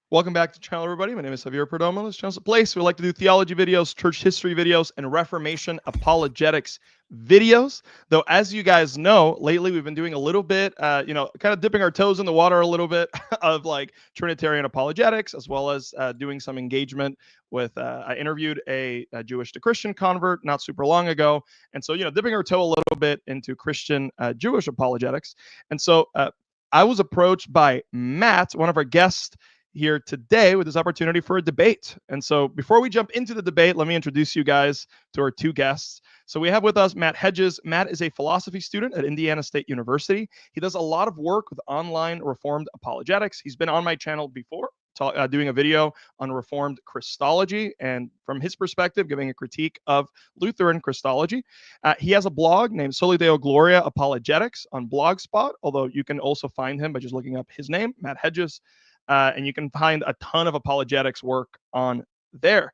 Welcome back to the channel, everybody. My name is Javier Perdomo. This channel is a place where we like to do theology videos, church history videos, and Reformation apologetics videos. Though, as you guys know, lately we've been doing a little bit, kind of dipping our toes in the water a little bit of like Trinitarian apologetics, as well as doing some engagement with. I interviewed a Jewish to Christian convert not super long ago, and so dipping our toe a little bit into Christian Jewish apologetics. And so I was approached by Matt, one of our guests here today, with this opportunity for a debate. And so before we jump into the debate, let me introduce you guys to our two guests. So we have with us Matt Hedges. Matt is a philosophy student at Indiana State University. He does a lot of work with online Reformed apologetics. He's been on my channel before, doing a video on Reformed Christology, and from his perspective, giving a critique of Lutheran Christology. He has a blog named Soli Deo Gloria Apologetics on Blogspot, although you can also find him by just looking up his name, Matt Hedges. And you can find a ton of apologetics work on there.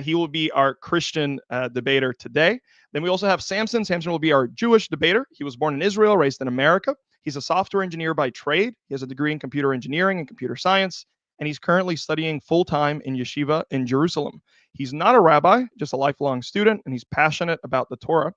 He will be our Christian debater today. Then we also have Samson. Samson will be our Jewish debater. He was born in Israel, raised in America. He's a software engineer by trade. He has a degree in computer engineering and computer science, and he's currently studying full-time in yeshiva in Jerusalem. He's not a rabbi, just a lifelong student, and he's passionate about the Torah.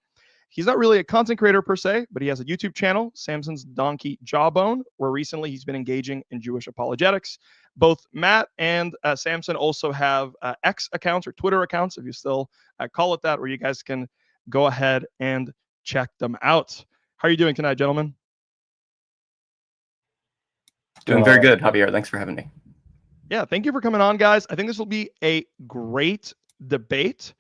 He's not really a content creator per se, but he has a YouTube channel, Samson's Donkey Jawbone, where recently he's been engaging in Jewish apologetics. Both Matt and Samson also have X accounts or Twitter accounts, if you still call it that, where you guys can go ahead and check them out. How are you doing tonight, gentlemen? Doing very good, Javier. Thanks for having me. Yeah, thank you for coming on, guys. I think this will be a great debate.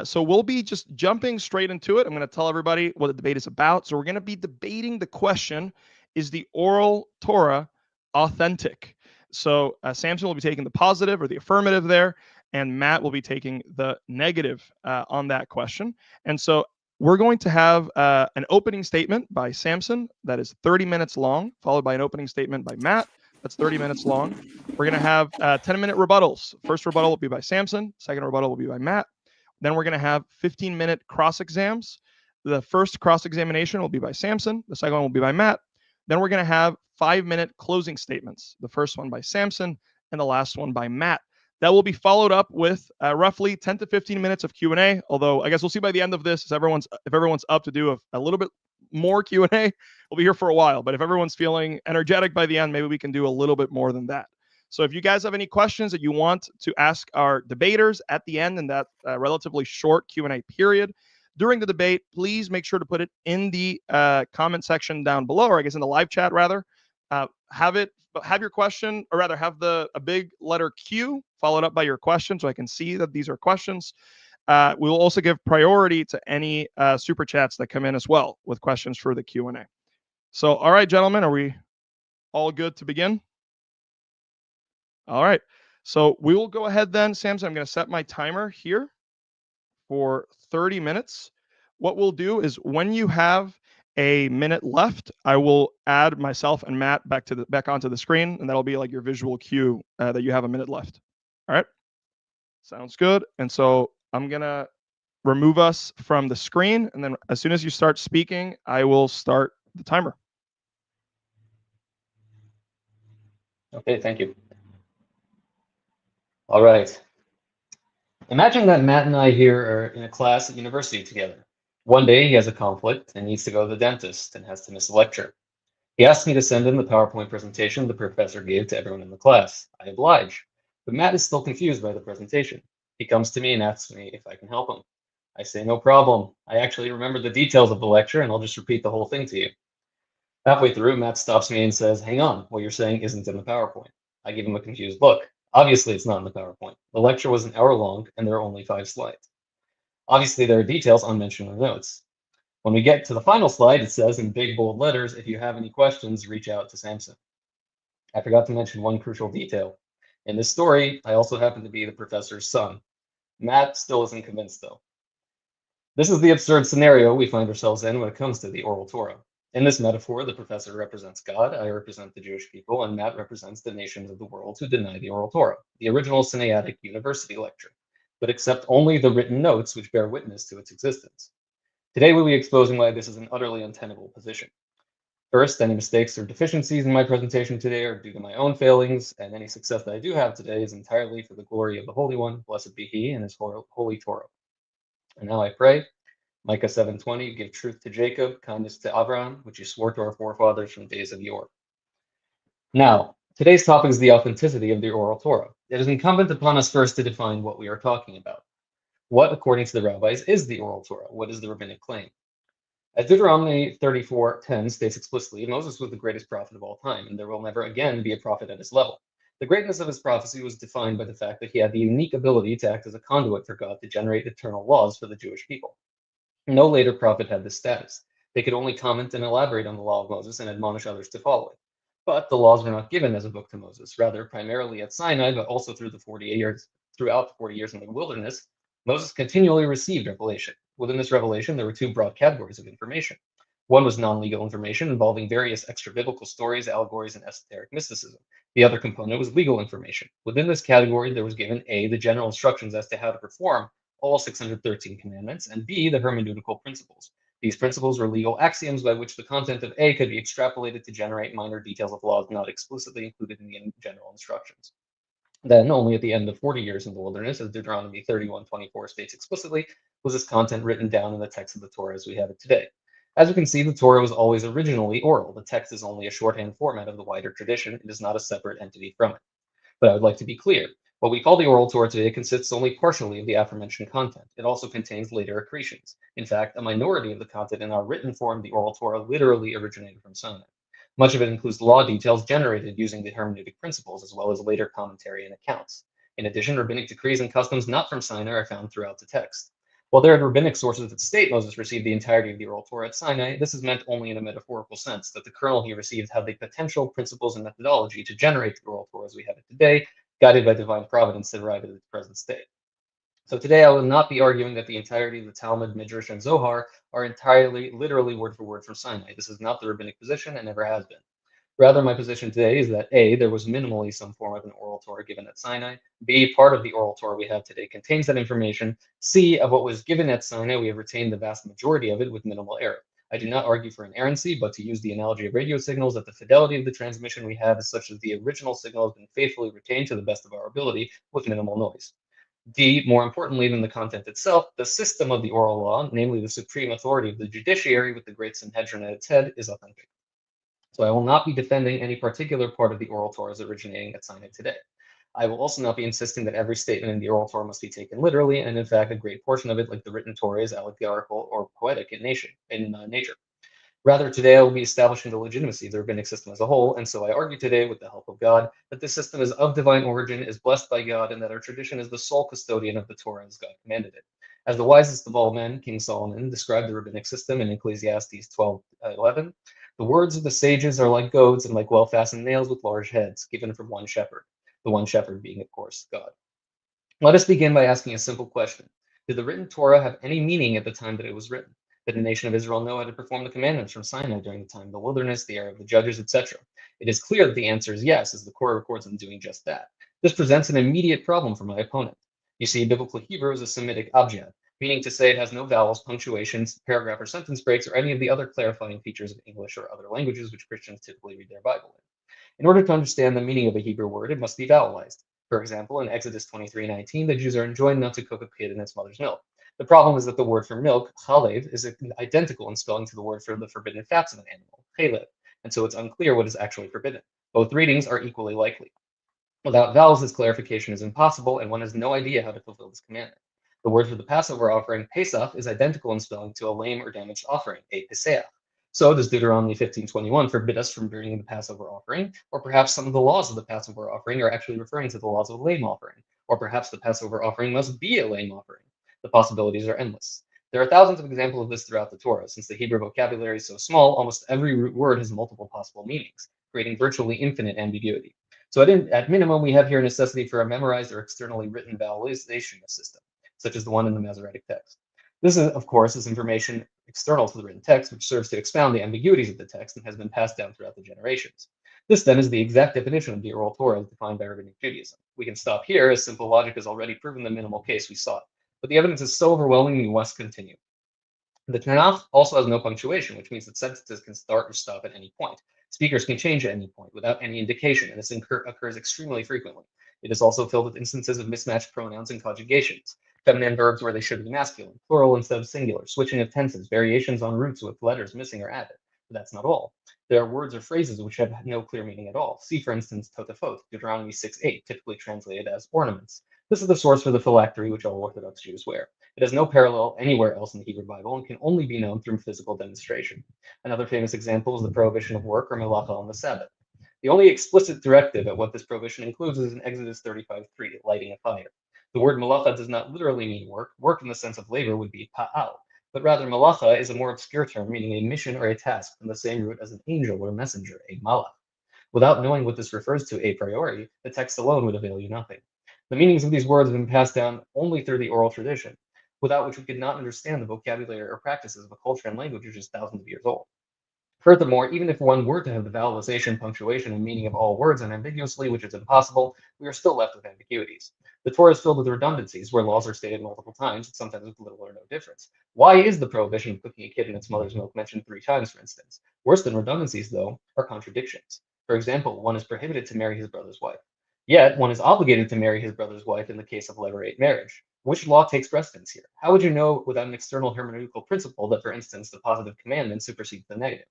So we'll be just jumping straight into it. I'm going to tell everybody what the debate is about. So we're going to be debating the question, is the Oral Torah authentic? So Samson will be taking the positive or the affirmative there, and Matt will be taking the negative on that question. And so we're going to have an opening statement by Samson that is 30 minutes long, followed by an opening statement by Matt that's 30 minutes long. We're going to have 10-minute rebuttals. First rebuttal will be by Samson. Second rebuttal will be by Matt. Then we're going to have 15-minute cross exams. The first cross examination will be by Samson. The second one will be by Matt. Then we're going to have 5-minute closing statements. The first one by Samson and the last one by Matt. That will be followed up with roughly 10 to 15 minutes of Q&A. Although I guess we'll see by the end of this if everyone's up to do a little bit more Q&A. We'll be here for a while. But if everyone's feeling energetic by the end, maybe we can do a little bit more than that. So if you guys have any questions that you want to ask our debaters at the end in that relatively short Q&A period during the debate, please make sure to put it in the comment section down below, or I guess in the live chat rather. Have your question, or rather have a big letter Q followed up by your question so I can see that these are questions. We will also give priority to any super chats that come in as well with questions for the Q&A. So, all right, gentlemen, are we all good to begin? All right, so we will go ahead then, Samson. I'm going to set my timer here for 30 minutes. What we'll do is when you have a minute left, I will add myself and Matt back onto the screen, and that'll be like your visual cue that you have a minute left. All right, sounds good. And so I'm going to remove us from the screen, and then as soon as you start speaking, I will start the timer. Okay, thank you. All right. Imagine that Matt and I here are in a class at university together. One day he has a conflict and needs to go to the dentist and has to miss a lecture. He asked me to send him the PowerPoint presentation the professor gave to everyone in the class. I oblige, but Matt is still confused by the presentation. He comes to me and asks me if I can help him. I say, no problem. I actually remember the details of the lecture and I'll just repeat the whole thing to you. Halfway through, Matt stops me and says, hang on, what you're saying isn't in the PowerPoint. I give him a confused look. Obviously, it's not in the PowerPoint. The lecture was an hour long, and there are only 5 slides. Obviously, there are details unmentioned in the notes. When we get to the final slide, it says in big, bold letters, if you have any questions, reach out to Samson. I forgot to mention one crucial detail. In this story, I also happen to be the professor's son. Matt still isn't convinced, though. This is the absurd scenario we find ourselves in when it comes to the Oral Torah. In this metaphor, the professor represents God, I represent the Jewish people, and Matt represents the nations of the world who deny the Oral Torah, the original Sinaitic University lecture, but accept only the written notes which bear witness to its existence. Today we'll be exposing why this is an utterly untenable position. First, any mistakes or deficiencies in my presentation today are due to my own failings, and any success that I do have today is entirely for the glory of the Holy One, blessed be He, and His holy Torah. And now I pray, Micah 7:20, give truth to Jacob, kindness to Abraham, which you swore to our forefathers from days of yore. Now, today's topic is the authenticity of the Oral Torah. It is incumbent upon us first to define what we are talking about. What, according to the rabbis, is the Oral Torah? What is the rabbinic claim? As Deuteronomy 34:10 states explicitly, Moses was the greatest prophet of all time, and there will never again be a prophet at his level. The greatness of his prophecy was defined by the fact that he had the unique ability to act as a conduit for God to generate eternal laws for the Jewish people. No later prophet had this status. They could only comment and elaborate on the law of Moses and admonish others to follow it. But the laws were not given as a book to Moses. Rather, primarily at Sinai, but also throughout the 40 years in the wilderness, Moses continually received revelation. Within this revelation, there were two broad categories of information. One was non-legal information involving various extra-biblical stories, allegories, and esoteric mysticism. The other component was legal information. Within this category, there was given A, the general instructions as to how to perform all 613 commandments, and B, the hermeneutical principles. These principles were legal axioms by which the content of A could be extrapolated to generate minor details of laws not explicitly included in the general instructions. Then, only at the end of 40 years in the wilderness, as Deuteronomy 31:24 states explicitly, was this content written down in the text of the Torah as we have it today. As we can see, the Torah was always originally oral. The text is only a shorthand format of the wider tradition. It is not a separate entity from it. But I would like to be clear. What we call the Oral Torah today consists only partially of the aforementioned content. It also contains later accretions. In fact, a minority of the content in our written form, the Oral Torah, literally originated from Sinai. Much of it includes law details generated using the hermeneutic principles, as well as later commentary and accounts. In addition, rabbinic decrees and customs not from Sinai are found throughout the text. While there are rabbinic sources that state Moses received the entirety of the Oral Torah at Sinai, this is meant only in a metaphorical sense, that the kernel he received had the potential, principles, and methodology to generate the Oral Torah as we have it today, guided by divine providence to arrive at its present state. So today I will not be arguing that the entirety of the Talmud, Midrash, and Zohar are entirely, literally word for word from Sinai. This is not the rabbinic position and never has been. Rather, my position today is that A, there was minimally some form of an Oral Torah given at Sinai. B, part of the Oral Torah we have today contains that information. C, of what was given at Sinai, we have retained the vast majority of it with minimal error. I do not argue for inerrancy, but to use the analogy of radio signals, that the fidelity of the transmission we have is such that the original signal has been faithfully retained to the best of our ability with minimal noise. D, more importantly than the content itself, the system of the oral law, namely the supreme authority of the judiciary with the great Sanhedrin at its head, is authentic. So I will not be defending any particular part of the Oral Torah as originating at Sinai today. I will also not be insisting that every statement in the Oral Torah must be taken literally, and in fact, a great portion of it, like the written Torah, is allegorical or poetic in nature. Rather, today I will be establishing the legitimacy of the rabbinic system as a whole, and so I argue today, with the help of God, that this system is of divine origin, is blessed by God, and that our tradition is the sole custodian of the Torah as God commanded it. As the wisest of all men, King Solomon described the rabbinic system in Ecclesiastes 12:11. The words of the sages are like goads and like well-fastened nails with large heads, given from one shepherd. The one shepherd being, of course, God. Let us begin by asking a simple question. Did the written Torah have any meaning at the time that it was written? Did the nation of Israel know how to perform the commandments from Sinai during the time of the wilderness, the era of the judges, etc.? It is clear that the answer is yes, as the Torah records them doing just that. This presents an immediate problem for my opponent. You see, biblical Hebrew is a Semitic abjad, meaning to say it has no vowels, punctuations, paragraph or sentence breaks, or any of the other clarifying features of English or other languages which Christians typically read their Bible in. In order to understand the meaning of a Hebrew word, it must be vowelized. For example, in Exodus 23:19, the Jews are enjoined not to cook a kid in its mother's milk. The problem is that the word for milk, chalev, is identical in spelling to the word for the forbidden fats of an animal, chalev, and so it's unclear what is actually forbidden. Both readings are equally likely. Without vowels, this clarification is impossible, and one has no idea how to fulfill this commandment. The word for the Passover offering, Pesach, is identical in spelling to a lame or damaged offering, a Pesach. So does Deuteronomy 15:21 forbid us from bringing the Passover offering? Or perhaps some of the laws of the Passover offering are actually referring to the laws of a lame offering? Or perhaps the Passover offering must be a lame offering? The possibilities are endless. There are thousands of examples of this throughout the Torah. Since the Hebrew vocabulary is so small, almost every root word has multiple possible meanings, creating virtually infinite ambiguity. So at minimum, we have here a necessity for a memorized or externally written vowelization system, such as the one in the Masoretic text. This, of course, is information external to the written text, which serves to expound the ambiguities of the text and has been passed down throughout the generations. This, then, is the exact definition of the Oral Torah as defined by Rabbinic Judaism. We can stop here, as simple logic has already proven the minimal case we sought. But the evidence is so overwhelming, we must continue. The Tanakh also has no punctuation, which means that sentences can start or stop at any point. Speakers can change at any point without any indication, and this occurs extremely frequently. It is also filled with instances of mismatched pronouns and conjugations, feminine verbs where they should be masculine, plural instead of singular, switching of tenses, variations on roots with letters missing or added. But that's not all. There are words or phrases which have no clear meaning at all. See, for instance, totafot, Deuteronomy 6:8, typically translated as ornaments. This is the source for the phylactery which all Orthodox Jews wear. It has no parallel anywhere else in the Hebrew Bible and can only be known through physical demonstration. Another famous example is the prohibition of work or melacha on the Sabbath. The only explicit directive at what this prohibition includes is in Exodus 35:3, lighting a fire. The word malacha does not literally mean work. Work in the sense of labor would be pa'al, but rather malacha is a more obscure term meaning a mission or a task from the same root as an angel or messenger, a malach. Without knowing what this refers to a priori, the text alone would avail you nothing. The meanings of these words have been passed down only through the oral tradition, without which we could not understand the vocabulary or practices of a culture and language which is thousands of years old. Furthermore, even if one were to have the vowelization, punctuation, and meaning of all words unambiguously, which is impossible, we are still left with ambiguities. The Torah is filled with redundancies, where laws are stated multiple times, sometimes with little or no difference. Why is the prohibition of cooking a kid in its mother's milk mentioned 3 times, for instance? Worse than redundancies, though, are contradictions. For example, one is prohibited to marry his brother's wife. Yet, one is obligated to marry his brother's wife in the case of levirate marriage. Which law takes precedence here? How would you know without an external hermeneutical principle that, for instance, the positive commandment supersedes the negative?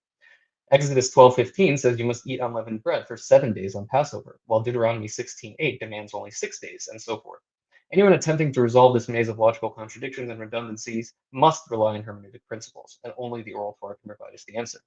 Exodus 12:15 says you must eat unleavened bread for 7 days on Passover, while Deuteronomy 16:8 demands only 6 days, and so forth. Anyone attempting to resolve this maze of logical contradictions and redundancies must rely on hermeneutic principles, and only the Oral Torah can provide us the answer.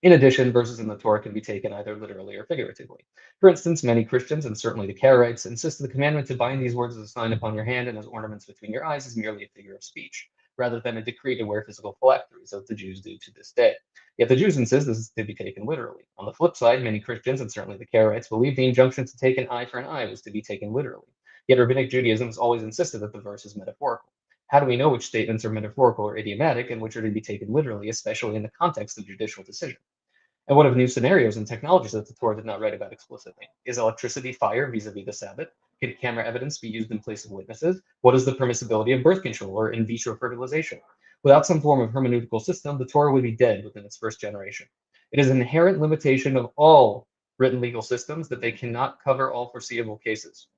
In addition, verses in the Torah can be taken either literally or figuratively. For instance, many Christians, and certainly the Karaites, insist the commandment to bind these words as a sign upon your hand and as ornaments between your eyes is merely a figure of speech, rather than a decree to wear physical phylacteries, as the Jews do to this day. Yet the Jews insist this is to be taken literally. On the flip side, many Christians, and certainly the Karaites, believe the injunction to take an eye for an eye was to be taken literally. Yet Rabbinic Judaism has always insisted that the verse is metaphorical. How do we know which statements are metaphorical or idiomatic and which are to be taken literally, especially in the context of judicial decision? And what of new scenarios and technologies that the Torah did not write about explicitly? Is electricity fire vis-a-vis the Sabbath? Can camera evidence be used in place of witnesses? What is the permissibility of birth control or in vitro fertilization? Without some form of hermeneutical system, the Torah would be dead within its first generation. It is an inherent limitation of all written legal systems that they cannot cover all foreseeable cases.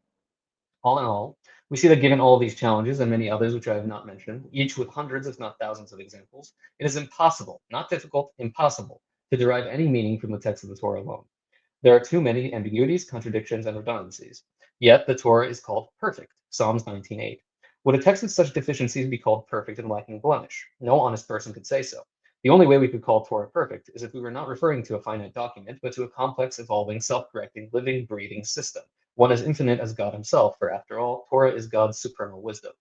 All in all, we see that given all these challenges and many others which I have not mentioned, each with hundreds if not thousands of examples, it is impossible, not difficult, impossible, to derive any meaning from the text of the Torah alone. There are too many ambiguities, contradictions, and redundancies. Yet the Torah is called perfect, Psalms 19:8. Would a text with such deficiencies be called perfect and lacking blemish? No honest person could say so. The only way we could call Torah perfect is if we were not referring to a finite document, but to a complex, evolving, self-correcting, living, breathing system, one as infinite as God himself, for after all, Torah is God's supernal wisdom.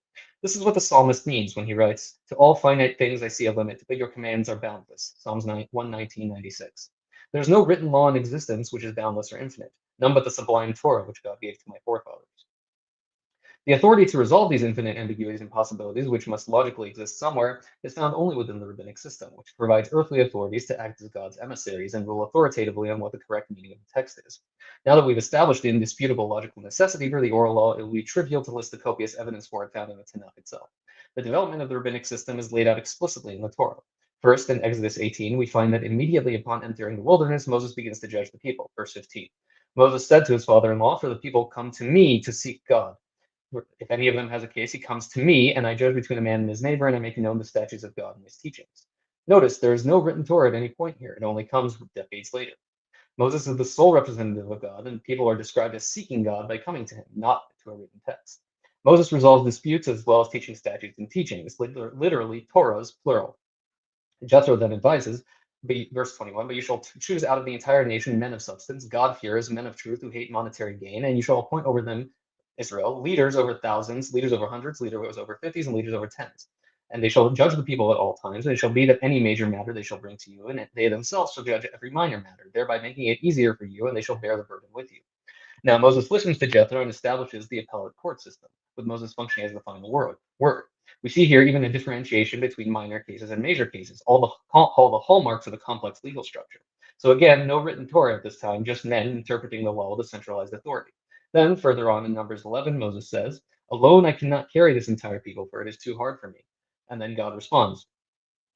This is what the psalmist means when he writes, "To all finite things I see a limit, but your commands are boundless." Psalms 119:96. There is no written law in existence which is boundless or infinite, none but the sublime Torah which God gave to my forefathers. The authority to resolve these infinite ambiguities and possibilities, which must logically exist somewhere, is found only within the rabbinic system, which provides earthly authorities to act as God's emissaries and rule authoritatively on what the correct meaning of the text is. Now that we've established the indisputable logical necessity for the oral law, it will be trivial to list the copious evidence for it found in the Tanakh itself. The development of the rabbinic system is laid out explicitly in the Torah. First, in Exodus 18, we find that immediately upon entering the wilderness, Moses begins to judge the people. Verse 15. Moses said to his father-in-law, "For the people come to me to seek God. If any of them has a case, he comes to me, and I judge between a man and his neighbor, and I make known the statutes of God and his teachings." Notice there is no written Torah at any point here. It only comes decades later. Moses is the sole representative of God, and people are described as seeking God by coming to him, not to a written text. Moses resolves disputes as well as teaching statutes and teachings, literally Torahs, plural. Jethro then advises, verse 21, "But you shall choose out of the entire nation men of substance, God-fearers, men of truth who hate monetary gain, and you shall appoint over them, Israel, leaders over thousands, leaders over hundreds, leaders over fifties, and leaders over tens. And they shall judge the people at all times. And it shall be that any major matter they shall bring to you, and they themselves shall judge every minor matter, thereby making it easier for you, and they shall bear the burden with you." Now Moses listens to Jethro and establishes the appellate court system, with Moses functioning as the final word. We see here even a differentiation between minor cases and major cases, all the hallmarks of a complex legal structure. So again, no written Torah at this time, just men interpreting the law with a centralized authority. Then further on in Numbers 11, Moses says, "Alone I cannot carry this entire people, for it is too hard for me." And then God responds,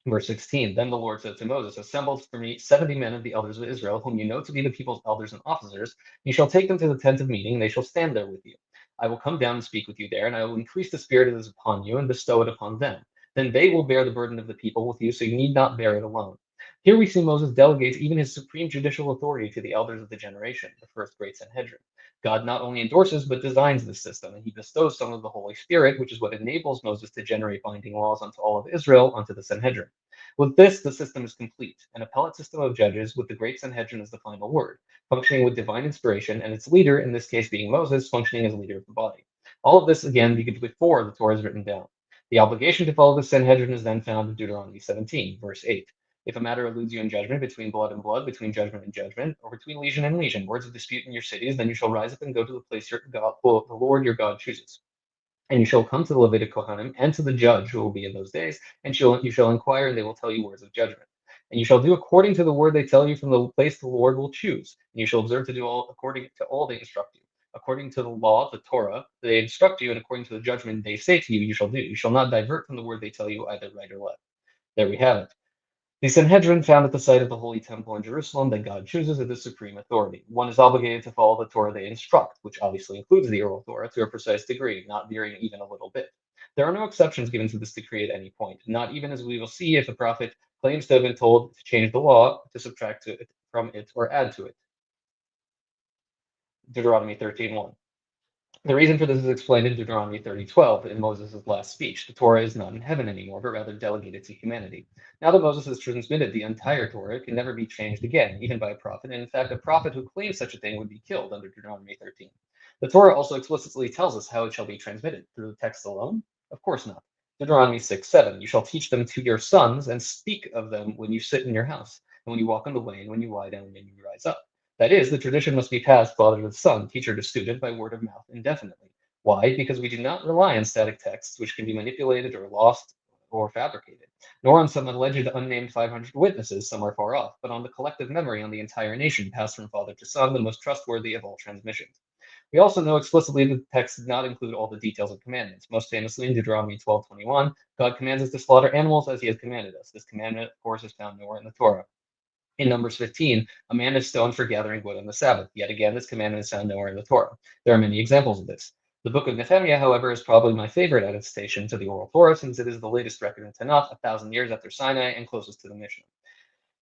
Verse 16, then the Lord said to Moses, assemble for me 70 men of the elders of Israel, whom you know to be the people's elders and officers. You shall take them to the tent of meeting, and they shall stand there with you. I will come down and speak with you there, and I will increase the spirit that is upon you and bestow it upon them. Then they will bear the burden of the people with you, so you need not bear it alone. Here we see Moses delegates even his supreme judicial authority to the elders of the generation, the first great Sanhedrin. God not only endorses but designs this system, and he bestows some of the Holy Spirit, which is what enables Moses to generate binding laws unto all of Israel, unto the Sanhedrin. With this, the system is complete, an appellate system of judges with the great Sanhedrin as the final word, functioning with divine inspiration, and its leader, in this case being Moses, functioning as leader of the body. All of this, again, begins before the Torah is written down. The obligation to follow the Sanhedrin is then found in Deuteronomy 17, verse 8. If a matter eludes you in judgment, between blood and blood, between judgment and judgment, or between legion and legion, words of dispute in your cities, then you shall rise up and go to the place your God, the Lord your God chooses. And you shall come to the Levitic Kohanim and to the judge who will be in those days, and you shall inquire, and they will tell you words of judgment. And you shall do according to the word they tell you from the place the Lord will choose. And you shall observe to do all according to all they instruct you. According to the law, the Torah, they instruct you, and according to the judgment they say to you, you shall do. You shall not divert from the word they tell you, either right or left. There we have it. The Sanhedrin, found at the site of the Holy Temple in Jerusalem that God chooses as the supreme authority. One is obligated to follow the Torah they instruct, which obviously includes the Oral Torah, to a precise degree, not veering even a little bit. There are no exceptions given to this decree at any point, not even as we will see if a prophet claims to have been told to change the law, to subtract from it, or add to it. Deuteronomy 13:1. The reason for this is explained in Deuteronomy 30:12 in Moses' last speech. The Torah is not in heaven anymore, but rather delegated to humanity. Now that Moses has transmitted the entire Torah, it can never be changed again, even by a prophet. And in fact, a prophet who claims such a thing would be killed under Deuteronomy 13. The Torah also explicitly tells us how it shall be transmitted. Through the text alone? Of course not. Deuteronomy 6:7. You shall teach them to your sons and speak of them when you sit in your house, and when you walk on the way, and when you lie down, and when you rise up. That is, the tradition must be passed father to son, teacher to student, by word of mouth indefinitely. Why? Because we do not rely on static texts, which can be manipulated or lost or fabricated, nor on some alleged unnamed 500 witnesses somewhere far off, but on the collective memory on the entire nation, passed from father to son, the most trustworthy of all transmissions. We also know explicitly that the text did not include all the details of commandments. Most famously in Deuteronomy 12:21, God commands us to slaughter animals as he has commanded us. This commandment, of course, is found nowhere in the Torah. In Numbers 15, a man is stoned for gathering wood on the Sabbath. Yet again, this commandment is found nowhere in the Torah. There are many examples of this. The book of Nehemiah, however, is probably my favorite attestation to the Oral Torah, since it is the latest record in Tanakh, 1,000 years after Sinai, and closest to the Mishnah.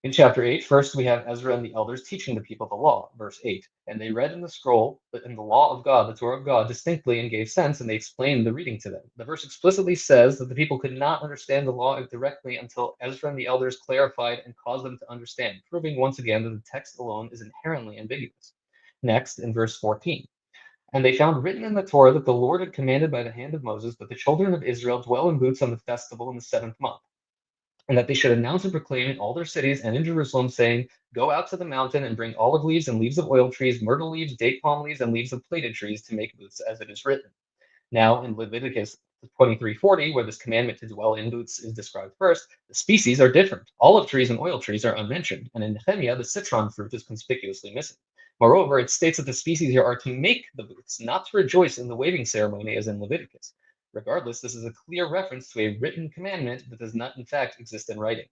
In chapter 8, first we have Ezra and the elders teaching the people the law, verse 8. And they read in the scroll, in the law of God, the Torah of God, distinctly and gave sense, and they explained the reading to them. The verse explicitly says that the people could not understand the law directly until Ezra and the elders clarified and caused them to understand, proving once again that the text alone is inherently ambiguous. Next, in verse 14. And they found written in the Torah that the Lord had commanded by the hand of Moses that the children of Israel dwell in booths on the festival in the 7th month, and that they should announce and proclaim in all their cities and in Jerusalem, saying, Go out to the mountain and bring olive leaves and leaves of oil trees, myrtle leaves, date palm leaves, and leaves of plaited trees to make booths, as it is written. Now, in Leviticus 23:40, where this commandment to dwell in booths is described first, the species are different. Olive trees and oil trees are unmentioned, and in Nehemiah, the citron fruit is conspicuously missing. Moreover, it states that the species here are to make the booths, not to rejoice in the waving ceremony as in Leviticus. Regardless, this is a clear reference to a written commandment that does not, in fact, exist in writing.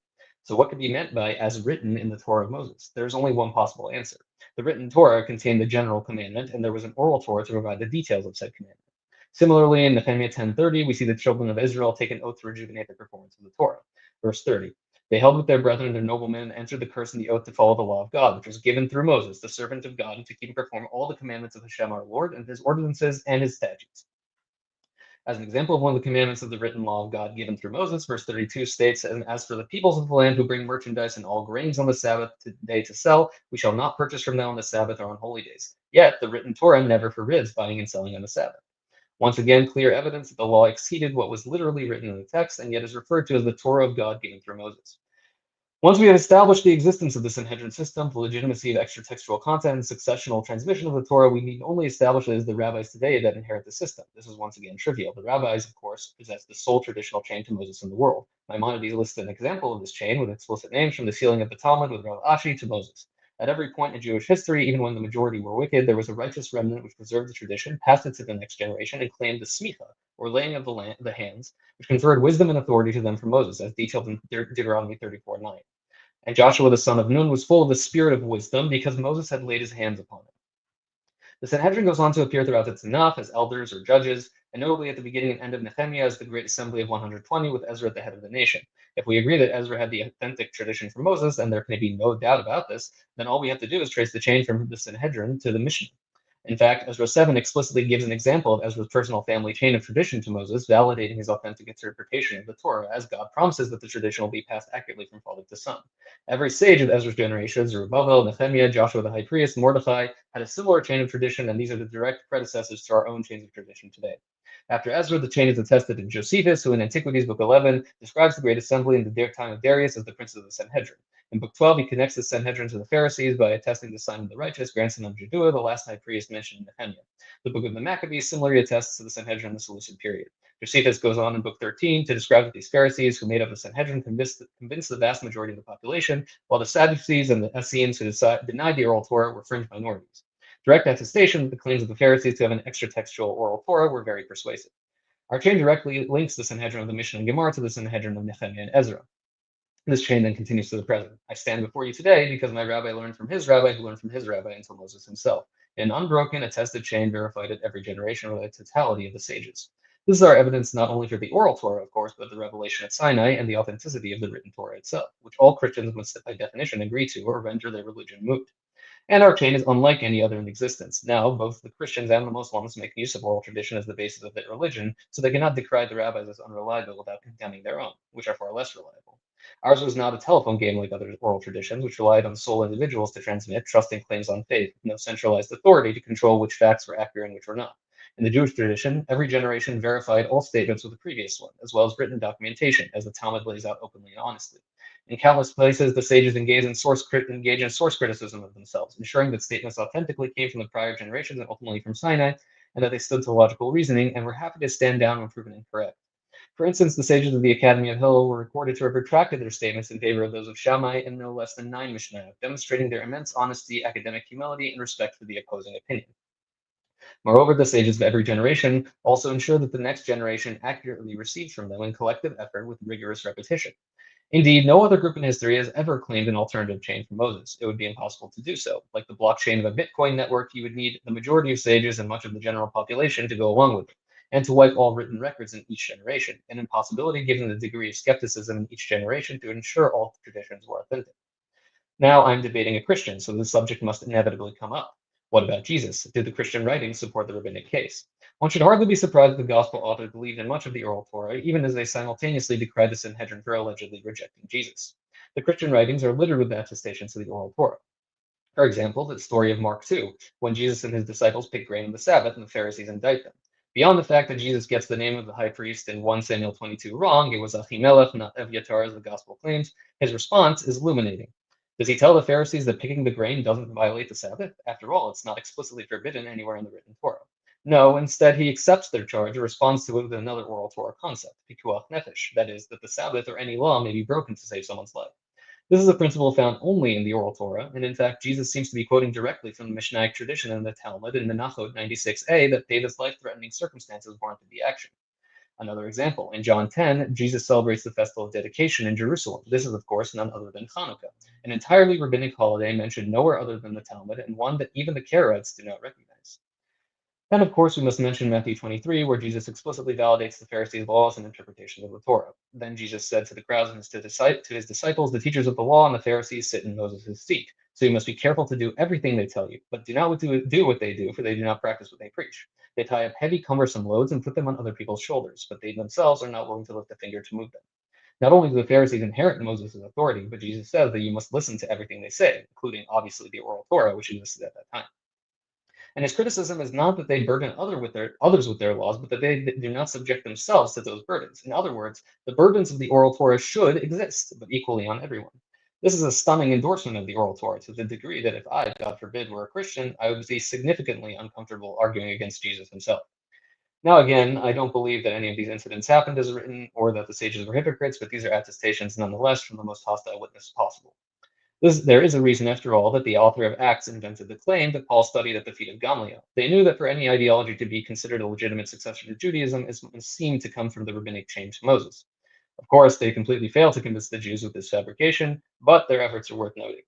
So, what could be meant by as written in the Torah of Moses? There's only one possible answer. The written Torah contained the general commandment, and there was an oral Torah to provide the details of said commandment. Similarly, in Nehemiah 10:30, we see the children of Israel take an oath to rejuvenate the performance of the Torah. Verse 30. They held with their brethren, their noblemen, and entered the curse and the oath to follow the law of God, which was given through Moses, the servant of God, and to keep and perform all the commandments of Hashem our Lord, and his ordinances and his statutes. As an example of one of the commandments of the written law of God given through Moses, verse 32 states, And as for the peoples of the land who bring merchandise and all grains on the Sabbath day to sell, we shall not purchase from them on the Sabbath or on holy days. Yet the written Torah never forbids buying and selling on the Sabbath. Once again, clear evidence that the law exceeded what was literally written in the text, and yet is referred to as the Torah of God given through Moses. Once we have established the existence of the Sanhedrin system, the legitimacy of extra-textual content, and successional transmission of the Torah, we need only establish it as the rabbis today that inherit the system. This is once again trivial. The rabbis, of course, possess the sole traditional chain to Moses in the world. Maimonides lists an example of this chain with explicit names from the sealing of the Talmud with Rav Ashi to Moses. At every point in Jewish history, even when the majority were wicked, there was a righteous remnant which preserved the tradition, passed it to the next generation, and claimed the smicha, or laying of the hands, which conferred wisdom and authority to them from Moses, as detailed in Deuteronomy 34:9. And Joshua the son of Nun was full of the spirit of wisdom because Moses had laid his hands upon him. The Sanhedrin goes on to appear throughout the Tanakh as elders or judges, and notably at the beginning and end of Nehemiah as the Great Assembly of 120 with Ezra at the head of the nation. If we agree that Ezra had the authentic tradition from Moses, and there can be no doubt about this, then all we have to do is trace the chain from the Sanhedrin to the Mishnah. In fact, Ezra 7 explicitly gives an example of Ezra's personal family chain of tradition to Moses, validating his authentic interpretation of the Torah, as God promises that the tradition will be passed accurately from father to son. Every sage of Ezra's generation, Zerubbabel, Nehemiah, Joshua the high priest, Mordecai, had a similar chain of tradition, and these are the direct predecessors to our own chains of tradition today. After Ezra, the chain is attested in Josephus, who in Antiquities, Book 11, describes the Great Assembly in the time of Darius as the princes of the Sanhedrin. In Book 12, he connects the Sanhedrin to the Pharisees by attesting to Simon the Righteous, grandson of Jedua, the last high priest mentioned in Nehemiah. The Book of the Maccabees similarly attests to the Sanhedrin in the Seleucid period. Josephus goes on in Book 13 to describe that these Pharisees who made up the Sanhedrin convinced the vast majority of the population, while the Sadducees and the Essenes who denied the Oral Torah were fringe minorities. Direct attestation that the claims of the Pharisees to have an extra-textual Oral Torah were very persuasive. Our chain directly links the Sanhedrin of the Mishnah and Gemara to the Sanhedrin of Nehemiah and Ezra. This chain then continues to the present. I stand before you today because my rabbi learned from his rabbi, who learned from his rabbi until Moses himself. An unbroken, attested chain verified at every generation by the totality of the sages. This is our evidence not only for the Oral Torah, of course, but the revelation at Sinai and the authenticity of the written Torah itself, which all Christians must by definition agree to or render their religion moot. And our chain is unlike any other in existence. Now, both the Christians and the Muslims make use of oral tradition as the basis of their religion, so they cannot decry the rabbis as unreliable without condemning their own, which are far less reliable. Ours was not a telephone game like other oral traditions, which relied on sole individuals to transmit, trusting claims on faith, with no centralized authority to control which facts were accurate and which were not. In the Jewish tradition, every generation verified all statements with the previous one, as well as written documentation, as the Talmud lays out openly and honestly. In countless places, the sages engage in source criticism of themselves, ensuring that statements authentically came from the prior generations and ultimately from Sinai, and that they stood to logical reasoning and were happy to stand down when proven incorrect. For instance, the sages of the Academy of Hillel were recorded to have retracted their statements in favor of those of Shammai in no less than 9 Mishnah, demonstrating their immense honesty, academic humility, and respect for the opposing opinion. Moreover, the sages of every generation also ensure that the next generation accurately receives from them in collective effort with rigorous repetition. Indeed, no other group in history has ever claimed an alternative chain from Moses. It would be impossible to do so. Like the blockchain of a Bitcoin network, you would need the majority of sages and much of the general population to go along with it, and to wipe all written records in each generation, an impossibility given the degree of skepticism in each generation to ensure all traditions were authentic. Now I'm debating a Christian, so the subject must inevitably come up. What about Jesus? Did the Christian writings support the rabbinic case? One should hardly be surprised that the gospel authors believed in much of the Oral Torah, even as they simultaneously decried the Sanhedrin for allegedly rejecting Jesus. The Christian writings are littered with attestations to the Oral Torah. For example, the story of Mark 2, when Jesus and his disciples pick grain on the Sabbath and the Pharisees indict them. Beyond the fact that Jesus gets the name of the high priest in 1 Samuel 22 wrong, it was Ahimelech, not Evyatar, as the gospel claims, his response is illuminating. Does he tell the Pharisees that picking the grain doesn't violate the Sabbath? After all, it's not explicitly forbidden anywhere in the written Torah. No, instead he accepts their charge and responds to it with another Oral Torah concept, pikuach nefesh, that is, that the Sabbath or any law may be broken to save someone's life. This is a principle found only in the Oral Torah, and in fact, Jesus seems to be quoting directly from the Mishnaic tradition in the Talmud in Menachot 96a that David's life-threatening circumstances warranted the action. Another example, in John 10, Jesus celebrates the festival of dedication in Jerusalem. This is, of course, none other than Hanukkah, an entirely rabbinic holiday mentioned nowhere other than the Talmud, and one that even the Karaites do not recognize. And of course, we must mention Matthew 23, where Jesus explicitly validates the Pharisees' laws and interpretations of the Torah. Then Jesus said to the crowds and to his disciples, the teachers of the law and the Pharisees sit in Moses' seat. So you must be careful to do everything they tell you, but do not do what they do, for they do not practice what they preach. They tie up heavy, cumbersome loads and put them on other people's shoulders, but they themselves are not willing to lift a finger to move them. Not only do the Pharisees inherit Moses' authority, but Jesus says that you must listen to everything they say, including obviously the Oral Torah, which existed at that time. And his criticism is not that they burden others with their laws, but that they do not subject themselves to those burdens. In other words, the burdens of the Oral Torah should exist, but equally on everyone. This is a stunning endorsement of the Oral Torah to the degree that if I, God forbid, were a Christian, I would be significantly uncomfortable arguing against Jesus himself. Now, again, I don't believe that any of these incidents happened as written or that the sages were hypocrites, but these are attestations nonetheless from the most hostile witness possible. There is a reason, after all, that the author of Acts invented the claim that Paul studied at the feet of Gamaliel. They knew that for any ideology to be considered a legitimate successor to Judaism, it seemed to come from the rabbinic chain to Moses. Of course, they completely failed to convince the Jews with this fabrication, but their efforts are worth noting.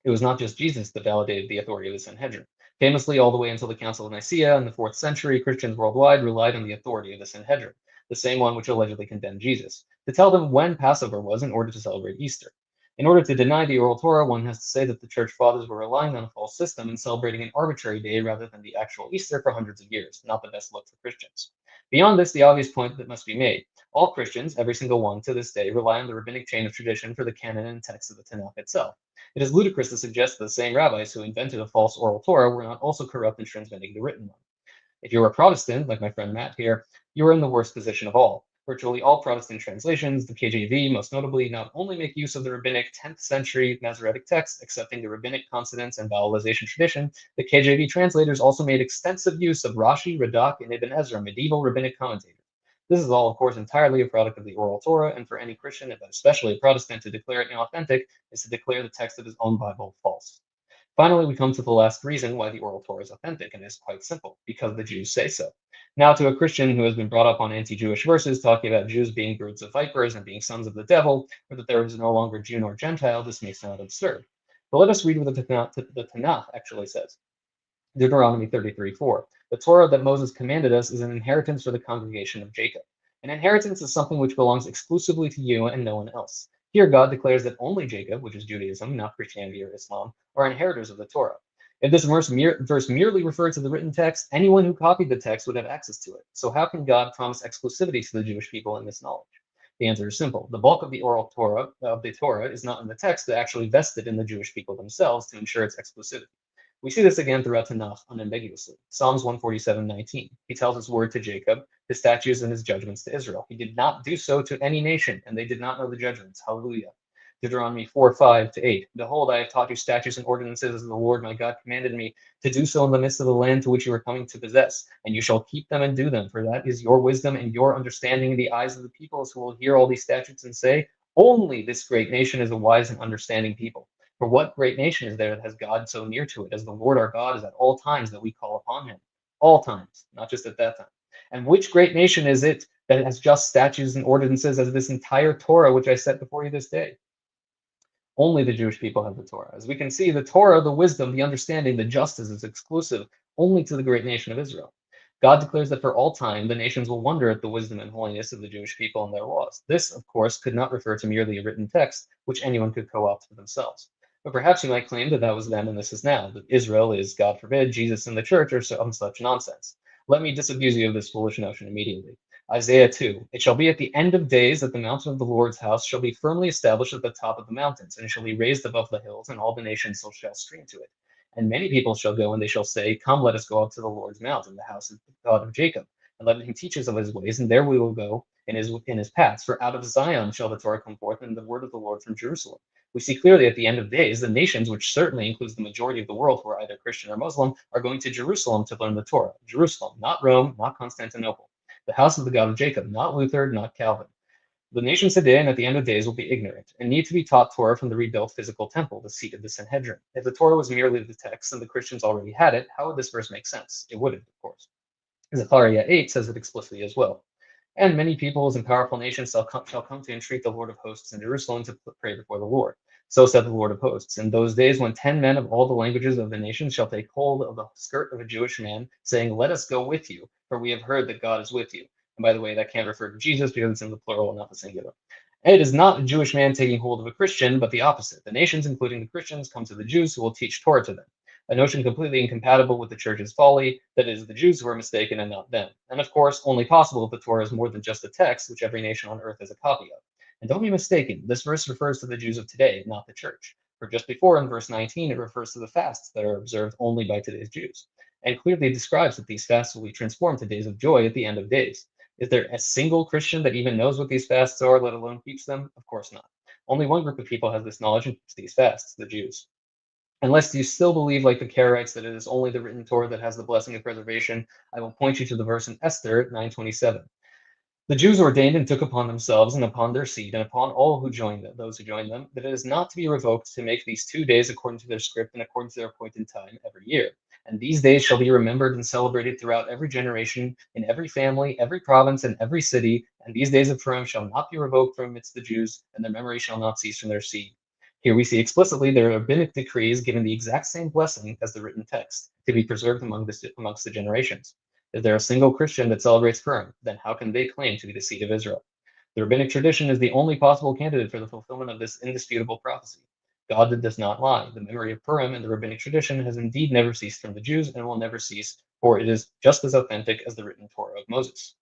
It was not just Jesus that validated the authority of the Sanhedrin. Famously, all the way until the Council of Nicaea in the 4th century, Christians worldwide relied on the authority of the Sanhedrin, the same one which allegedly condemned Jesus, to tell them when Passover was in order to celebrate Easter. In order to deny the Oral Torah, one has to say that the Church Fathers were relying on a false system and celebrating an arbitrary day rather than the actual Easter for hundreds of years, not the best look for Christians. Beyond this, the obvious point that must be made. All Christians, every single one to this day, rely on the rabbinic chain of tradition for the canon and text of the Tanakh itself. It is ludicrous to suggest that the same rabbis who invented a false Oral Torah were not also corrupt in transmitting the written one. If you're a Protestant, like my friend Matt here, you are in the worst position of all. Virtually all Protestant translations, the KJV most notably, not only make use of the rabbinic 10th century Masoretic text, accepting the rabbinic consonants and vowelization tradition, the KJV translators also made extensive use of Rashi, Radak, and Ibn Ezra, medieval rabbinic commentators. This is all, of course, entirely a product of the Oral Torah, and for any Christian, but especially a Protestant, to declare it inauthentic is to declare the text of his own Bible false. Finally, we come to the last reason why the Oral Torah is authentic, and it's quite simple, because the Jews say so. Now, to a Christian who has been brought up on anti-Jewish verses talking about Jews being broods of vipers and being sons of the devil, or that there is no longer Jew nor Gentile, this may sound absurd. But let us read what the Tanakh actually says. Deuteronomy 33:4. The Torah that Moses commanded us is an inheritance for the congregation of Jacob. An inheritance is something which belongs exclusively to you and no one else. Here, God declares that only Jacob, which is Judaism, not Christianity or Islam, are inheritors of the Torah. If this verse merely referred to the written text, anyone who copied the text would have access to it. So how can God promise exclusivity to the Jewish people in this knowledge? The answer is simple. The bulk of the Oral Torah is not in the text, but actually vested in the Jewish people themselves to ensure its exclusivity. We see this again throughout Tanakh unambiguously. Psalms 147:19. He tells his word to Jacob, his statutes and his judgments to Israel. He did not do so to any nation, and they did not know the judgments. Hallelujah. Deuteronomy 4:5-8. Behold, I have taught you statutes and ordinances as the Lord my God commanded me to do so in the midst of the land to which you are coming to possess, and you shall keep them and do them, for that is your wisdom and your understanding in the eyes of the peoples who will hear all these statutes and say, only this great nation is a wise and understanding people. For what great nation is there that has God so near to it as the Lord our God is at all times that we call upon him? All times, not just at that time. And which great nation is it that has just statutes and ordinances as this entire Torah which I set before you this day? Only the Jewish people have the Torah. As we can see, the Torah, the wisdom, the understanding, the justice is exclusive only to the great nation of Israel. God declares that for all time, the nations will wonder at the wisdom and holiness of the Jewish people and their laws. This, of course, could not refer to merely a written text, which anyone could co-opt for themselves. But perhaps you might claim that that was then and this is now, that Israel is, God forbid, Jesus and the church or some such nonsense. Let me disabuse you of this foolish notion immediately. Isaiah 2. It shall be at the end of days that the mountain of the Lord's house shall be firmly established at the top of the mountains, and it shall be raised above the hills, and all the nations shall stream to it. And many people shall go, and they shall say, come, let us go up to the Lord's mountain, the house of the God of Jacob, and let him teach us of his ways, and there we will go in his paths. For out of Zion shall the Torah come forth, and the word of the Lord from Jerusalem. We see clearly at the end of days, the nations, which certainly includes the majority of the world who are either Christian or Muslim, are going to Jerusalem to learn the Torah. Jerusalem, not Rome, not Constantinople. The house of the God of Jacob, not Luther, not Calvin. The nations today and at the end of days will be ignorant and need to be taught Torah from the rebuilt physical temple, the seat of the Sanhedrin. If the Torah was merely the text and the Christians already had it, how would this verse make sense? It wouldn't, of course. Zechariah 8 says it explicitly as well. And many peoples and powerful nations shall come to entreat the Lord of hosts in Jerusalem to pray before the Lord. So said the Lord of hosts, in those days when 10 men of all the languages of the nations shall take hold of the skirt of a Jewish man, saying, let us go with you, for we have heard that God is with you. And by the way, that can't refer to Jesus because it's in the plural, not the singular. And it is not a Jewish man taking hold of a Christian, but the opposite. The nations, including the Christians, come to the Jews who will teach Torah to them. A notion completely incompatible with the church's folly, that it is the Jews who are mistaken and not them. And of course, only possible if the Torah is more than just a text, which every nation on earth has a copy of. And don't be mistaken, this verse refers to the Jews of today, not the church. For just before in verse 19, it refers to the fasts that are observed only by today's Jews, and clearly describes that these fasts will be transformed to days of joy at the end of days. Is there a single Christian that even knows what these fasts are, let alone keeps them? Of course not. Only one group of people has this knowledge and keeps these fasts, the Jews. Unless you still believe, like the Karaites, that it is only the written Torah that has the blessing of preservation, I will point you to the verse in Esther 9:27. The Jews ordained and took upon themselves and upon their seed and upon all who joined them, those who joined them, that it is not to be revoked to make these 2 days according to their script and according to their appointed time every year. And these days shall be remembered and celebrated throughout every generation, in every family, every province, and every city. And these days of Purim shall not be revoked from amidst the Jews, and their memory shall not cease from their seed. Here we see explicitly their rabbinic decrees giving the exact same blessing as the written text, to be preserved amongst the generations. If they're a single Christian that celebrates Purim, then how can they claim to be the seed of Israel? The rabbinic tradition is the only possible candidate for the fulfillment of this indisputable prophecy. God does not lie. The memory of Purim and the rabbinic tradition has indeed never ceased from the Jews and will never cease, for it is just as authentic as the written Torah of Moses.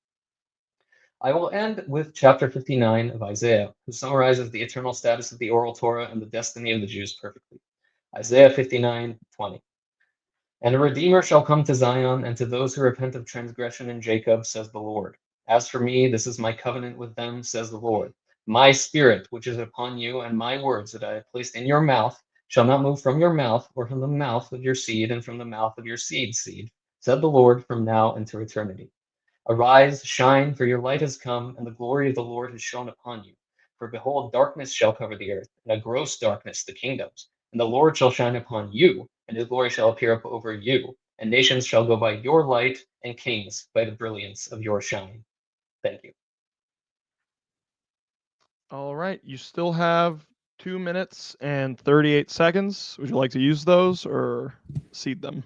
I will end with chapter 59 of Isaiah, who summarizes the eternal status of the Oral Torah and the destiny of the Jews perfectly. Isaiah 59:20. And a Redeemer shall come to Zion, and to those who repent of transgression in Jacob, says the Lord. As for me, this is my covenant with them, says the Lord. My spirit, which is upon you, and my words that I have placed in your mouth, shall not move from your mouth, or from the mouth of your seed, and from the mouth of your seed's seed, said the Lord, from now into eternity. Arise, shine, for your light has come, and the glory of the Lord has shone upon you. For behold, darkness shall cover the earth, and a gross darkness the kingdoms. And the Lord shall shine upon you, and his glory shall appear up over you. And nations shall go by your light, and kings by the brilliance of your shine. Thank you. All right. You still have 2 minutes and 38 seconds. Would you like to use those or cede them?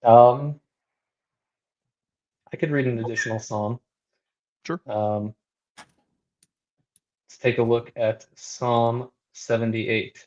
I could read an additional psalm. Sure. Let's take a look at Psalm 78.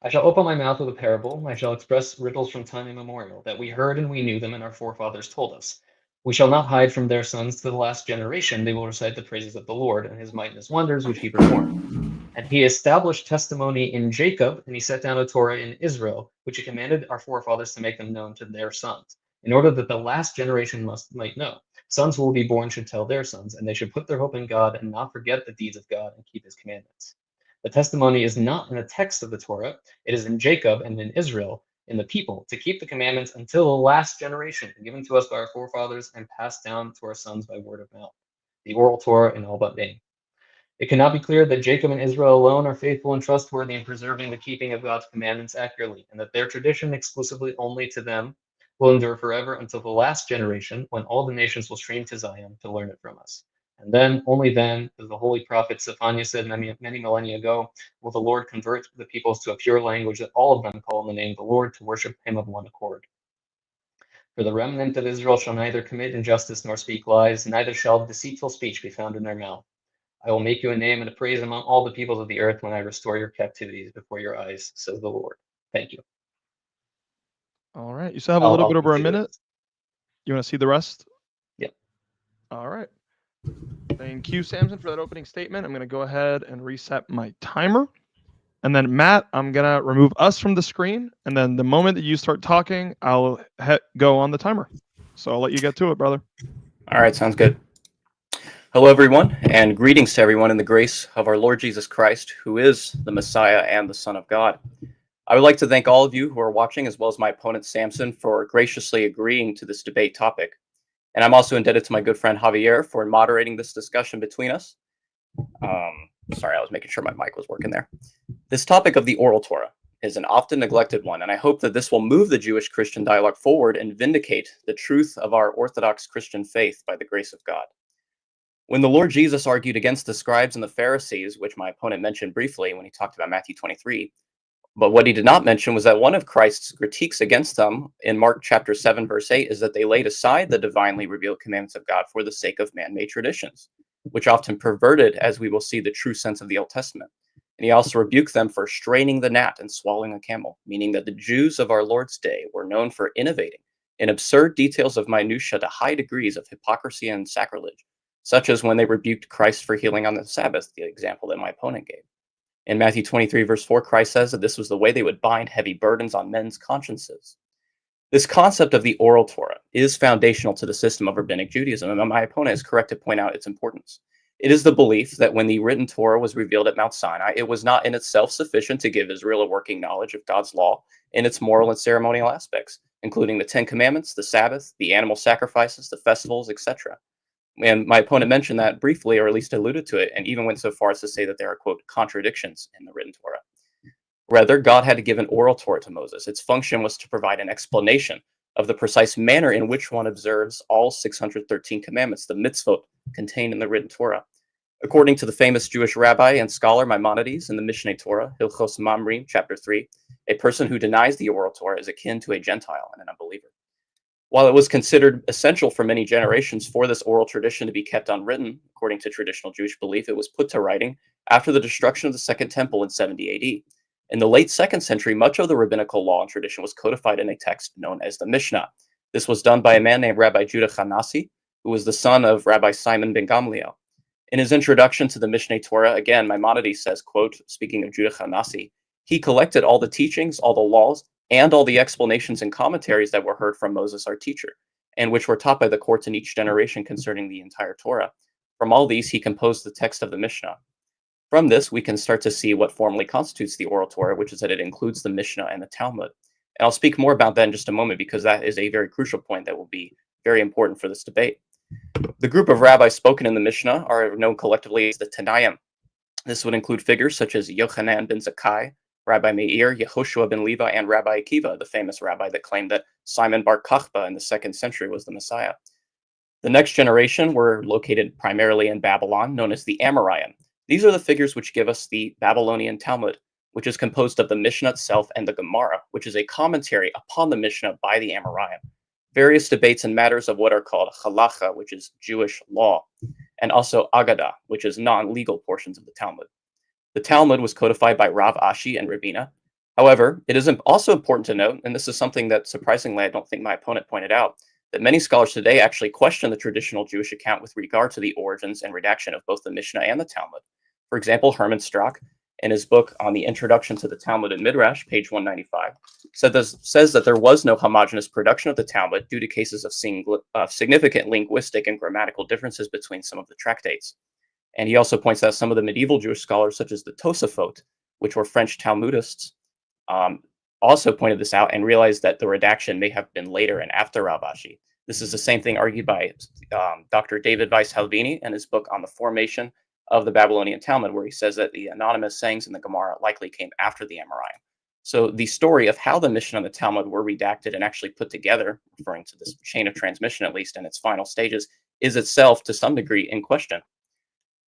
I shall open my mouth with a parable. I shall express riddles from time immemorial, that we heard and we knew them, and our forefathers told us. We shall not hide from their sons to the last generation. They will recite the praises of the Lord and his might and his wonders, which he performed. And he established testimony in Jacob, and he set down a Torah in Israel, which he commanded our forefathers to make them known to their sons, in order that the last generation might know. Sons who will be born should tell their sons, and they should put their hope in God and not forget the deeds of God and keep his commandments. The testimony is not in the text of the Torah, it is in Jacob and in Israel, in the people, to keep the commandments until the last generation, given to us by our forefathers and passed down to our sons by word of mouth. The Oral Torah in all but name. It cannot be clear that Jacob and Israel alone are faithful and trustworthy in preserving the keeping of God's commandments accurately, and that their tradition exclusively only to them will endure forever until the last generation, when all the nations will stream to Zion to learn it from us. And then, only then, as the holy prophet Zephaniah said many millennia ago, will the Lord convert the peoples to a pure language that all of them call on the name of the Lord to worship him of one accord. For the remnant of Israel shall neither commit injustice nor speak lies, neither shall deceitful speech be found in their mouth. I will make you a name and a praise among all the peoples of the earth when I restore your captivities before your eyes, says the Lord. Thank you. All right. You still have a little bit over a minute. You want to see the rest? Yeah. All right. Thank you, Samson, for that opening statement. I'm going to go ahead and reset my timer. And then, Matt, I'm going to remove us from the screen. And then the moment that you start talking, I'll go on the timer. So I'll let you get to it, brother. All right, sounds good. Hello, everyone, and greetings to everyone in the grace of our Lord Jesus Christ, who is the Messiah and the Son of God. I would like to thank all of you who are watching, as well as my opponent, Samson, for graciously agreeing to this debate topic. And I'm also indebted to my good friend Javier for moderating this discussion between us. Sorry, I was making sure my mic was working there. This topic of the Oral Torah is an often neglected one, and I hope that this will move the Jewish-Christian dialogue forward and vindicate the truth of our Orthodox Christian faith by the grace of God. When the Lord Jesus argued against the scribes and the Pharisees, which my opponent mentioned briefly when he talked about Matthew 23, but what he did not mention was that one of Christ's critiques against them in Mark chapter 7, verse 8, is that they laid aside the divinely revealed commandments of God for the sake of man-made traditions, which often perverted, as we will see, the true sense of the Old Testament. And he also rebuked them for straining the gnat and swallowing a camel, meaning that the Jews of our Lord's day were known for innovating in absurd details of minutiae to high degrees of hypocrisy and sacrilege, such as when they rebuked Christ for healing on the Sabbath, the example that my opponent gave. In Matthew 23, verse 4, Christ says that this was the way they would bind heavy burdens on men's consciences. This concept of the Oral Torah is foundational to the system of rabbinic Judaism, and my opponent is correct to point out its importance. It is the belief that when the written Torah was revealed at Mount Sinai, it was not in itself sufficient to give Israel a working knowledge of God's law in its moral and ceremonial aspects, including the Ten Commandments, the Sabbath, the animal sacrifices, the festivals, etc. And my opponent mentioned that briefly, or at least alluded to it, and even went so far as to say that there are, quote, contradictions in the written Torah. Rather, God had to give an oral Torah to Moses. Its function was to provide an explanation of the precise manner in which one observes all 613 commandments, the mitzvot, contained in the written Torah. According to the famous Jewish rabbi and scholar Maimonides in the Mishneh Torah, Hilchos Mamrim, chapter 3, a person who denies the oral Torah is akin to a Gentile and an unbeliever. While it was considered essential for many generations for this oral tradition to be kept unwritten, according to traditional Jewish belief, it was put to writing after the destruction of the Second Temple in 70 AD. In the late 2nd century, much of the rabbinical law and tradition was codified in a text known as the Mishnah. This was done by a man named Rabbi Judah Hanasi, who was the son of Rabbi Simon ben Gamliel. In his introduction to the Mishneh Torah, again, Maimonides says, quote, speaking of Judah Hanasi, he collected all the teachings, all the laws, and all the explanations and commentaries that were heard from Moses, our teacher, and which were taught by the courts in each generation concerning the entire Torah. From all these, he composed the text of the Mishnah. From this, we can start to see what formally constitutes the oral Torah, which is that it includes the Mishnah and the Talmud. And I'll speak more about that in just a moment, because that is a very crucial point that will be very important for this debate. The group of rabbis spoken in the Mishnah are known collectively as the Tanaim. This would include figures such as Yochanan ben Zakkai, Rabbi Meir, Yehoshua ben Levi, and Rabbi Akiva, the famous rabbi that claimed that Simon bar Kokhba in the 2nd century was the Messiah. The next generation were located primarily in Babylon, known as the Amoraim. These are the figures which give us the Babylonian Talmud, which is composed of the Mishnah itself and the Gemara, which is a commentary upon the Mishnah by the Amoraim. Various debates and matters of what are called halacha, which is Jewish law, and also Agadah, which is non-legal portions of the Talmud. The Talmud was codified by Rav Ashi and Rabina. However, it is also important to note, and this is something that surprisingly I don't think my opponent pointed out, that many scholars today actually question the traditional Jewish account with regard to the origins and redaction of both the Mishnah and the Talmud. For example, Hermann Strack, in his book on the Introduction to the Talmud and Midrash, page 195, says that there was no homogeneous production of the Talmud due to cases of significant linguistic and grammatical differences between some of the tractates. And he also points out some of the medieval Jewish scholars, such as the Tosafot, which were French Talmudists, also pointed this out and realized that the redaction may have been later and after Rav Ashi. This is the same thing argued by Dr. David Weiss Halvini in his book on the formation of the Babylonian Talmud, where he says that the anonymous sayings in the Gemara likely came after the Amoraim. So the story of how the Mishnah and the Talmud were redacted and actually put together, referring to this chain of transmission at least in its final stages, is itself to some degree in question.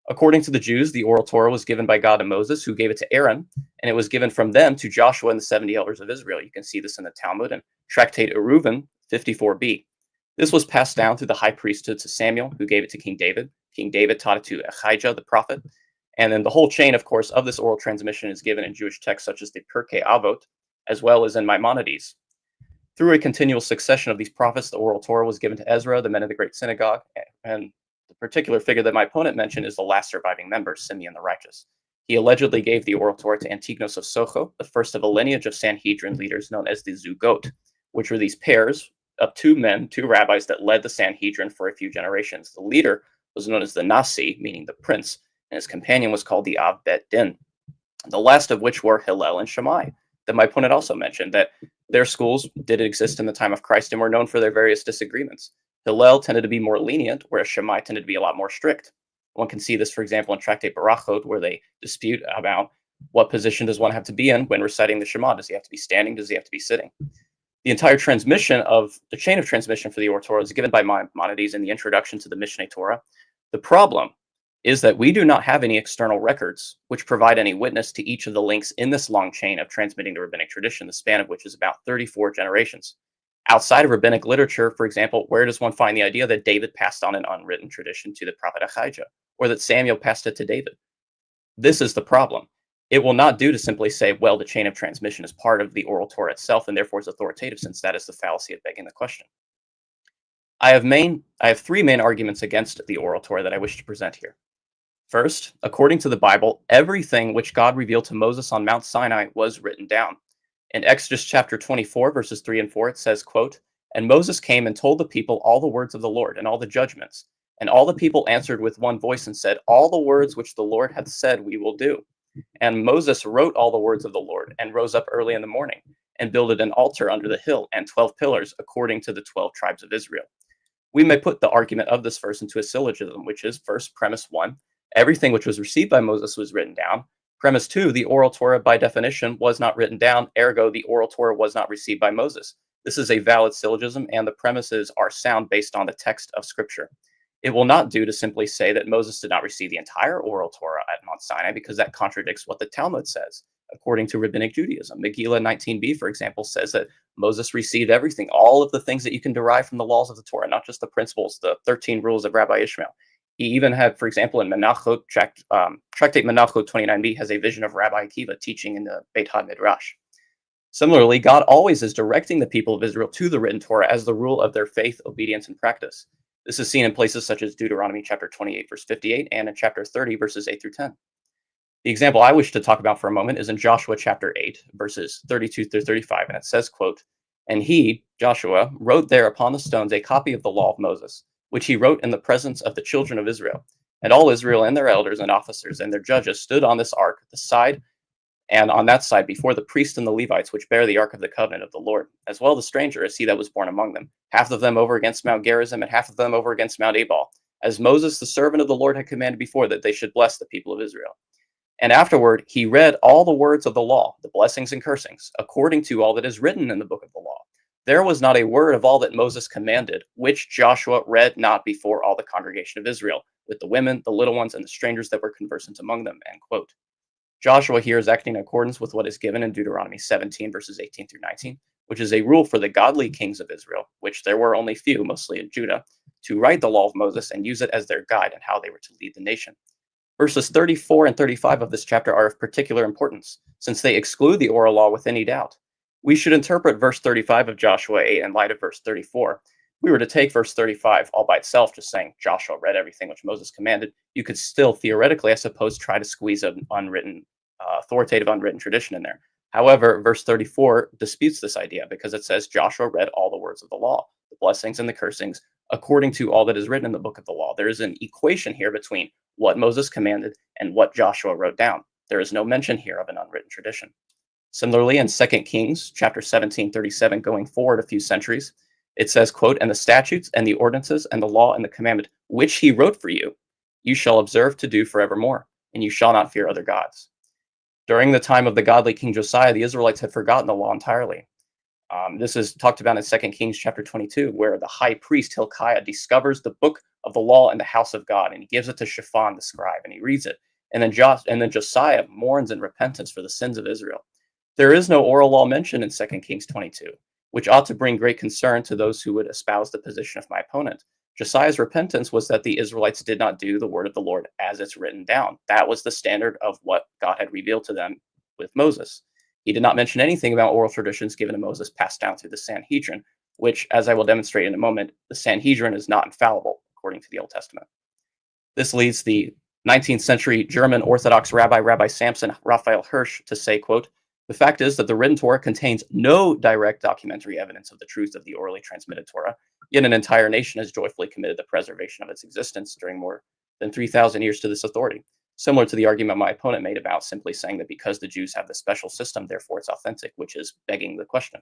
According to the Jews, the oral Torah was given by God to Moses, who gave it to Aaron, and it was given from them to Joshua and the 70 elders of Israel. You can see this in the Talmud and Tractate Eruvin 54b. This was passed down through the high priesthood to Samuel, who gave it to King David. King David taught it to Ahijah, the prophet. And then the whole chain, of course, of this oral transmission is given in Jewish texts such as the Pirkei Avot, as well as in Maimonides. Through a continual succession of these prophets, the oral Torah was given to Ezra, the men of the great synagogue, and the particular figure that my opponent mentioned is the last surviving member, Simeon the Righteous. He allegedly gave the oral Torah to Antigonus of Socho, the first of a lineage of Sanhedrin leaders known as the Zugot, which were these pairs of two rabbis that led the Sanhedrin for a few generations. The leader was known as the Nasi, meaning the prince, and his companion was called the Av Bet Din, the last of which were Hillel and Shammai, that my opponent also mentioned, that their schools did exist in the time of Christ and were known for their various disagreements. Hillel tended to be more lenient, whereas Shammai tended to be a lot more strict. One can see this, for example, in Tractate Barachot, where they dispute about what position does one have to be in when reciting the Shema. Does he have to be standing? Does he have to be sitting? The entire transmission of the chain of transmission for the Oral Torah is given by Maimonides in the introduction to the Mishneh Torah. The problem is that we do not have any external records which provide any witness to each of the links in this long chain of transmitting the rabbinic tradition, the span of which is about 34 generations. Outside of rabbinic literature, for example, where does one find the idea that David passed on an unwritten tradition to the prophet Ahijah, or that Samuel passed it to David? This is the problem. It will not do to simply say, well, the chain of transmission is part of the oral Torah itself and therefore is authoritative, since that is the fallacy of begging the question. I have three main arguments against the oral Torah that I wish to present here. First, according to the Bible, everything which God revealed to Moses on Mount Sinai was written down. In Exodus chapter 24, verses 3 and 4, it says, quote, "And Moses came and told the people all the words of the Lord and all the judgments. And all the people answered with one voice and said, all the words which the Lord hath said we will do. And Moses wrote all the words of the Lord and rose up early in the morning and builded an altar under the hill and 12 pillars according to the 12 tribes of Israel. We may put the argument of this verse into a syllogism, which is first, premise 1, everything which was received by Moses was written down. Premise 2, the oral Torah by definition was not written down, ergo the oral Torah was not received by Moses. This is a valid syllogism, and the premises are sound based on the text of Scripture. It will not do to simply say that Moses did not receive the entire oral Torah at Mount Sinai, because that contradicts what the Talmud says. According to Rabbinic Judaism, Megillah 19b, for example, says that Moses received everything, all of the things that you can derive from the laws of the Torah, not just the principles, the 13 rules of Rabbi Ishmael. He even had, for example, in Menachot, Tractate Menachot 29b has a vision of Rabbi Akiva teaching in the Beit HaMidrash. Similarly, God always is directing the people of Israel to the written Torah as the rule of their faith, obedience, and practice. This is seen in places such as Deuteronomy chapter 28, verse 58, and in chapter 30, verses 8 through 10. The example I wish to talk about for a moment is in Joshua chapter 8, verses 32 through 35, and it says, quote, "And he, Joshua, wrote there upon the stones a copy of the law of Moses, which he wrote in the presence of the children of Israel. And all Israel and their elders and officers and their judges stood on this ark, the side and on that side before the priests and the Levites, which bear the ark of the covenant of the Lord, as well the stranger as he that was born among them, half of them over against Mount Gerizim and half of them over against Mount Ebal, as Moses the servant of the Lord had commanded before, that they should bless the people of Israel. And afterward he read all the words of the law, the blessings and cursings, according to all that is written in the book of the law. There was not a word of all that Moses commanded, which Joshua read not before all the congregation of Israel, with the women, the little ones, and the strangers that were conversant among them." End quote. Joshua here is acting in accordance with what is given in Deuteronomy 17, verses 18 through 19, which is a rule for the godly kings of Israel, which there were only few, mostly in Judah, to write the law of Moses and use it as their guide in how they were to lead the nation. Verses 34 and 35 of this chapter are of particular importance, since they exclude the oral law with any doubt. We should interpret verse 35 of Joshua 8 in light of verse 34. If we were to take verse 35 all by itself, just saying Joshua read everything which Moses commanded, you could still theoretically, I suppose, try to squeeze an authoritative unwritten tradition in there. However, verse 34 disputes this idea because it says Joshua read all the words of the law, the blessings and the cursings, according to all that is written in the book of the law. There is an equation here between what Moses commanded and what Joshua wrote down. There is no mention here of an unwritten tradition. Similarly, in 2 Kings chapter 17, 37, going forward a few centuries, it says, quote, "And the statutes and the ordinances and the law and the commandment which he wrote for you, you shall observe to do forevermore, and you shall not fear other gods." During the time of the godly King Josiah, the Israelites had forgotten the law entirely. This is talked about in 2 Kings chapter 22, where the high priest Hilkiah discovers the book of the law in the house of God, and he gives it to Shaphan the scribe, and he reads it. And then Josiah mourns in repentance for the sins of Israel. There is no oral law mentioned in 2 Kings 22, which ought to bring great concern to those who would espouse the position of my opponent. Josiah's repentance was that the Israelites did not do the word of the Lord as it's written down. That was the standard of what God had revealed to them with Moses. He did not mention anything about oral traditions given to Moses passed down through the Sanhedrin, which, as I will demonstrate in a moment, the Sanhedrin is not infallible according to the Old Testament. This leads the 19th century German Orthodox Rabbi Samson Raphael Hirsch to say, quote, "The fact is that the written Torah contains no direct documentary evidence of the truth of the orally transmitted Torah, yet an entire nation has joyfully committed the preservation of its existence during more than 3,000 years to this authority." Similar to the argument my opponent made about simply saying that because the Jews have this special system, therefore it's authentic, which is begging the question.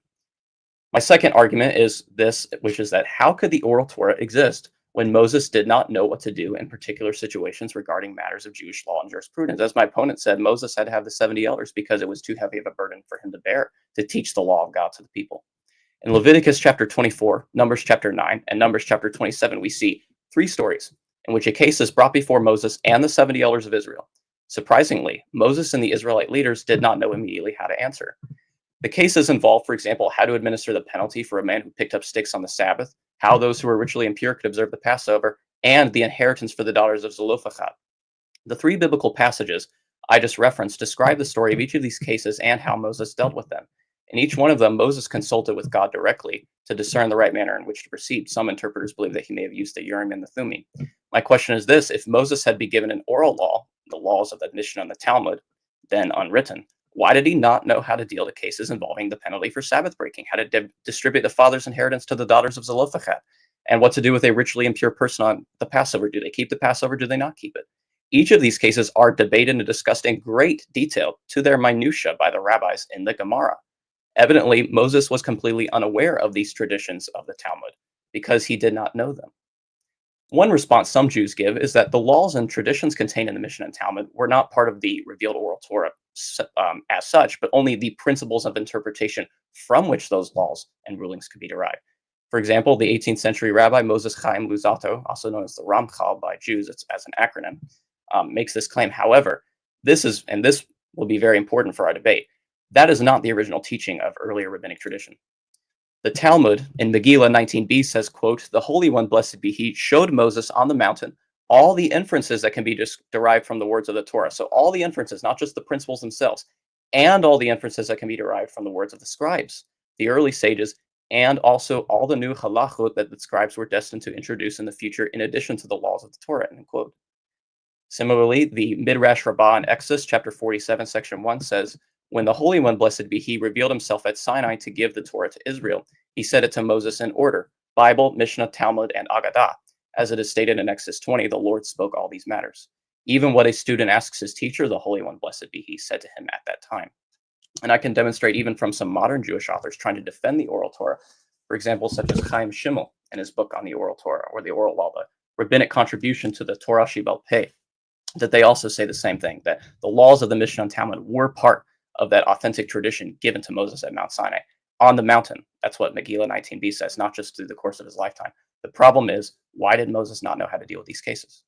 My second argument is this, which is that how could the oral Torah exist when Moses did not know what to do in particular situations regarding matters of Jewish law and jurisprudence? As my opponent said, Moses had to have the 70 elders because it was too heavy of a burden for him to bear to teach the law of God to the people. In Leviticus chapter 24, Numbers chapter 9, and Numbers chapter 27, we see three stories in which a case is brought before Moses and the 70 elders of Israel. Surprisingly, Moses and the Israelite leaders did not know immediately how to answer. The cases involve, for example, how to administer the penalty for a man who picked up sticks on the Sabbath, how those who were ritually impure could observe the Passover, and the inheritance for the daughters of Zelophehad. The three biblical passages I just referenced describe the story of each of these cases and how Moses dealt with them. In each one of them, Moses consulted with God directly to discern the right manner in which to proceed. Some interpreters believe that he may have used the Urim and the Thummim. My question is this: if Moses had been given an oral law, the laws of the Mishnah and the Talmud, then unwritten, why did he not know how to deal with cases involving the penalty for Sabbath breaking, how to distribute the father's inheritance to the daughters of Zelophehad, and what to do with a ritually impure person on the Passover? Do they keep the Passover? Do they not keep it? Each of these cases are debated and discussed in great detail to their minutia by the rabbis in the Gemara. Evidently, Moses was completely unaware of these traditions of the Talmud because he did not know them. One response some Jews give is that the laws and traditions contained in the Mishnah and Talmud were not part of the revealed Oral Torah as such, but only the principles of interpretation from which those laws and rulings could be derived. For example, the 18th century rabbi Moses Chaim Luzzatto, also known as the Ramchal by Jews as an acronym, makes this claim. However, this will be very important for our debate, that is not the original teaching of earlier rabbinic tradition. The Talmud in Megillah 19b says, quote, "The Holy One, blessed be he, showed Moses on the mountain all the inferences that can be derived from the words of the Torah." So all the inferences, not just the principles themselves, and all the inferences that can be derived from the words of the scribes, the early sages, and also all the new halachot that the scribes were destined to introduce in the future in addition to the laws of the Torah, end quote. Similarly, the Midrash Rabbah in Exodus chapter 47, section 1 says, "When the Holy One, blessed be he, revealed himself at Sinai to give the Torah to Israel, he said it to Moses in order, Bible, Mishnah, Talmud, and Agadah. As it is stated in Exodus 20, the Lord spoke all these matters. Even what a student asks his teacher, the Holy One, blessed be he, said to him at that time." And I can demonstrate even from some modern Jewish authors trying to defend the Oral Torah, for example, such as Chaim Schimmel in his book on the Oral Torah, or the Oral Law, the rabbinic contribution to the Torah Sheba'al Peh, that they also say the same thing, that the laws of the Mishnah and Talmud were part of that authentic tradition given to Moses at Mount Sinai on the mountain. That's what Megillah 19b says, not just through the course of his lifetime. The problem is, why did Moses not know how to deal with these cases?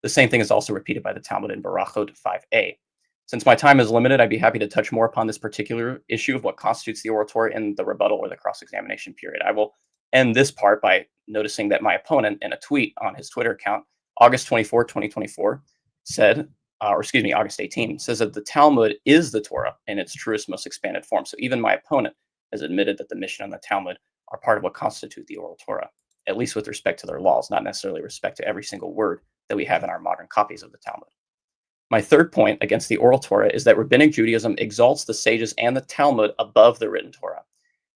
The same thing is also repeated by the Talmud in Barachot 5a. Since my time is limited, I'd be happy to touch more upon this particular issue of what constitutes the Oral Torah in the rebuttal or the cross-examination period. I will end this part by noticing that my opponent, in a tweet on his Twitter account, August 24, 2024, said, August 18, says that the Talmud is the Torah in its truest, most expanded form. So even my opponent has admitted that the Mishnah and the Talmud are part of what constitute the Oral Torah, at least with respect to their laws, not necessarily respect to every single word that we have in our modern copies of the Talmud. My third point against the Oral Torah is that Rabbinic Judaism exalts the sages and the Talmud above the written Torah.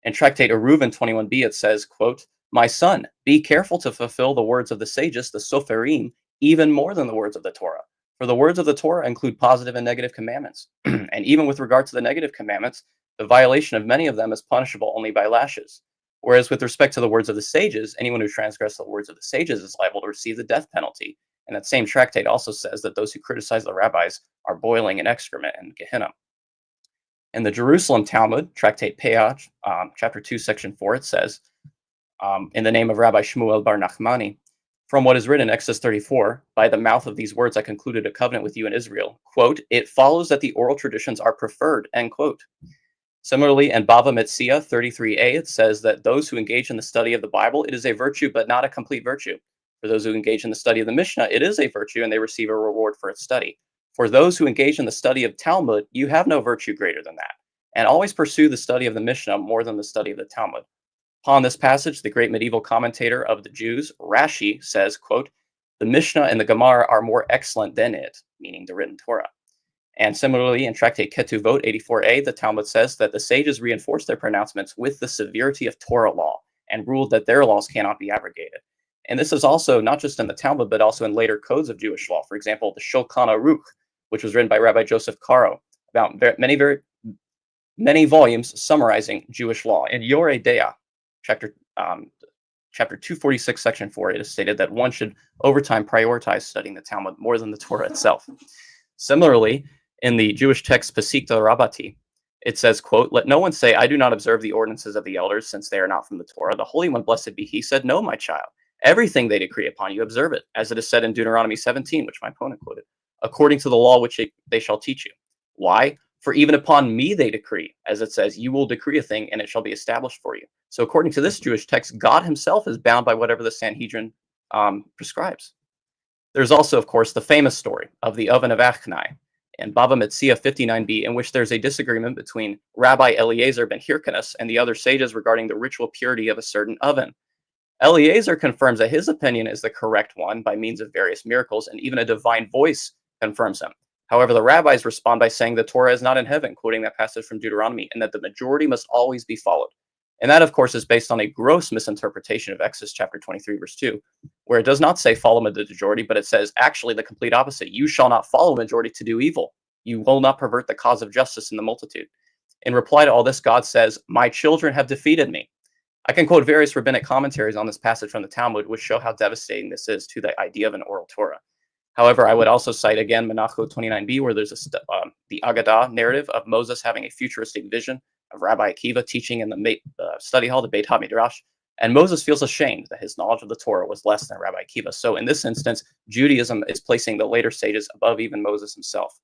In Tractate Eruvin 21b, it says, quote, "My son, be careful to fulfill the words of the sages, the Soferim, even more than the words of the Torah. For the words of the Torah include positive and negative commandments. And even with regard to the negative commandments, the violation of many of them is punishable only by lashes. Whereas with respect to the words of the sages, anyone who transgresses the words of the sages is liable to receive the death penalty." And that same tractate also says that those who criticize the rabbis are boiling in excrement in Gehenna. In the Jerusalem Talmud, Tractate Peah, chapter 2, section 4, it says, in the name of Rabbi Shmuel bar Nachmani, "From what is written in Exodus 34, by the mouth of these words I concluded a covenant with you in Israel." Quote, "It follows that the oral traditions are preferred," end quote. Similarly, in Bava Metzia 33a, it says that those who engage in the study of the Bible, it is a virtue, but not a complete virtue. For those who engage in the study of the Mishnah, it is a virtue, and they receive a reward for its study. For those who engage in the study of Talmud, you have no virtue greater than that. And always pursue the study of the Mishnah more than the study of the Talmud. Upon this passage, the great medieval commentator of the Jews, Rashi, says, quote, "The Mishnah and the Gemara are more excellent than it," meaning the written Torah. And similarly, in Tractate Ketuvot 84a, the Talmud says that the sages reinforced their pronouncements with the severity of Torah law and ruled that their laws cannot be abrogated. And this is also not just in the Talmud, but also in later codes of Jewish law. For example, the Shulchan Aruch, which was written by Rabbi Joseph Caro, about many volumes summarizing Jewish law. In Yoreh Deah, chapter 246, section 4, it is stated that one should, over time, prioritize studying the Talmud more than the Torah itself. Similarly, in the Jewish text Pesikta Rabbati, it says, quote, "Let no one say, I do not observe the ordinances of the elders, since they are not from the Torah. The Holy One, blessed be he, said, no, my child. Everything they decree upon you, observe it, as it is said in Deuteronomy 17, which my opponent quoted, according to the law which they shall teach you. Why? For even upon me they decree, as it says, you will decree a thing, and it shall be established for you." So according to this Jewish text, God himself is bound by whatever the Sanhedrin prescribes. There's also, of course, the famous story of the oven of Achnai in Bava Metzia 59b, in which there's a disagreement between Rabbi Eliezer ben Hyrcanus and the other sages regarding the ritual purity of a certain oven. Eliezer confirms that his opinion is the correct one by means of various miracles, and even a divine voice confirms him. However, the rabbis respond by saying the Torah is not in heaven, quoting that passage from Deuteronomy, and that the majority must always be followed. And that, of course, is based on a gross misinterpretation of Exodus chapter 23, verse 2, where it does not say follow the majority, but it says actually the complete opposite. You shall not follow majority to do evil. You will not pervert the cause of justice in the multitude. In reply to all this, God says, "My children have defeated me." I can quote various rabbinic commentaries on this passage from the Talmud, which show how devastating this is to the idea of an oral Torah. However, I would also cite again Menachot 29b, where there's the Agadah narrative of Moses having a futuristic vision of Rabbi Akiva teaching in the study hall, the Beit HaMidrash, and Moses feels ashamed that his knowledge of the Torah was less than Rabbi Akiva. So in this instance, Judaism is placing the later sages above even Moses himself.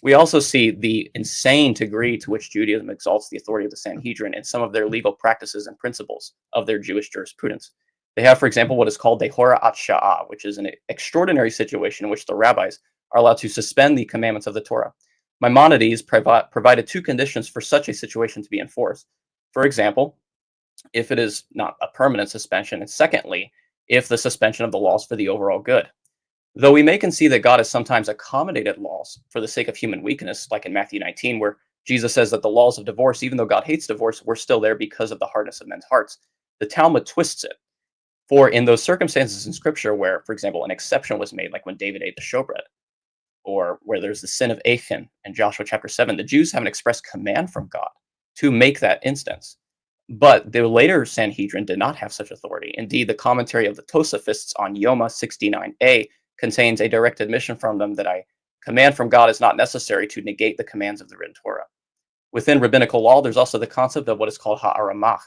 We also see the insane degree to which Judaism exalts the authority of the Sanhedrin in some of their legal practices and principles of their Jewish jurisprudence. They have, for example, what is called the Horat Sha'ah, which is an extraordinary situation in which the rabbis are allowed to suspend the commandments of the Torah. Maimonides provided two conditions for such a situation to be enforced. For example, if it is not a permanent suspension, and secondly, if the suspension of the laws for the overall good. Though we may concede that God has sometimes accommodated laws for the sake of human weakness, like in Matthew 19, where Jesus says that the laws of divorce, even though God hates divorce, were still there because of the hardness of men's hearts, the Talmud twists it. For in those circumstances in Scripture where, for example, an exception was made, like when David ate the showbread, or where there's the sin of Achan in Joshua chapter 7, the Jews have an express command from God to make that instance. But the later Sanhedrin did not have such authority. Indeed, the commentary of the Tosafists on Yoma 69a contains a direct admission from them that a command from God is not necessary to negate the commands of the written Torah. Within rabbinical law, there's also the concept of what is called ha'aramach,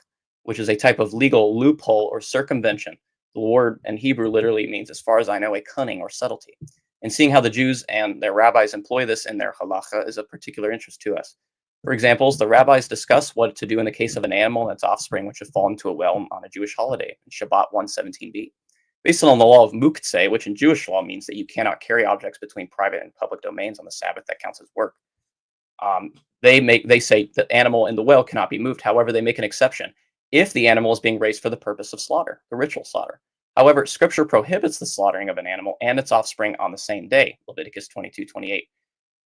which is a type of legal loophole or circumvention. The word in Hebrew literally means, as far as I know, a cunning or subtlety. And seeing how the Jews and their rabbis employ this in their halacha is of particular interest to us. For examples, the rabbis discuss what to do in the case of an animal and its offspring which have fallen into a well on a Jewish holiday, in Shabbat 117b. Based on the law of muktzeh, which in Jewish law means that you cannot carry objects between private and public domains on the Sabbath, that counts as work. They say the animal in the well cannot be moved. However, they make an exception if the animal is being raised for the purpose of slaughter, the ritual slaughter. However, Scripture prohibits the slaughtering of an animal and its offspring on the same day, Leviticus 22:28.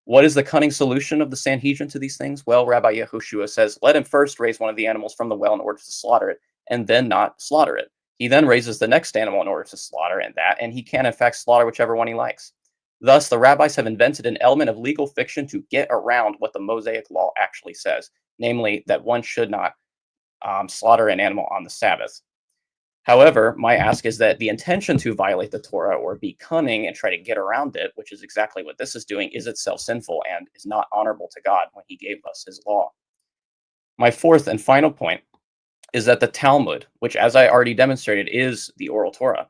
What is the cunning solution of the Sanhedrin to these things? Well, Rabbi Yehoshua says, let him first raise one of the animals from the well in order to slaughter it, and then not slaughter it. He then raises the next animal in order to slaughter and he can, in fact, slaughter whichever one he likes. Thus, the rabbis have invented an element of legal fiction to get around what the Mosaic law actually says, namely that one should not slaughter an animal on the Sabbath. However, my ask is that the intention to violate the Torah or be cunning and try to get around it, which is exactly what this is doing, is itself sinful and is not honorable to God when he gave us his law. My fourth and final point is that the Talmud, which, as I already demonstrated, is the Oral Torah,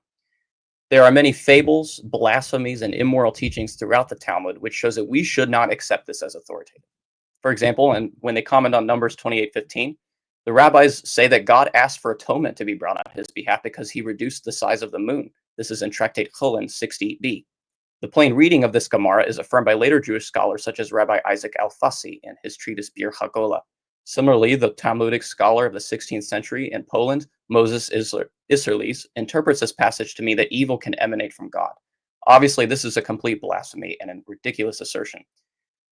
there are many fables, blasphemies, and immoral teachings throughout the Talmud, which shows that we should not accept this as authoritative. For example, and when they comment on Numbers 28:15, the rabbis say that God asked for atonement to be brought on his behalf because he reduced the size of the moon. This is in Tractate Chulin 60b. The plain reading of this Gemara is affirmed by later Jewish scholars such as Rabbi Isaac Alfasi in his treatise Bir Hagolah. Similarly, the Talmudic scholar of the 16th century in Poland, Moses Isserles, interprets this passage to mean that evil can emanate from God. Obviously, this is a complete blasphemy and a ridiculous assertion.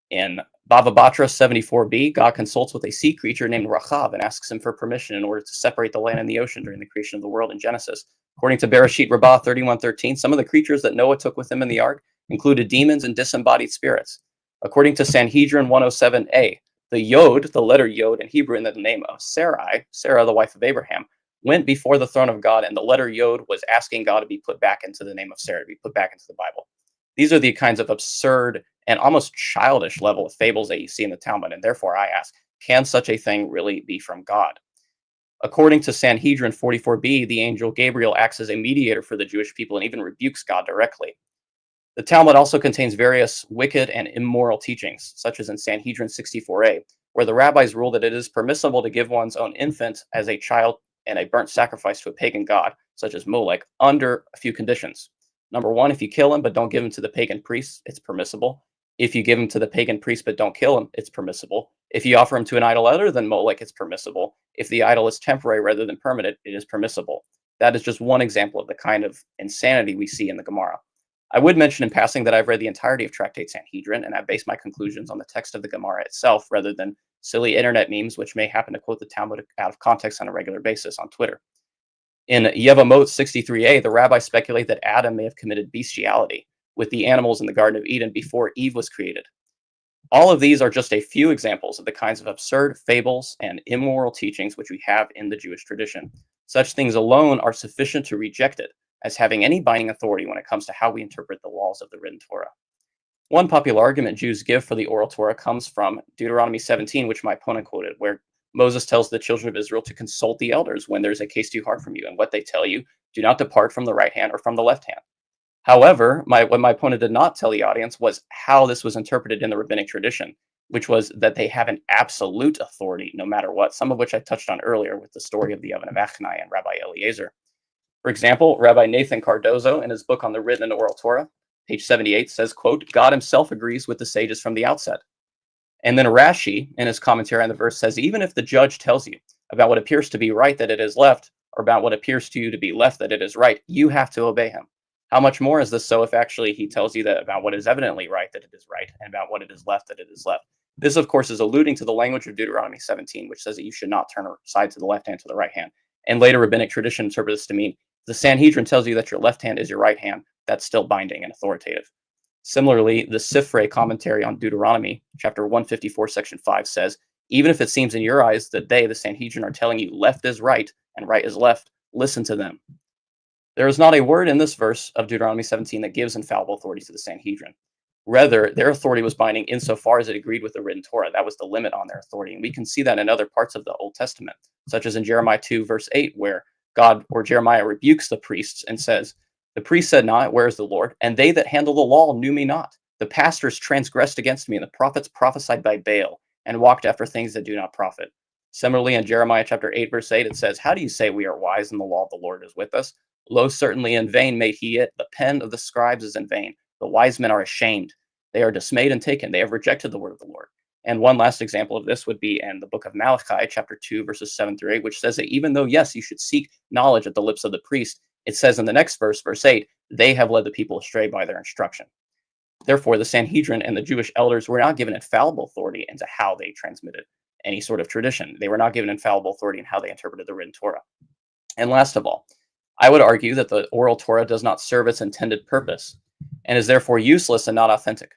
In Bava Batra 74b, God consults with a sea creature named Rachav and asks him for permission in order to separate the land and the ocean during the creation of the world in Genesis. According to Bereshit Rabbah 31:13, some of the creatures that Noah took with him in the ark included demons and disembodied spirits. According to Sanhedrin 107a, the Yod, the letter Yod in Hebrew in the name of Sarai, Sarah, the wife of Abraham, went before the throne of God, and the letter Yod was asking God to be put back into the name of Sarah, to be put back into the Bible. These are the kinds of absurd and almost childish level of fables that you see in the Talmud, and therefore I ask, can such a thing really be from God? According to Sanhedrin 44b, the angel Gabriel acts as a mediator for the Jewish people and even rebukes God directly. The Talmud also contains various wicked and immoral teachings, such as in Sanhedrin 64a, where the rabbis rule that it is permissible to give one's own infant as a child and a burnt sacrifice to a pagan god, such as Molech, under a few conditions. Number one, if you kill him but don't give him to the pagan priest, it's permissible. If you give him to the pagan priest but don't kill him, it's permissible. If you offer him to an idol other than Molech, it's permissible. If the idol is temporary rather than permanent, it is permissible. That is just one example of the kind of insanity we see in the Gemara. I would mention in passing that I've read the entirety of Tractate Sanhedrin, and I base my conclusions on the text of the Gemara itself rather than silly internet memes which may happen to quote the Talmud out of context on a regular basis on Twitter. In Yevamot 63a, the rabbis speculate that Adam may have committed bestiality with the animals in the Garden of Eden before Eve was created. All of these are just a few examples of the kinds of absurd fables and immoral teachings which we have in the Jewish tradition. Such things alone are sufficient to reject it as having any binding authority when it comes to how we interpret the laws of the written Torah. One popular argument Jews give for the Oral Torah comes from Deuteronomy 17, which my opponent quoted, where Moses tells the children of Israel to consult the elders when there's a case too hard from you, and what they tell you, do not depart from the right hand or from the left hand. However, what my opponent did not tell the audience was how this was interpreted in the rabbinic tradition, which was that they have an absolute authority no matter what, some of which I touched on earlier with the story of the oven of Achnai and Rabbi Eliezer. For example, Rabbi Nathan Cardozo, in his book on the written and oral Torah, page 78, says, quote, God himself agrees with the sages from the outset. And then Rashi, in his commentary on the verse, says, even if the judge tells you about what appears to be right that it is left, or about what appears to you to be left that it is right, you have to obey him. How much more is this so if actually he tells you that about what is evidently right that it is right, and about what it is left that it is left? This, of course, is alluding to the language of Deuteronomy 17, which says that you should not turn aside to the left hand to the right hand. And later rabbinic tradition interprets this to mean the Sanhedrin tells you that your left hand is your right hand. That's still binding and authoritative. Similarly, the Sifrei commentary on Deuteronomy, chapter 154, section 5 says, even if it seems in your eyes that they, the Sanhedrin, are telling you left is right and right is left, listen to them. There is not a word in this verse of Deuteronomy 17 that gives infallible authority to the Sanhedrin. Rather, their authority was binding insofar as it agreed with the written Torah. That was the limit on their authority. And we can see that in other parts of the Old Testament, such as in Jeremiah 2, verse 8, where God or Jeremiah rebukes the priests and says, the priest said not, where is the Lord? And they that handle the law knew me not. The pastors transgressed against me, and the prophets prophesied by Baal, and walked after things that do not profit. Similarly, in Jeremiah chapter 8, verse 8, it says, how do you say we are wise, and the law of the Lord is with us? Lo, certainly in vain made he it. The pen of the scribes is in vain. The wise men are ashamed. They are dismayed and taken. They have rejected the word of the Lord. And one last example of this would be in the book of Malachi, chapter 2, verses 7 through 8, which says that even though, yes, you should seek knowledge at the lips of the priest, it says in the next verse, verse 8, they have led the people astray by their instruction. Therefore, the Sanhedrin and the Jewish elders were not given infallible authority into how they transmitted any sort of tradition. They were not given infallible authority in how they interpreted the written Torah. And last of all, I would argue that the oral Torah does not serve its intended purpose and is therefore useless and not authentic.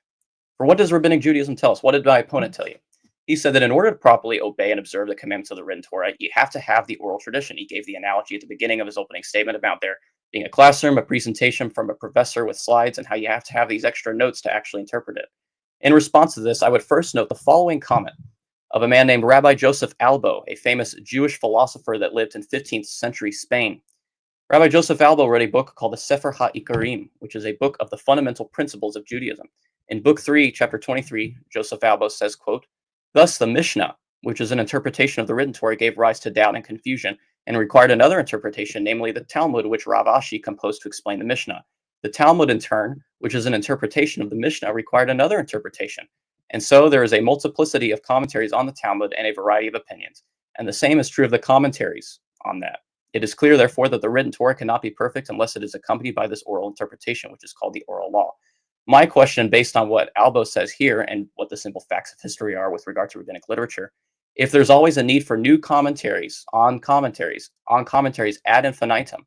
For what does rabbinic Judaism tell us? What did my opponent tell you? He said that in order to properly obey and observe the commandments of the written Torah, you have to have the oral tradition. He gave the analogy at the beginning of his opening statement about there being a classroom, a presentation from a professor with slides, and how you have to have these extra notes to actually interpret it. In response to this, I would first note the following comment of a man named Rabbi Joseph Albo, a famous Jewish philosopher that lived in 15th century Spain. Rabbi Joseph Albo wrote a book called the Sefer HaIkarim, which is a book of the fundamental principles of Judaism. In book 3, chapter 23, Joseph Albo says, quote, thus the Mishnah, which is an interpretation of the written Torah, gave rise to doubt and confusion and required another interpretation, namely the Talmud, which Rav Ashi composed to explain the Mishnah. The Talmud, in turn, which is an interpretation of the Mishnah, required another interpretation. And so there is a multiplicity of commentaries on the Talmud and a variety of opinions. And the same is true of the commentaries on that. It is clear, therefore, that the written Torah cannot be perfect unless it is accompanied by this oral interpretation, which is called the oral law. My question, based on what Albo says here and what the simple facts of history are with regard to rabbinic literature, if there's always a need for new commentaries ad infinitum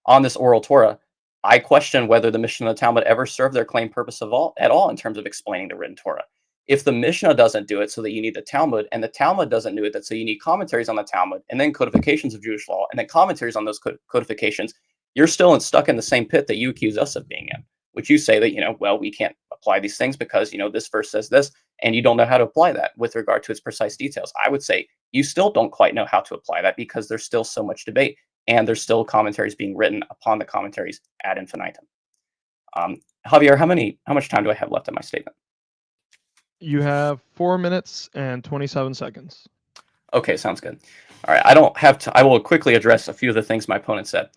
on this oral Torah, I question whether the Mishnah and the Talmud ever serve their claimed purpose at all in terms of explaining the written Torah. If the Mishnah doesn't do it so that you need the Talmud, and the Talmud doesn't do it so you need commentaries on the Talmud, and then codifications of Jewish law, and then commentaries on those codifications, you're still stuck in the same pit that you accuse us of being in, which you say that, well, we can't apply these things because, this verse says this, and you don't know how to apply that with regard to its precise details. I would say you still don't quite know how to apply that because there's still so much debate, and there's still commentaries being written upon the commentaries ad infinitum. Javier, how much time do I have left in my statement? You have 4 minutes and 27 seconds. Okay, sounds good. All right, I don't have to. I will quickly address a few of the things my opponent said.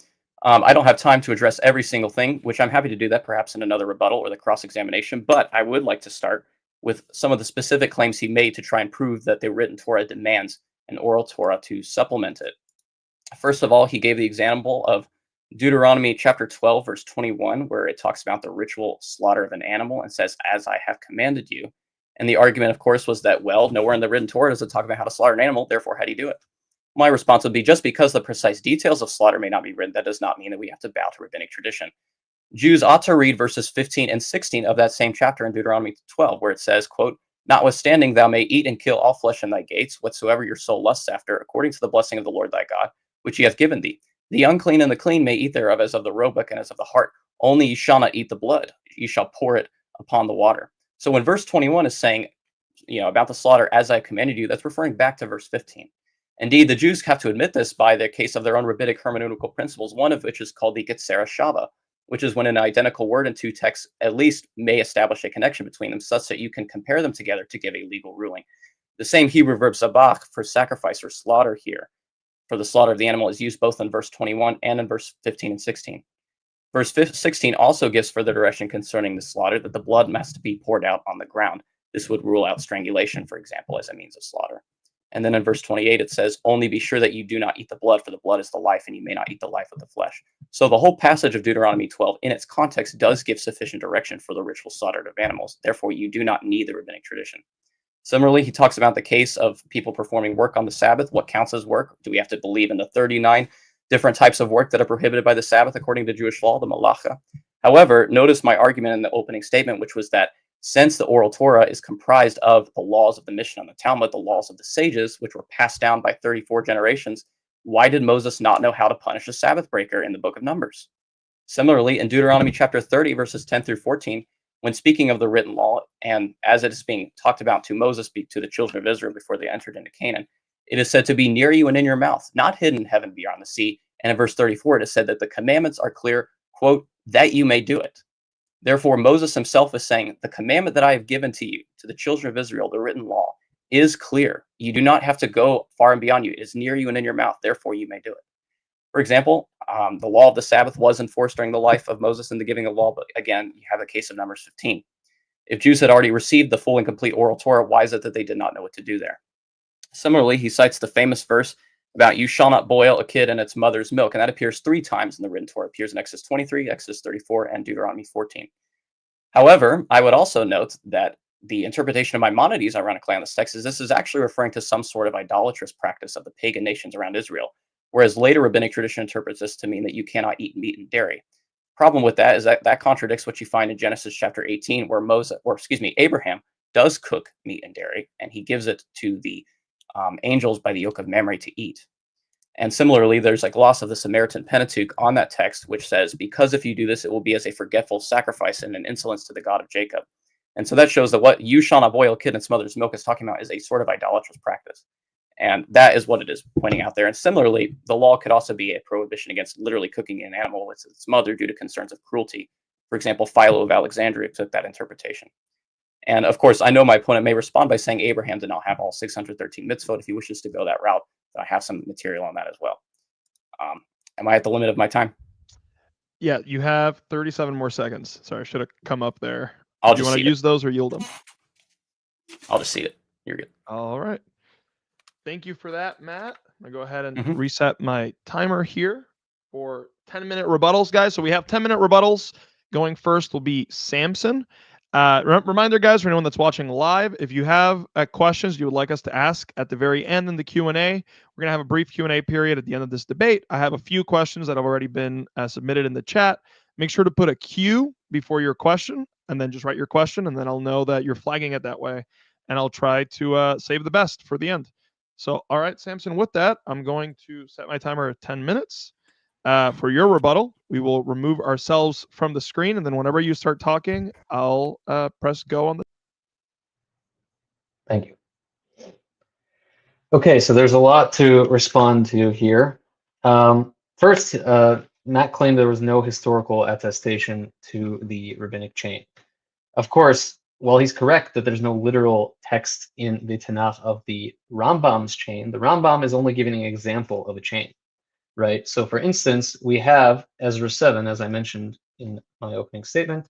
I don't have time to address every single thing, which I'm happy to do that perhaps in another rebuttal or the cross-examination, but I would like to start with some of the specific claims he made to try and prove that the written Torah demands an oral Torah to supplement it. First of all, he gave the example of Deuteronomy chapter 12, verse 21, where it talks about the ritual slaughter of an animal and says, as I have commanded you. And the argument, of course, was that, well, nowhere in the written Torah does it talk about how to slaughter an animal, therefore, how do you do it? My response would be, just because the precise details of slaughter may not be written, that does not mean that we have to bow to rabbinic tradition. Jews ought to read verses 15 and 16 of that same chapter in Deuteronomy 12, where it says, quote, Notwithstanding, thou may eat and kill all flesh in thy gates, whatsoever your soul lusts after, according to the blessing of the Lord thy God, which he hath given thee. The unclean and the clean may eat thereof as of the roebuck and as of the hart. Only ye shall not eat the blood. Ye shall pour it upon the water. So when verse 21 is saying, about the slaughter as I commanded you, that's referring back to verse 15. Indeed, the Jews have to admit this by the case of their own rabbinic hermeneutical principles, one of which is called the Getzera Shava, which is when an identical word in two texts at least may establish a connection between them, such that you can compare them together to give a legal ruling. The same Hebrew verb zabach for sacrifice or slaughter here, for the slaughter of the animal, is used both in verse 21 and in verse 15 and 16. Verse 16 also gives further direction concerning the slaughter, that the blood must be poured out on the ground. This would rule out strangulation, for example, as a means of slaughter. And then in verse 28, it says, only be sure that you do not eat the blood, for the blood is the life, and you may not eat the life of the flesh. So the whole passage of Deuteronomy 12, in its context, does give sufficient direction for the ritual slaughter of animals. Therefore, you do not need the rabbinic tradition. Similarly, he talks about the case of people performing work on the Sabbath. What counts as work? Do we have to believe in the 39 different types of work that are prohibited by the Sabbath according to Jewish law, the malacha? However, notice my argument in the opening statement, which was that since the Oral Torah is comprised of the laws of the Mishnah and the Talmud, the laws of the sages, which were passed down by 34 generations, why did Moses not know how to punish a Sabbath breaker in the book of Numbers? Similarly, in Deuteronomy chapter 30, verses 10 through 14, when speaking of the written law, and as it is being talked about to Moses, to the children of Israel before they entered into Canaan, it is said to be near you and in your mouth, not hidden in heaven beyond the sea. And in verse 34, it is said that the commandments are clear, quote, that you may do it. Therefore, Moses himself is saying, the commandment that I have given to you, to the children of Israel, the written law, is clear. You do not have to go far and beyond you. It is near you and in your mouth. Therefore, you may do it. For example, the law of the Sabbath was enforced during the life of Moses in the giving of law. But again, you have the case of Numbers 15. If Jews had already received the full and complete Oral Torah, why is it that they did not know what to do there? Similarly, he cites the famous verse about you shall not boil a kid in its mother's milk. And that appears 3 times in the written Torah. It appears in Exodus 23, Exodus 34, and Deuteronomy 14. However, I would also note that the interpretation of Maimonides, ironically, on this text is this is actually referring to some sort of idolatrous practice of the pagan nations around Israel, whereas later rabbinic tradition interprets this to mean that you cannot eat meat and dairy. Problem with that is that contradicts what you find in Genesis chapter 18, where Abraham does cook meat and dairy, and he gives it to the angels by the yoke of Mamre to eat. And similarly, there's a gloss of the Samaritan Pentateuch on that text, which says, because if you do this, it will be as a forgetful sacrifice and an insolence to the God of Jacob. And so that shows that what you shall not boil a kid in its mother's milk is talking about is a sort of idolatrous practice. And that is what it is pointing out there. And similarly, the law could also be a prohibition against literally cooking an animal with its mother due to concerns of cruelty. For example, Philo of Alexandria took that interpretation. And of course, I know my opponent may respond by saying Abraham did not have all 613 mitzvot. If he wishes to go that route, I have some material on that as well. Am I at the limit of my time? Yeah, you have 37 more seconds. Sorry, I should have come up there. Do you want to use those or yield them? I'll just see it. You're good. All right. Thank you for that, Matt. I'm going to go ahead and reset my timer here for 10-minute rebuttals, guys. So we have 10-minute rebuttals. Going first will be Samson. Reminder, guys, for anyone that's watching live, if you have questions you would like us to ask at the very end in the Q&A, we're going to have a brief Q&A period at the end of this debate. I have a few questions that have already been submitted in the chat. Make sure to put a Q before your question, and then just write your question, and then I'll know that you're flagging it that way, and I'll try to save the best for the end. So, all right, Samson, with that, I'm going to set my timer at 10 minutes. For your rebuttal, we will remove ourselves from the screen, and then whenever you start talking, I'll press go on the. Thank you. Okay, so there's a lot to respond to here. First, Matt claimed there was no historical attestation to the rabbinic chain. Of course, while he's correct that there's no literal text in the Tanakh of the Rambam's chain, the Rambam is only giving an example of a chain. Right. So, for instance, we have Ezra 7, as I mentioned in my opening statement.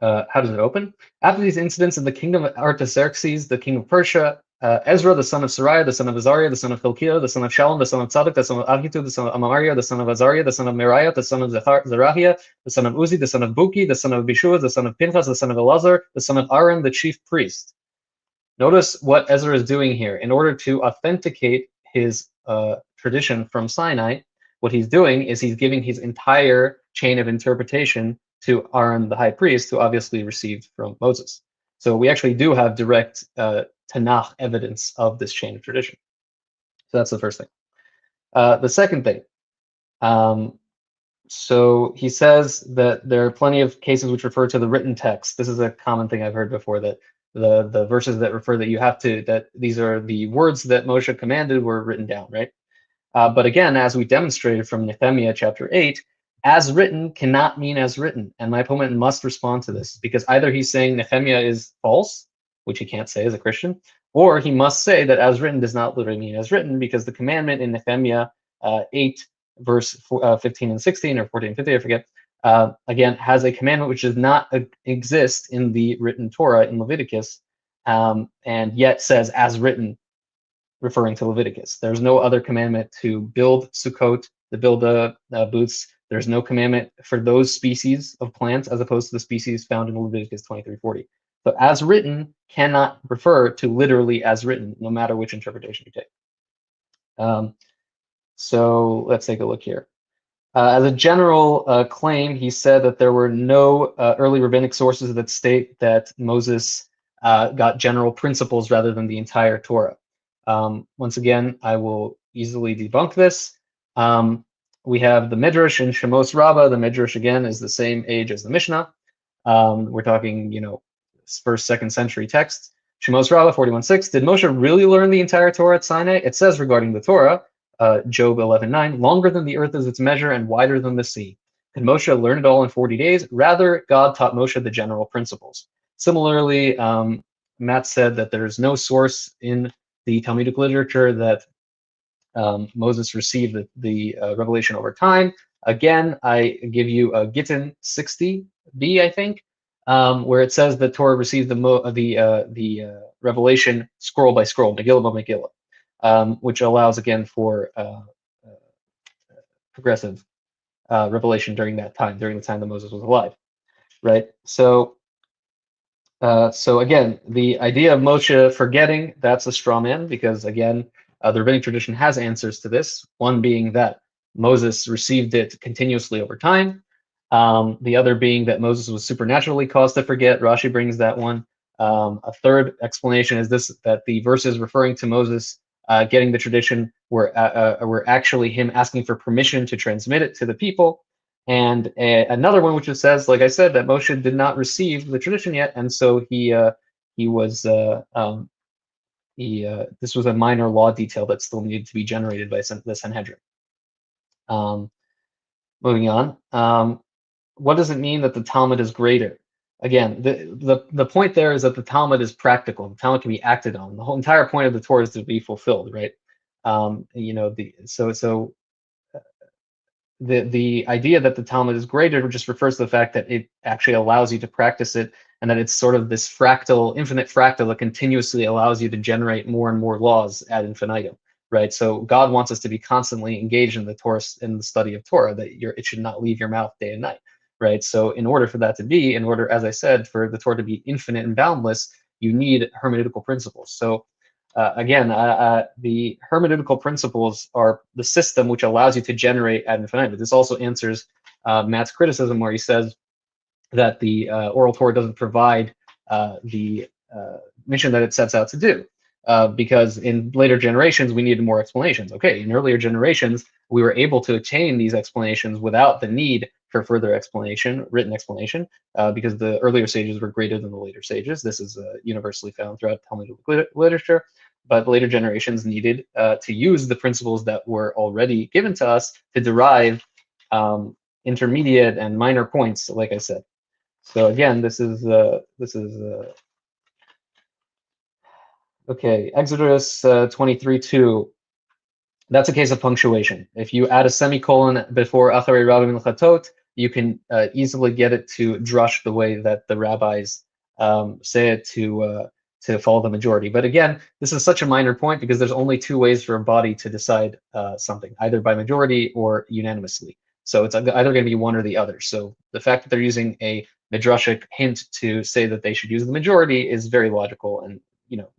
How does it open? After these incidents in the kingdom of Artaxerxes, the king of Persia, Ezra, the son of Sariah, the son of Azariah, the son of Hilkiah, the son of Shalom, the son of Tzadok, the son of Ahitub, the son of Amariah, the son of Azariah, the son of Meriah, the son of Zerahiah, the son of Uzi, the son of Buki, the son of Bishua, the son of Pinchas, the son of Elazar, the son of Aaron, the chief priest. Notice what Ezra is doing here. In order to authenticate his tradition from Sinai, what he's doing is he's giving his entire chain of interpretation to Aaron the high priest, who obviously received from Moses. So we actually do have direct Tanakh evidence of this chain of tradition. So that's the first thing. The second thing, so he says that there are plenty of cases which refer to the written text. This is a common thing I've heard before, that the verses that refer that you have to, that these are the words that Moshe commanded were written down, right? But again, as we demonstrated from Nehemiah chapter 8, as written cannot mean as written. And my opponent must respond to this, because either he's saying Nehemiah is false, which he can't say as a Christian, or he must say that as written does not literally mean as written, because the commandment in Nehemiah 8, verse 15 and 16, or 14 and 15, I forget, again, has a commandment which does not exist in the written Torah in Leviticus, and yet says as written, referring to Leviticus. There's no other commandment to build Sukkot, to build booths. There's no commandment for those species of plants as opposed to the species found in Leviticus 23:40. So as written cannot refer to literally as written, no matter which interpretation you take. So let's take a look here. As a general claim, he said that there were no early rabbinic sources that state that Moses got general principles rather than the entire Torah. Once again, I will easily debunk this. We have the Midrash in Shemos Rabbah. The Midrash, again, is the same age as the Mishnah. We're talking, first, second century texts. Shemos Rabbah 41:6. Did Moshe really learn the entire Torah at Sinai? It says regarding the Torah, Job 11:9, longer than the earth is its measure and wider than the sea. Did Moshe learn it all in 40 days? Rather, God taught Moshe the general principles. Similarly, Matt said that there is no source in the Talmudic literature that Moses received the revelation over time. Again, I give you Gittin 60b, I think, where it says that Torah received the revelation scroll by scroll, Megillah by Megillah, which allows again for progressive revelation during that time, during the time that Moses was alive, right? So again, the idea of Moshe forgetting, that's a straw man, because again, the rabbinic tradition has answers to this, one being that Moses received it continuously over time, the other being that Moses was supernaturally caused to forget. Rashi brings that one. A third explanation is this, that the verses referring to Moses getting the tradition were actually him asking for permission to transmit it to the people. And another one which just says, like I said, that Moshe did not receive the tradition yet, and so this was a minor law detail that still needed to be generated by the Sanhedrin. Moving on, what does it mean that the Talmud is greater? Again, the point there is that the Talmud is practical. The Talmud can be acted on. The whole entire point of the Torah is to be fulfilled, right? The idea that the Talmud is greater just refers to the fact that it actually allows you to practice it, and that it's sort of this fractal, infinite fractal that continuously allows you to generate more and more laws ad infinitum, right? So God wants us to be constantly engaged in the Torah, in the study of Torah, that it should not leave your mouth day and night, right? So in order for that to be, as I said, for the Torah to be infinite and boundless, you need hermeneutical principles. So again, the hermeneutical principles are the system which allows you to generate ad infinitum. But this also answers Matt's criticism, where he says that the Oral Torah doesn't provide the mission that it sets out to do, because in later generations we needed more explanations. Okay, in earlier generations we were able to attain these explanations without the need for further explanation, written explanation, because the earlier sages were greater than the later sages. This is universally found throughout Talmudic literature. But later generations needed to use the principles that were already given to us to derive intermediate and minor points, like I said. So again, this is okay. Exodus 23:2. That's a case of punctuation. If you add a semicolon before Acharei Rabim L'chatot, you can easily get it to drush the way that the rabbis say it to follow the majority. But again, this is such a minor point because there's only two ways for a body to decide something, either by majority or unanimously. So it's either going to be one or the other. So the fact that they're using a midrashic hint to say that they should use the majority is very logical, and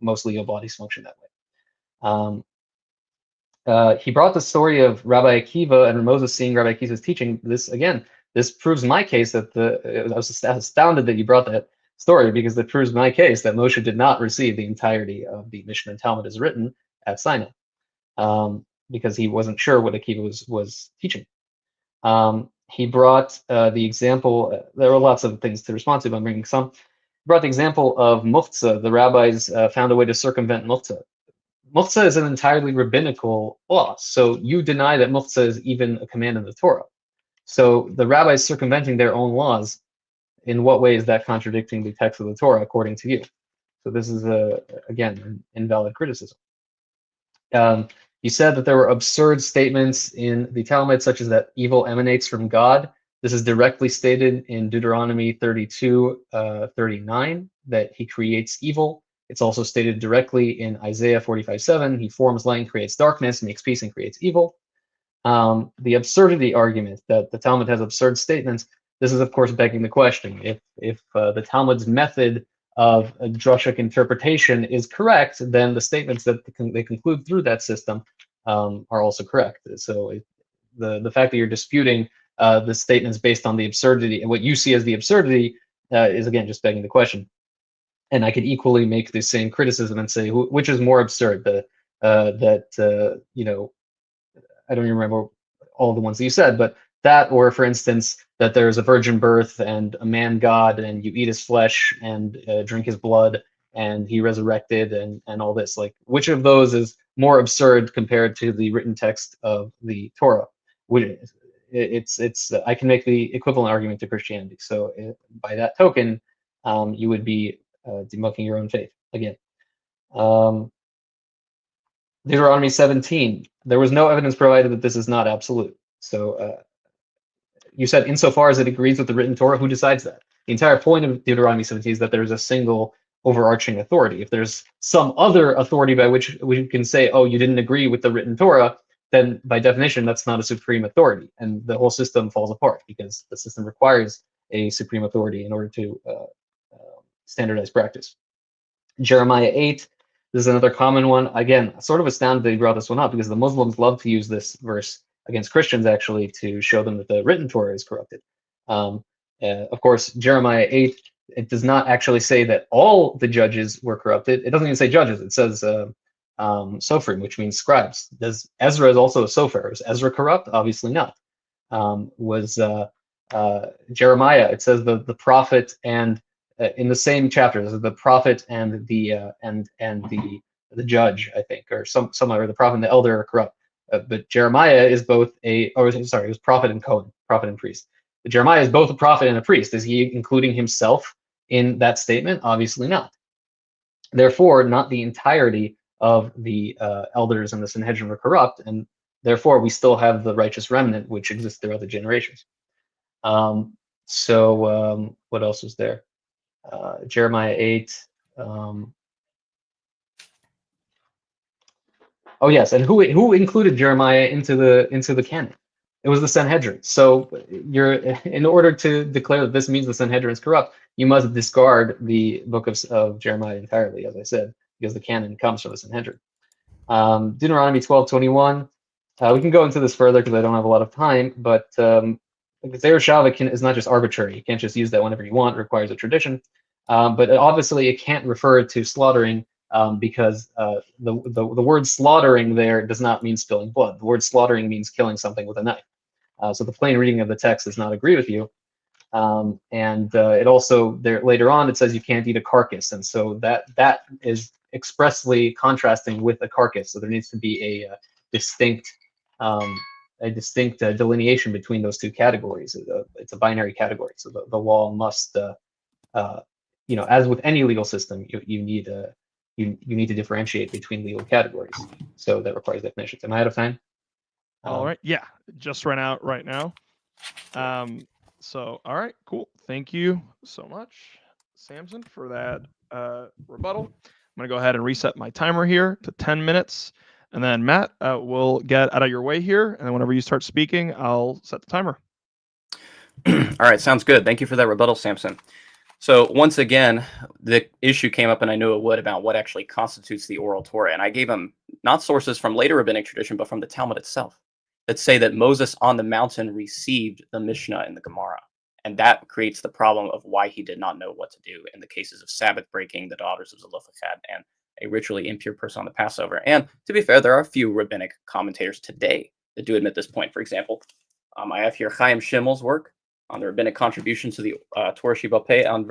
most legal bodies function that way. He brought the story of Rabbi Akiva and Moses seeing Rabbi Akiva's teaching. This proves my case that I was astounded that you brought that. story because it proves my case that Moshe did not receive the entirety of the Mishnah and Talmud as written at Sinai, because he wasn't sure what Akiva was teaching. He brought the example. There were lots of things to respond to, but I'm bringing some. He brought the example of muftzah. The rabbis found a way to circumvent muftzah. Muftzah is an entirely rabbinical law, so you deny that muftzah is even a command in the Torah. So the rabbis circumventing their own laws, in what way is that contradicting the text of the Torah according to you? So this is, again, an invalid criticism. You said that there were absurd statements in the Talmud, such as that evil emanates from God. This is directly stated in Deuteronomy 32:39, that he creates evil. It's also stated directly in Isaiah 45:7. He forms light and creates darkness, makes peace and creates evil. The absurdity argument that the Talmud has absurd statements, this is, of course, begging the question. If the Talmud's method of a drashic interpretation is correct, then the statements that they conclude through that system are also correct. So the fact that you're disputing the statements based on the absurdity and what you see as the absurdity is, again, just begging the question. And I could equally make the same criticism and say, which is more absurd, you know, I don't even remember all the ones that you said, but that, or for instance, that there's a virgin birth and a man God, and you eat his flesh and drink his blood, and he resurrected, and all this. Like, which of those is more absurd compared to the written text of the Torah? It's I can make the equivalent argument to Christianity. So by that token, you would be debunking your own faith again. Deuteronomy 17, there was no evidence provided that this is not absolute. So you said, insofar as it agrees with the written Torah, who decides that? The entire point of Deuteronomy 17 is that there is a single overarching authority. If there's some other authority by which we can say, oh, you didn't agree with the written Torah, then by definition, that's not a supreme authority. And the whole system falls apart because the system requires a supreme authority in order to standardize practice. Jeremiah 8, this is another common one. Again, sort of astounded that he brought this one up because the Muslims love to use this verse against Christians, actually, to show them that the written Torah is corrupted. Of course, Jeremiah 8, it does not actually say that all the judges were corrupted. It doesn't even say judges. It says Sophrim, which means scribes. Does Ezra is also a Sofer? Was Ezra corrupt? Obviously not. Was Jeremiah? It says the prophet and in the same chapter, the prophet and the judge, I think, or somewhere, the prophet and the elder are corrupt. But Jeremiah is both it was prophet and Cohen, prophet and priest. But Jeremiah is both a prophet and a priest. Is he including himself in that statement? Obviously not. Therefore, not the entirety of the elders and the Sanhedrin were corrupt, and therefore we still have the righteous remnant, which exists throughout the generations. What else was there? Jeremiah 8. Oh yes, and who included Jeremiah into the canon? It was the Sanhedrin. So in order to declare that this means the Sanhedrin is corrupt, you must discard the book of Jeremiah entirely, as I said, because the canon comes from the Sanhedrin. Deuteronomy 12:21. We can go into this further because I don't have a lot of time, but Gezer Shavah is not just arbitrary. You can't just use that whenever you want. It requires a tradition. But obviously it can't refer to slaughtering because the word slaughtering there does not mean spilling blood. The word slaughtering means killing something with a knife. So the plain reading of the text does not agree with you. It also, there later on, it says you can't eat a carcass. And so that is expressly contrasting with a carcass. So there needs to be a distinct delineation between those two categories. It's a binary category. So the law must, as with any legal system, you need to differentiate between legal categories. So that requires definitions. Am I out of time? All right. Yeah, just ran out right now. So, all right, cool. Thank you so much, Samson, for that rebuttal. I'm going to go ahead and reset my timer here to 10 minutes. And then, Matt, we'll get out of your way here. And then whenever you start speaking, I'll set the timer. All right, sounds good. Thank you for that rebuttal, Samson. So once again, the issue came up, and I knew it would, about what actually constitutes the Oral Torah. And I gave him not sources from later rabbinic tradition, but from the Talmud itself, that say that Moses on the mountain received the Mishnah and the Gemara. And that creates the problem of why he did not know what to do in the cases of Sabbath breaking, the daughters of Zelophehad, and a ritually impure person on the Passover. And to be fair, there are a few rabbinic commentators today that do admit this point. For example, I have here Chaim Schimmel's work on the rabbinic contribution to the Torah Sheba'al Peh on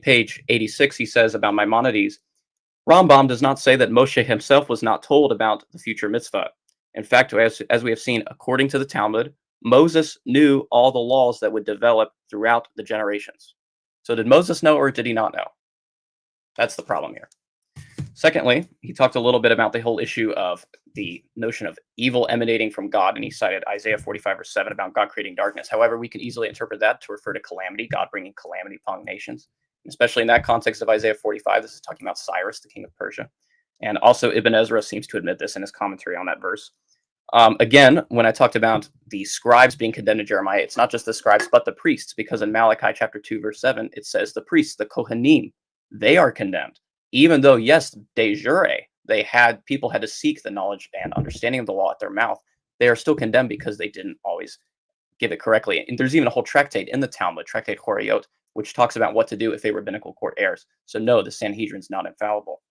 page 86. He says about Maimonides, Rambam does not say that Moshe himself was not told about the future mitzvah. In fact, as we have seen, according to the Talmud, Moses knew all the laws that would develop throughout the generations. So did Moses know or did he not know? That's the problem here. Secondly, he talked a little bit about the whole issue of the notion of evil emanating from God, and he cited Isaiah 45 verse 7 about God creating darkness. However, we can easily interpret that to refer to calamity, God bringing calamity upon nations. Especially in that context of Isaiah 45, this is talking about Cyrus, the king of Persia. And also Ibn Ezra seems to admit this in his commentary on that verse. Again, when I talked about the scribes being condemned in Jeremiah, it's not just the scribes, but the priests, because in Malachi chapter 2, verse 7, it says the priests, the Kohanim, they are condemned. Even though, yes, de jure, people had to seek the knowledge and understanding of the law at their mouth, they are still condemned because they didn't always give it correctly. And there's even a whole tractate in the Talmud, Tractate Horayot, which talks about what to do if a rabbinical court errs. So no, the Sanhedrin's not infallible.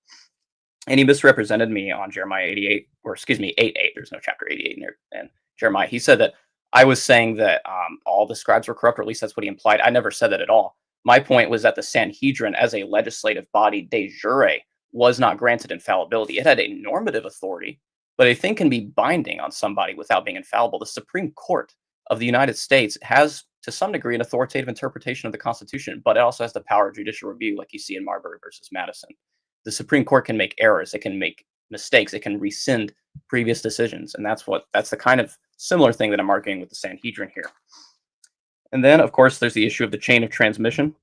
And he misrepresented me on Jeremiah 88, or excuse me, 8:8. There's no chapter 88 in there. And Jeremiah, he said that I was saying that all the scribes were corrupt, or at least that's what he implied. I never said that at all. My point was that the Sanhedrin, as a legislative body de jure, was not granted infallibility. It had a normative authority, but a thing can be binding on somebody without being infallible. The Supreme Court of the United States has, to some degree, an authoritative interpretation of the Constitution, but it also has the power of judicial review, like you see in Marbury versus Madison. The Supreme Court can make errors, it can make mistakes, it can rescind previous decisions, and that's the kind of similar thing that I'm arguing with the Sanhedrin here. And then, of course, there's the issue of the chain of transmission.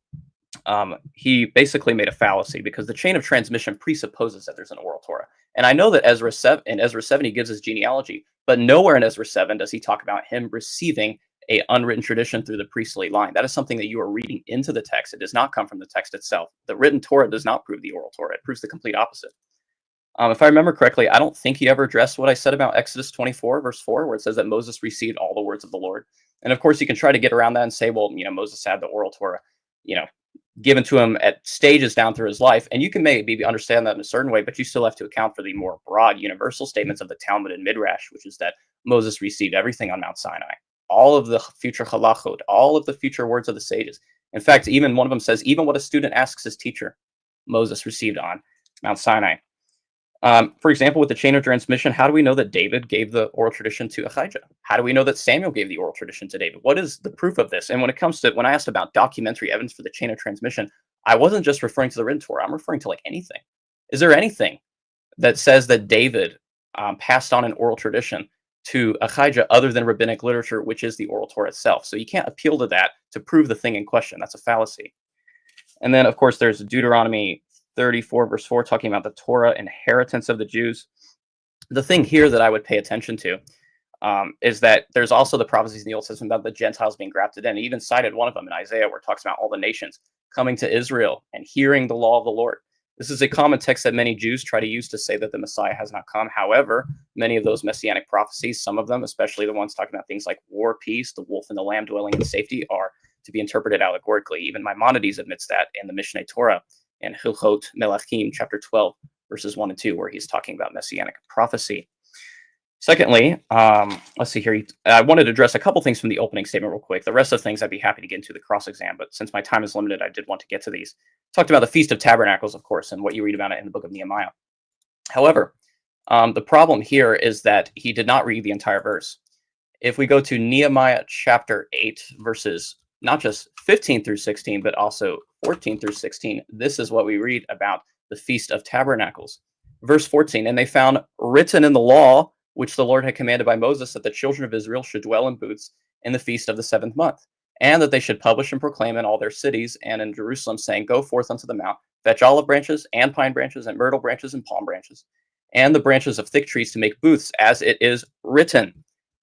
He basically made a fallacy because the chain of transmission presupposes that there's an oral Torah. And I know that in Ezra 7 he gives his genealogy, but nowhere in Ezra 7 does he talk about him receiving a unwritten tradition through the priestly line. That is something that you are reading into the text. It does not come from the text itself. The written Torah does not prove the oral Torah. It proves the complete opposite. If I remember correctly, I don't think he ever addressed what I said about Exodus 24, verse 4, where it says that Moses received all the words of the Lord. And of course, you can try to get around that and say, well, Moses had the oral Torah, given to him at stages down through his life. And you can maybe understand that in a certain way, but you still have to account for the more broad universal statements of the Talmud and Midrash, which is that Moses received everything on Mount Sinai, all of the future halachot, all of the future words of the sages. In fact, even one of them says, even what a student asks his teacher, Moses received on Mount Sinai. For example, with the chain of transmission, how do we know that David gave the oral tradition to Ahijah? How do we know that Samuel gave the oral tradition to David? What is the proof of this? And when I asked about documentary evidence for the chain of transmission, I wasn't just referring to the written Torah. I'm referring to like anything. Is there anything that says that David passed on an oral tradition to Ahijah other than rabbinic literature, which is the oral Torah itself? So you can't appeal to that to prove the thing in question. That's a fallacy. And then, of course, there's Deuteronomy 34 verse 4 talking about the Torah inheritance of the Jews. The thing here that I would pay attention to is that there's also the prophecies in the Old Testament about the Gentiles being grafted in. He even cited one of them in Isaiah where it talks about all the nations coming to Israel and hearing the law of the Lord. This is a common text that many Jews try to use to say that the Messiah has not come. However, many of those messianic prophecies, some of them, especially the ones talking about things like war, peace, the wolf and the lamb dwelling in safety, are to be interpreted allegorically. Even Maimonides admits that in the Mishneh Torah in Hilchot Melachim, chapter 12, verses 1 and 2, where he's talking about messianic prophecy. Secondly, let's see here. I wanted to address a couple things from the opening statement real quick. The rest of things I'd be happy to get into the cross-exam, but since my time is limited, I did want to get to these. Talked about the Feast of Tabernacles, of course, and what you read about it in the book of Nehemiah. However, the problem here is that he did not read the entire verse. If we go to Nehemiah chapter 8, verses not just 15 through 16, but also 14 through 16, this is what we read about the Feast of Tabernacles. Verse 14, and they found written in the law, which the Lord had commanded by Moses, that the children of Israel should dwell in booths in the feast of the 7th month, and that they should publish and proclaim in all their cities and in Jerusalem, saying, go forth unto the mount, fetch olive branches and pine branches and myrtle branches and palm branches, and the branches of thick trees to make booths, as it is written.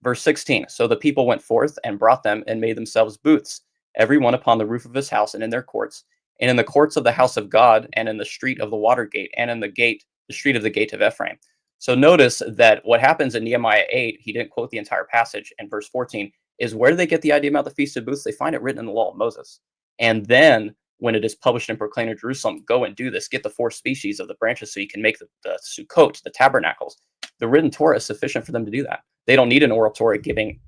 Verse 16, so the people went forth and brought them and made themselves booths, every one upon the roof of his house and in their courts, and in the courts of the house of God, and in the street of the water gate, and in the street of the gate of Ephraim. So notice that what happens in Nehemiah 8, he didn't quote the entire passage. In verse 14, is where do they get the idea about the Feast of Booths? They find it written in the law of Moses. And then when it is published and proclaimed in Jerusalem, go and do this. Get the 4 species of the branches so you can make the Sukkot, the tabernacles. The written Torah is sufficient for them to do that. They don't need an oral Torah giving,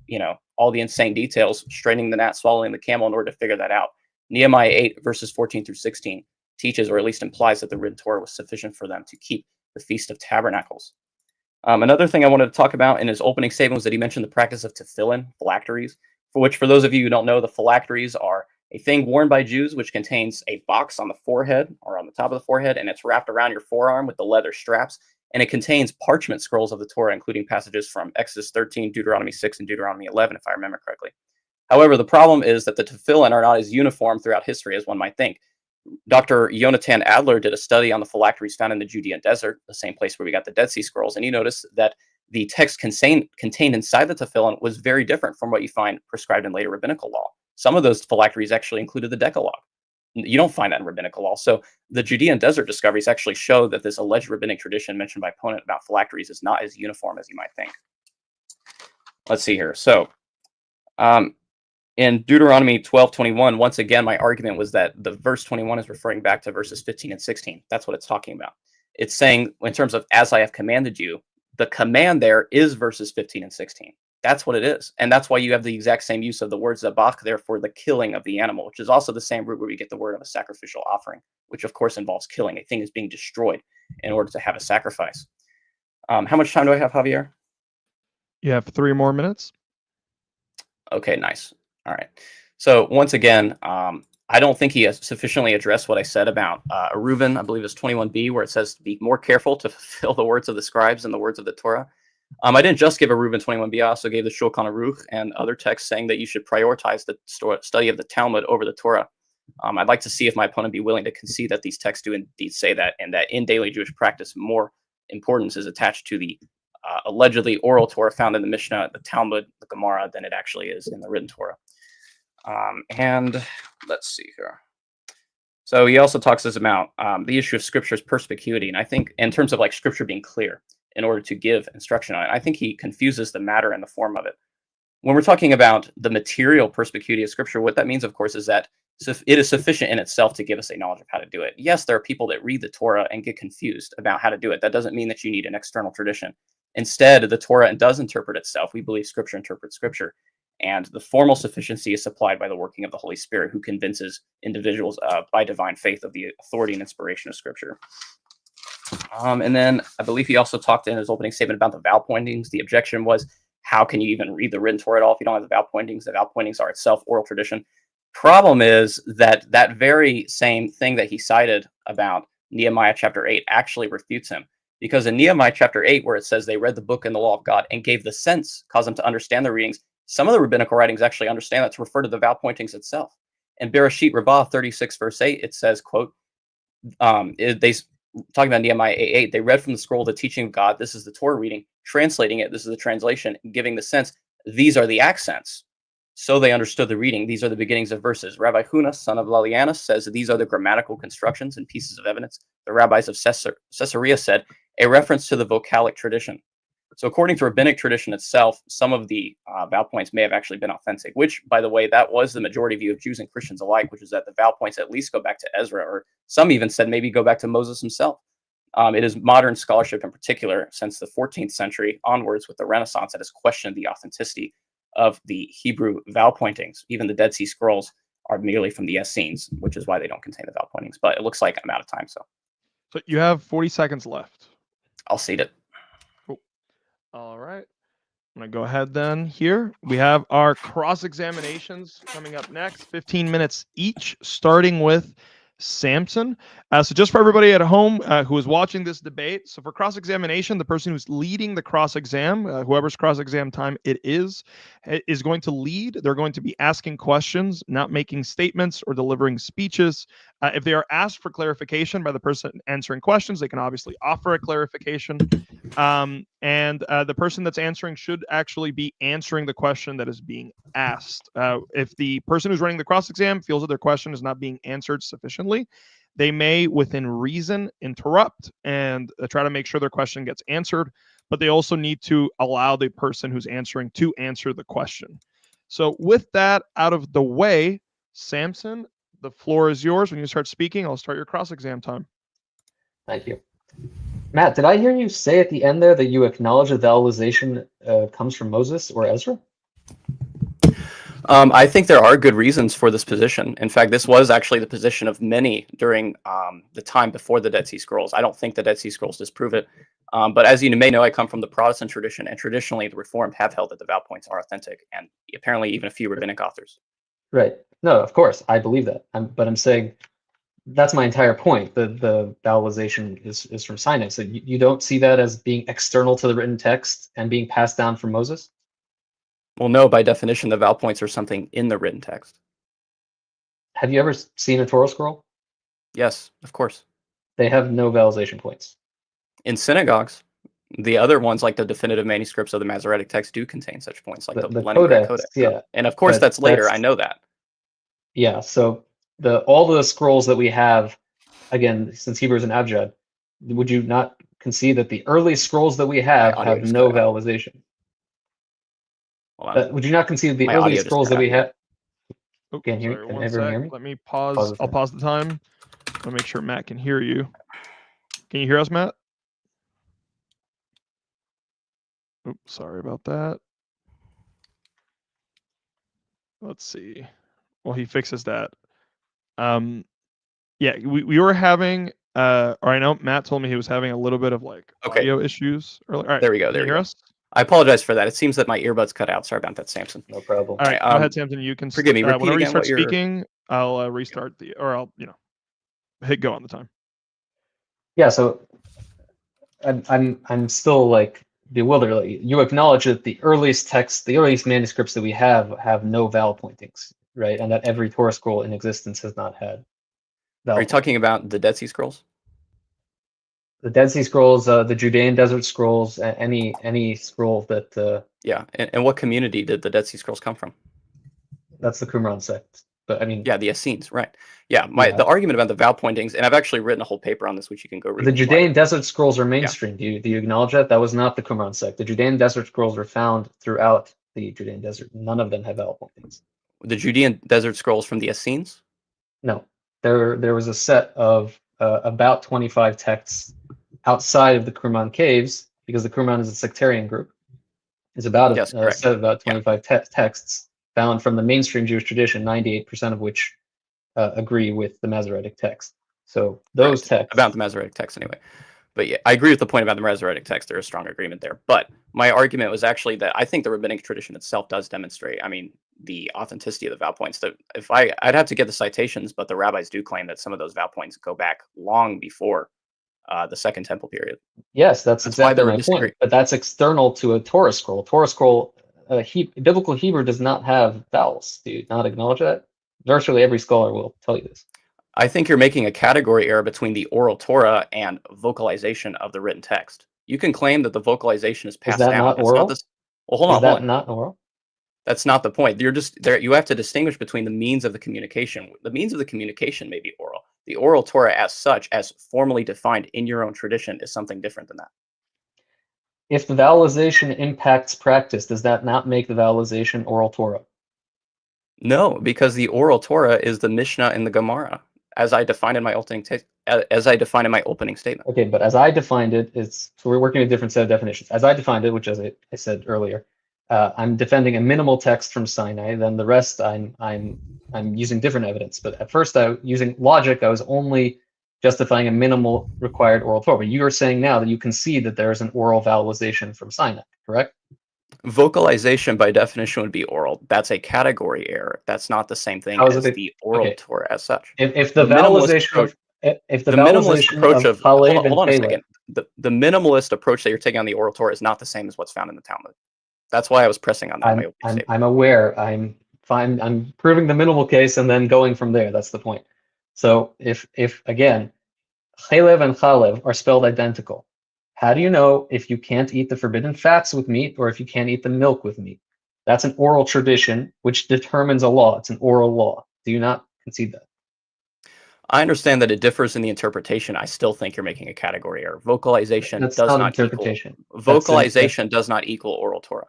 all the insane details, straightening the gnat, swallowing the camel in order to figure that out. Nehemiah 8, verses 14 through 16 teaches, or at least implies, that the written Torah was sufficient for them to keep the Feast of Tabernacles. Another thing I wanted to talk about in his opening statement was that he mentioned the practice of tefillin, phylacteries, for which, for those of you who don't know, the phylacteries are a thing worn by Jews which contains a box on the forehead or on the top of the forehead, and it's wrapped around your forearm with the leather straps, and it contains parchment scrolls of the Torah, including passages from Exodus 13, Deuteronomy 6, and Deuteronomy 11, if I remember correctly. However, the problem is that the tefillin are not as uniform throughout history as one might think. Dr. Yonatan Adler did a study on the phylacteries found in the Judean desert, the same place where we got the Dead Sea Scrolls, and he noticed that the text contained inside the tefillin was very different from what you find prescribed in later rabbinical law. Some of those phylacteries actually included the Decalogue. You don't find that in rabbinical law. So the Judean desert discoveries actually show that this alleged rabbinic tradition mentioned by Ponent about phylacteries is not as uniform as you might think. Let's see here. So in Deuteronomy 12:21, once again, my argument was that the verse 21 is referring back to verses 15 and 16. That's what it's talking about. It's saying, in terms of as I have commanded you, the command there is verses 15 and 16. That's what it is. And that's why you have the exact same use of the word zabach there for the killing of the animal, which is also the same root where we get the word of a sacrificial offering, which of course involves killing. A thing is being destroyed in order to have a sacrifice. How much time do I have, Javier? You have 3 more minutes. Okay, nice. All right. So once again, I don't think he has sufficiently addressed what I said about Reuben, I believe it's 21b, where it says to be more careful to fulfill the words of the scribes and the words of the Torah. I didn't just give a Reuben 21b, I also gave the Shulchan Aruch and other texts saying that you should prioritize the study of the Talmud over the Torah. I'd like to see if my opponent be willing to concede that these texts do indeed say that, and that in daily Jewish practice, more importance is attached to the allegedly oral Torah found in the Mishnah, the Talmud, the Gemara, than it actually is in the written Torah. And let's see here. So he also talks us about the issue of Scripture's perspicuity, and I think in terms of like Scripture being clear in order to give instruction on it, I think he confuses the matter and the form of it. When we're talking about the material perspicuity of Scripture, what that means, of course, is that it is sufficient in itself to give us a knowledge of how to do it. Yes, there are people that read the Torah and get confused about how to do it. That doesn't mean that you need an external tradition. Instead, the Torah does interpret itself. We believe Scripture interprets Scripture. And the formal sufficiency is supplied by the working of the Holy Spirit, who convinces individuals by divine faith of the authority and inspiration of Scripture. And then I believe he also talked in his opening statement about the vow pointings. The objection was, how can you even read the written Torah at all if you don't have the vow pointings? The vow pointings are itself oral tradition. Problem is that that very same thing that he cited about Nehemiah chapter 8 actually refutes him. Because in Nehemiah chapter 8, where it says they read the book and the law of God and gave the sense, caused them to understand the readings, some of the rabbinical writings actually understand that to refer to the vow pointings itself. In Bereshit Rabbah 36, verse 8, it says, quote, talking about Nehemiah 8:8, they read from the scroll the teaching of God. This is the Torah reading. Translating it, this is the translation, giving the sense. These are the accents. So they understood the reading. These are the beginnings of verses. Rabbi Huna, son of Lalianus, says these are the grammatical constructions and pieces of evidence. The rabbis of Caesarea said a reference to the vocalic tradition. So according to rabbinic tradition itself, some of the vow points may have actually been authentic, which, by the way, that was the majority view of Jews and Christians alike, which is that the vow points at least go back to Ezra, or some even said maybe go back to Moses himself. It is modern scholarship in particular, since the 14th century onwards with the Renaissance, that has questioned the authenticity of the Hebrew vow pointings. Even the Dead Sea Scrolls are merely from the Essenes, which is why they don't contain the vow pointings. But it looks like I'm out of time, so you have 40 seconds left. I'll cede it. All right. I'm going to go ahead then. Here we have our cross-examinations coming up next, 15 minutes each, starting with Samson. So just for everybody at home who is watching this debate, so for cross-examination, the person who's leading the cross-exam, whoever's cross-exam time it is going to lead. They're going to be asking questions, not making statements or delivering speeches. If they are asked for clarification by the person answering questions, they can obviously offer a clarification. And the person that's answering should actually be answering the question that is being asked. If the person who's running the cross-exam feels that their question is not being answered sufficiently, they may, within reason, interrupt and try to make sure their question gets answered, but they also need to allow the person who's answering to answer the question. So with that out of the way, Samson, the floor is yours. When you start speaking, I'll start your cross-exam time. Thank you. Matt, did I hear you say at the end there that you acknowledge that vowelization comes from Moses or Ezra? I think there are good reasons for this position. In fact, this was actually the position of many during the time before the Dead Sea Scrolls. I don't think the Dead Sea Scrolls disprove it. But as you may know, I come from the Protestant tradition, and traditionally the Reformed have held that the vow points are authentic, and apparently even a few rabbinic authors. Right. No, of course, I believe that. But I'm saying that's my entire point. The vowelization is from Sinai. So you don't see that as being external to the written text and being passed down from Moses? Well, no, by definition, the vow points are something in the written text. Have you ever seen a Torah scroll? Yes, of course. They have no vowelization points. In synagogues, the other ones, like the definitive manuscripts of the Masoretic text, do contain such points, like the Leningrad Codex. Yeah. And of course, that's later. I know that. Yeah. So all the scrolls that we have, again, since Hebrew is an abjad, would you not concede that the early scrolls that we have no vowelization? Would you not concede the early scrolls that we have? Oh, Can everyone hear me? Let me pause. I'll pause the time. I'll make sure Matt can hear you. Can you hear us, Matt? Oops, sorry about that. Let's see. Well, he fixes that. Yeah, we were having or I know Matt told me he was having a little bit of like audio issues earlier. All right, there we go. There you hear us? I apologize for that. It seems that my earbuds cut out. Sorry about that, Samson. No problem. All right, go ahead, Samson. You can forgive me. Repeat whenever you again start speaking, I'll restart I'll hit go on the time. Yeah. So I'm still like bewildered. Like, you acknowledge that the earliest texts, the earliest manuscripts that we have no vowel pointings, right? And that every Torah scroll in existence has not had vowel. Are you talking about the Dead Sea Scrolls? The Dead Sea Scrolls, the Judean Desert Scrolls, any scroll that. Yeah, and what community did the Dead Sea Scrolls come from? That's the Qumran sect. But I mean, yeah, the Essenes, right? Yeah, the argument about the vowel pointings, and I've actually written a whole paper on this, which you can go read. The Judean Desert Scrolls are mainstream. Yeah. Do you acknowledge that? That was not the Qumran sect. The Judean Desert Scrolls were found throughout the Judean Desert. None of them have vowel pointings. The Judean Desert Scrolls from the Essenes? No, there was a set of about 25 texts outside of the Qumran caves, because the Qumran is a sectarian group. It's about a set of about 25 texts found from the mainstream Jewish tradition, 98% of which agree with the Masoretic text. So those texts about the Masoretic text anyway. But yeah, I agree with the point about the Masoretic text. There is strong agreement there. But my argument was actually that I think the rabbinic tradition itself does demonstrate, the authenticity of the vowel points. That if I'd have to get the citations, but the rabbis do claim that some of those vowel points go back long before the Second Temple period. Yes, that's exactly my point. But that's external to a Torah scroll. Torah scroll, biblical Hebrew does not have vowels. Do you not acknowledge that? Virtually every scholar will tell you this. I think you're making a category error between the oral Torah and vocalization of the written text. You can claim that the vocalization is passed down. Is that not oral? Well, hold on. Is that not oral? That's not the point. You're just there. You have to distinguish between the means of the communication. The means of the communication may be oral. The oral Torah, as such, as formally defined in your own tradition, is something different than that. If the vowelization impacts practice, does that not make the vowelization oral Torah? No, because the oral Torah is the Mishnah and the Gemara, as I defined in my opening statement. Okay, but as I defined it, so we're working a different set of definitions. As I defined it, which, as I said earlier, I'm defending a minimal text from Sinai. Then the rest, I'm using different evidence. But at first, using logic, I was only justifying a minimal required oral Torah. But you are saying now that you concede that there is an oral vowelization from Sinai, correct? Vocalization, by definition, would be oral. That's a category error. That's not the same thing as the oral Torah as such. If the vowelization minimalist approach of hold on a Caleb, second. The minimalist approach that you're taking on the oral Torah is not the same as what's found in the Talmud. That's why I was pressing on that. I'm aware. I'm fine. I'm proving the minimal case and then going from there. That's the point. So if again, Chalev and Chalev are spelled identical, how do you know if you can't eat the forbidden fats with meat or if you can't eat the milk with meat? That's an oral tradition which determines a law. It's an oral law. Do you not concede that? I understand that it differs in the interpretation. I still think you're making a category error. Vocalization does not equal oral Torah.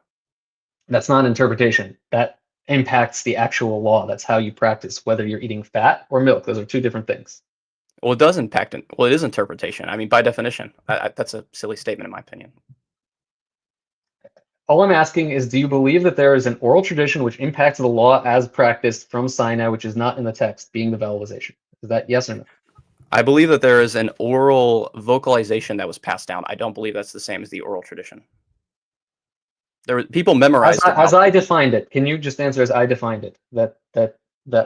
That's not interpretation. That impacts the actual law. That's how you practice, whether you're eating fat or milk. Those are two different things. Well, it does impact it. Well, it is interpretation. I mean, by definition, that's a silly statement in my opinion. All I'm asking is, do you believe that there is an oral tradition which impacts the law as practiced from Sinai, which is not in the text, being the vowelization? Is that yes or no? I believe that there is an oral vocalization that was passed down. I don't believe that's the same as the oral tradition. There were people memorized it. As I defined it, can you just answer as I defined it? That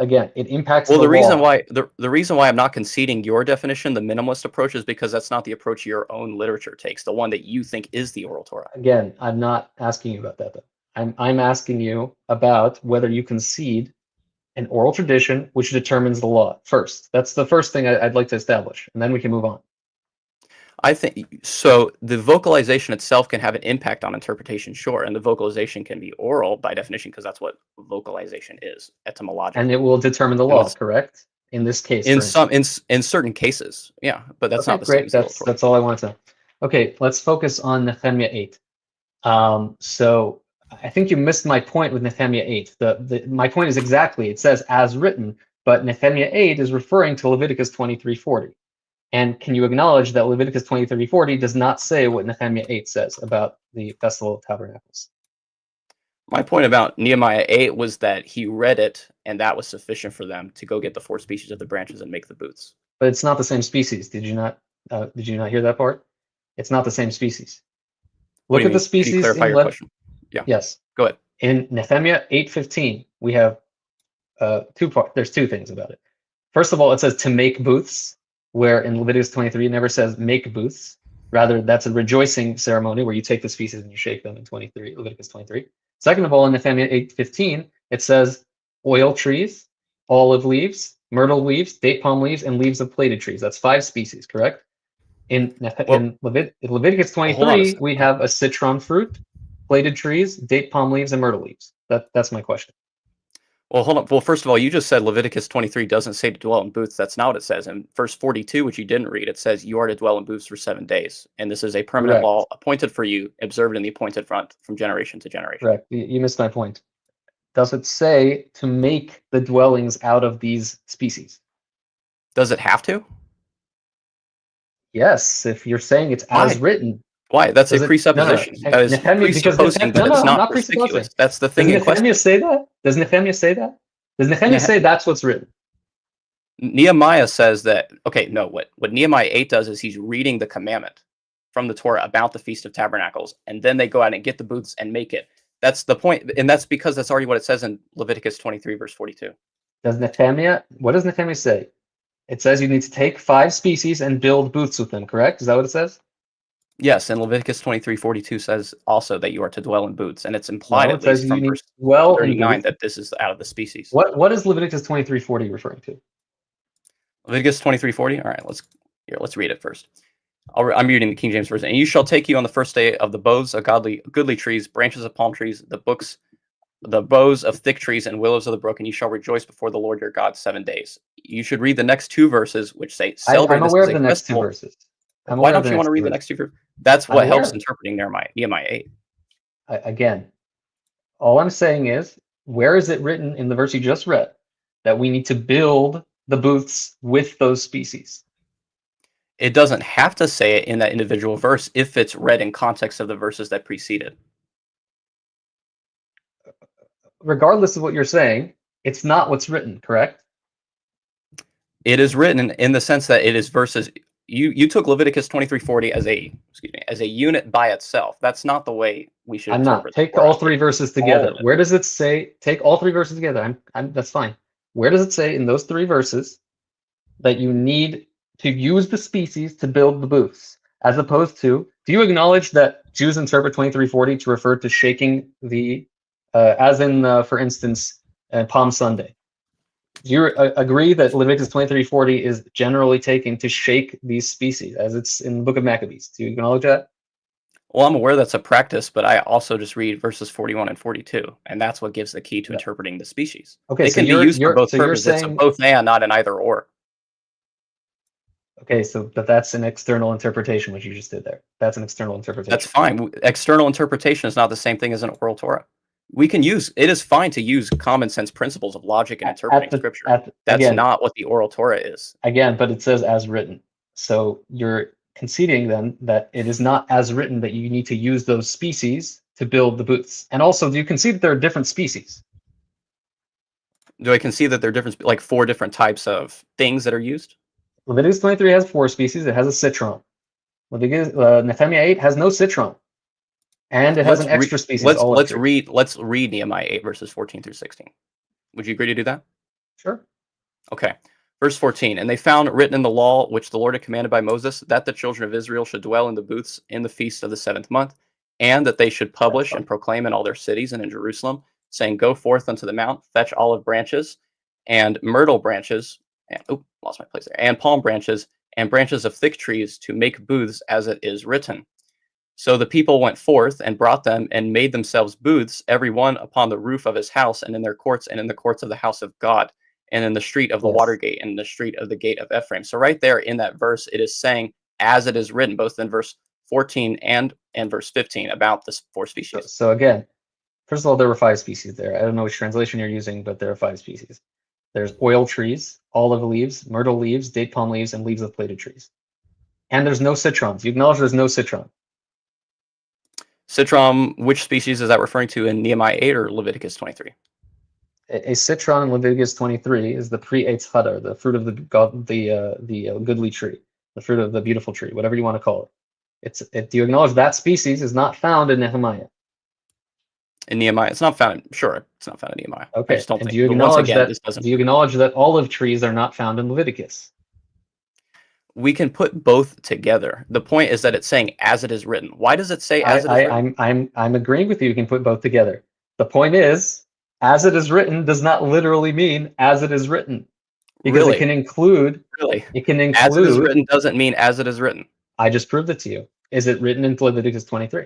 again, it impacts Well, the reason law. why the reason why I'm not conceding your definition, the minimalist approach, is because that's not the approach your own literature takes, the one that you think is the Oral Torah. Again, I'm not asking you about that though. I'm asking you about whether you concede an oral tradition which determines the law first. That's the first thing I'd like to establish, and then we can move on. I think so. The vocalization itself can have an impact on interpretation, sure, and the vocalization can be oral by definition because that's what vocalization is etymologically. And it will determine the law, correct? In this case, in certain cases, yeah, but that's not the great. same. That's all I want to know. Okay, let's focus on Nehemiah 8. So I think you missed my point with Nehemiah 8. My point is exactly, it says as written, but Nehemiah 8 is referring to Leviticus 23:40. And can you acknowledge that Leviticus 23:40 does not say what Nehemiah 8 says about the Festival of Tabernacles? My point about Nehemiah 8 was that he read it, and that was sufficient for them to go get the 4 species of the branches and make the booths. But it's not the same species. Did you not hear that part? It's not the same species. Look at the species. Can you clarify your question? Yeah. Yes. Go ahead. In Nehemiah 8:15, we have two parts. There's two things about it. First of all, it says to make booths, where in Leviticus 23 it never says make booths. Rather, that's a rejoicing ceremony where you take the species and you shake them in Leviticus 23. Second of all, in Nehemiah 8:15, it says oil trees, olive leaves, myrtle leaves, date palm leaves, and leaves of plaited trees. That's 5 species, correct? In Leviticus 23, we have a citron fruit, plaited trees, date palm leaves, and myrtle leaves. That's my question. Well, hold on. Well, first of all, you just said Leviticus 23 doesn't say to dwell in booths. That's not what it says. In verse 42, which you didn't read, it says you are to dwell in booths for 7 days. And this is a permanent law appointed for you, observed in the appointed front from generation to generation. Correct. You missed my point. Does it say to make the dwellings out of these species? Does it have to? Yes, if you're saying it's as written. Why? That's a presupposition. That is presupposing that it's not conspicuous. That's the thing in question. Does Nehemiah say that? Does Nehemiah say that? Does Nehemiah say that's what's written? Nehemiah says that, okay, no, what Nehemiah 8 does is he's reading the commandment from the Torah about the Feast of Tabernacles, and then they go out and get the booths and make it. That's the point, and that's because that's already what it says in Leviticus 23, verse 42. What does Nehemiah say? It says you need to take 5 species and build booths with them, correct? Is that what it says? Yes, and Leviticus 23:42 says also that you are to dwell in booths, and it's implied at least from verse 39 that this is out of the species. What is Leviticus 23:40 referring to? Leviticus 23:40. All right, let's read it first. I'm reading the King James version. And you shall take you on the first day of the boughs of goodly trees, branches of palm trees, the boughs of thick trees, and willows of the brook, and you shall rejoice before the Lord your God 7 days. You should read the next 2 verses, which say, "Celebrate." I'm aware of the next 2 verses. Why don't you want to read the next 2 verses? That's what helps interpreting Nehemiah 8. Again, all I'm saying is, where is it written in the verse you just read that we need to build the booths with those species? It doesn't have to say it in that individual verse if it's read in context of the verses that preceded. Regardless of what you're saying, it's not what's written, correct? It is written in the sense that it is verses. You took Leviticus 23:40 as a unit by itself. That's not the way we should interpret. Take all 3 verses together. Where does it say? Take all 3 verses together. That's fine. Where does it say in those 3 verses that you need to use the species to build the booths, as opposed to? Do you acknowledge that Jews interpret 23:40 to refer to shaking the, as in, for instance, Palm Sunday? Do you agree that Leviticus 23:40 is generally taken to shake these species, as it's in the book of Maccabees? Do you acknowledge that? Well, I'm aware that's a practice, but I also just read verses 41 and 42, and that's what gives the key to interpreting the species. Okay, they can be used for both purposes. It's a both and, not an either or. Okay, but that's an external interpretation, which you just did there. That's an external interpretation. That's fine. External interpretation is not the same thing as an oral Torah. We can use it is fine to use common sense principles of logic and interpreting scripture. That's again, not what the Oral Torah is. Again, but it says as written. So you're conceding then that it is not as written, that you need to use those species to build the booths. And also, do you concede that there are different species? Do I concede that there are different, like 4 different types of things that are used? Leviticus 23 has 4 species. It has a citron. Nehemiah 8 has no citron, and it has an extra species. Let's read Nehemiah 8 verses 14 through 16. Would you agree to do that? Sure. Okay. Verse 14, and they found written in the law, which the Lord had commanded by Moses, that the children of Israel should dwell in the booths in the feast of the 7th month, and that they should publish and proclaim in all their cities and in Jerusalem, saying, go forth unto the mount, fetch olive branches and myrtle branches, and lost my place there, and palm branches and branches of thick trees to make booths as it is written. So the people went forth and brought them and made themselves booths, every one upon the roof of his house and in their courts and in the courts of the house of God, and in the street of the water gate and the street of the gate of Ephraim. So right there in that verse, it is saying, as it is written, both in verse 14 and verse 15 about the 4 species. So again, first of all, there were 5 species there. I don't know which translation you're using, but there are 5 species. There's oil trees, olive leaves, myrtle leaves, date palm leaves, and leaves of plated trees. And there's no citrons. You acknowledge there's no citron. Citron, which species is that referring to in Nehemiah 8 or Leviticus 23? A citron in Leviticus 23 is the pre-Eitz Hadar, the fruit of the goodly tree, the fruit of the beautiful tree, whatever you want to call it. Do you acknowledge that species is not found in Nehemiah? In Nehemiah, it's not found. Sure, it's not found in Nehemiah. Okay. I just don't and think. Do you But once acknowledge again, that? this doesn't. Do you acknowledge that olive trees are not found in Leviticus? We can put both together. The point is that it's saying as it is written. Why does it say as it is written? I'm agreeing with you. You can put both together. The point is, as it is written does not literally mean as it is written, because Really? it can include. Really? It can include. As it is written doesn't mean as it is written. I just proved it to you. Is it written in Leviticus 23?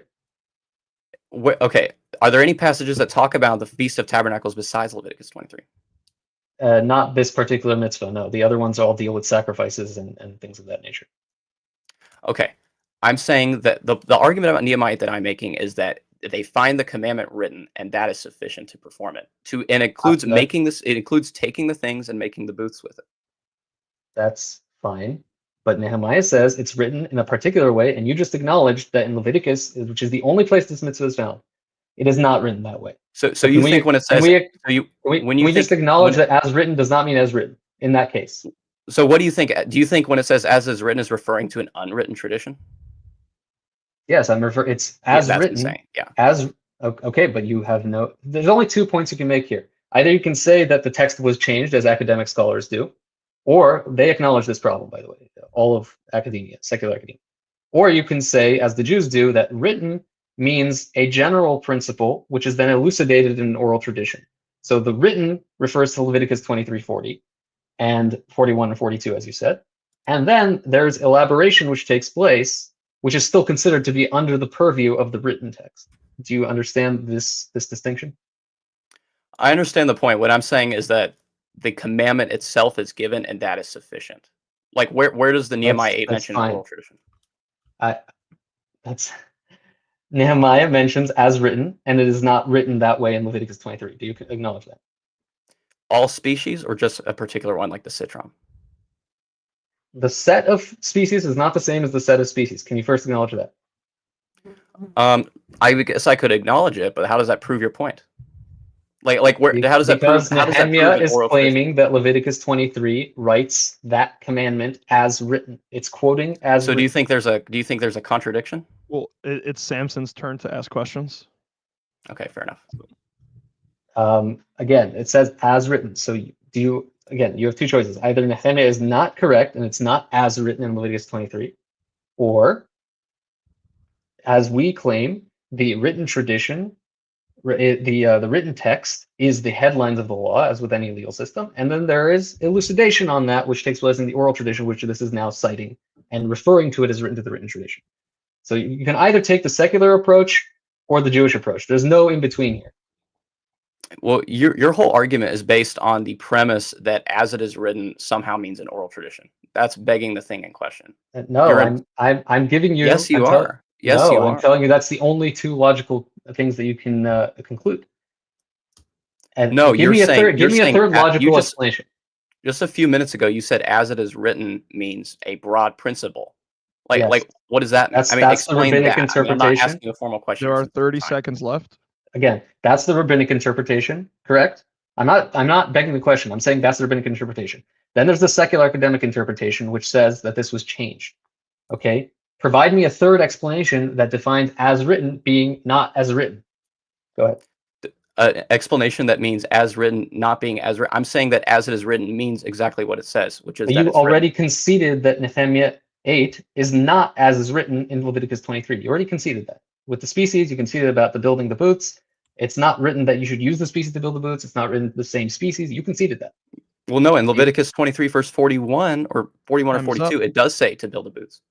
Okay. Are there any passages that talk about the Feast of Tabernacles besides Leviticus 23? Not this particular mitzvah. No, the other ones all deal with sacrifices and things of that nature. Okay. I'm saying that the argument about Nehemiah that I'm making is that they find the commandment written, and that is sufficient to perform it. And it includes making this. It includes taking the things and making the booths with it. That's fine, but Nehemiah says it's written in a particular way, and you just acknowledged that in Leviticus, which is the only place this mitzvah is found, it is not written that way. So you think when it says we just acknowledge that as written does not mean as written in that case. So what do you think? Do you think when it says as is written is referring to an unwritten tradition? Yes, I'm referring. It's as written. Yeah. As okay, but you have no. There's only 2 points you can make here. Either you can say that the text was changed, as academic scholars do, or they acknowledge this problem. By the way, all of academia, secular academia, or you can say, as the Jews do, that written means a general principle, which is then elucidated in an oral tradition. So the written refers to Leviticus 23:40 and 41 and 42, as you said, and then there's elaboration which takes place, which is still considered to be under the purview of the written text. Do you understand this distinction? I understand the point. What I'm saying is that the commandment itself is given, and that is sufficient. Like, where does the Nehemiah 8 mention oral tradition? Nehemiah mentions as written, and it is not written that way in Leviticus 23. Do you acknowledge that? All species, or just a particular one like the citron? The set of species is not the same as the set of species. Can you first acknowledge that? I guess I could acknowledge it, but how does that prove your point? Like where? How does that prove? Because Nehemiah is claiming that Leviticus 23 writes that commandment as written. It's quoting as. So written. do you think there's a contradiction? Well, it's Samson's turn to ask questions. Okay, fair enough. Again, it says as written. So you have 2 choices. Either Nehemiah is not correct and it's not as written in Leviticus 23, or as we claim, the written tradition, the written text is the headlines of the law, as with any legal system, and then there is elucidation on that, which takes place in the oral tradition, which this is now citing and referring to it as written to the written tradition. So you can either take the secular approach or the Jewish approach. There's no in between here. Well, your whole argument is based on the premise that as it is written somehow means an oral tradition. That's begging the thing in question. No, I'm giving you. Yes, you are. Yes, you are. I'm telling you that's the only 2 logical things that you can conclude. And No, give me a third. Give me a third you logical explanation. just a few minutes ago you said as it is written means a broad principle. Yes. Like what does that mean? That's I mean, the explain rabbinic that. I mean, I'm not interpretation. asking a formal question. There are since 30 time. seconds left. Again, that's the rabbinic interpretation, correct? I'm not begging the question. I'm saying that's the rabbinic interpretation. Then there's the secular academic interpretation, which says that this was changed. Okay? Provide me a third explanation that defines as written being not as written. Go ahead. Explanation that means as written, not being as written. I'm saying that as it is written means exactly what it says, which is But that you it's already written. conceded that Nehemiah 8 is not as is written in Leviticus 23. You already conceded that. With the species, you conceded about the building the booths. It's not written that you should use the species to build the booths. It's not written the same species. You conceded that. Well, no, in Leviticus 23, verse 41 or 41 or Time's 42, up. it does say to build the booths.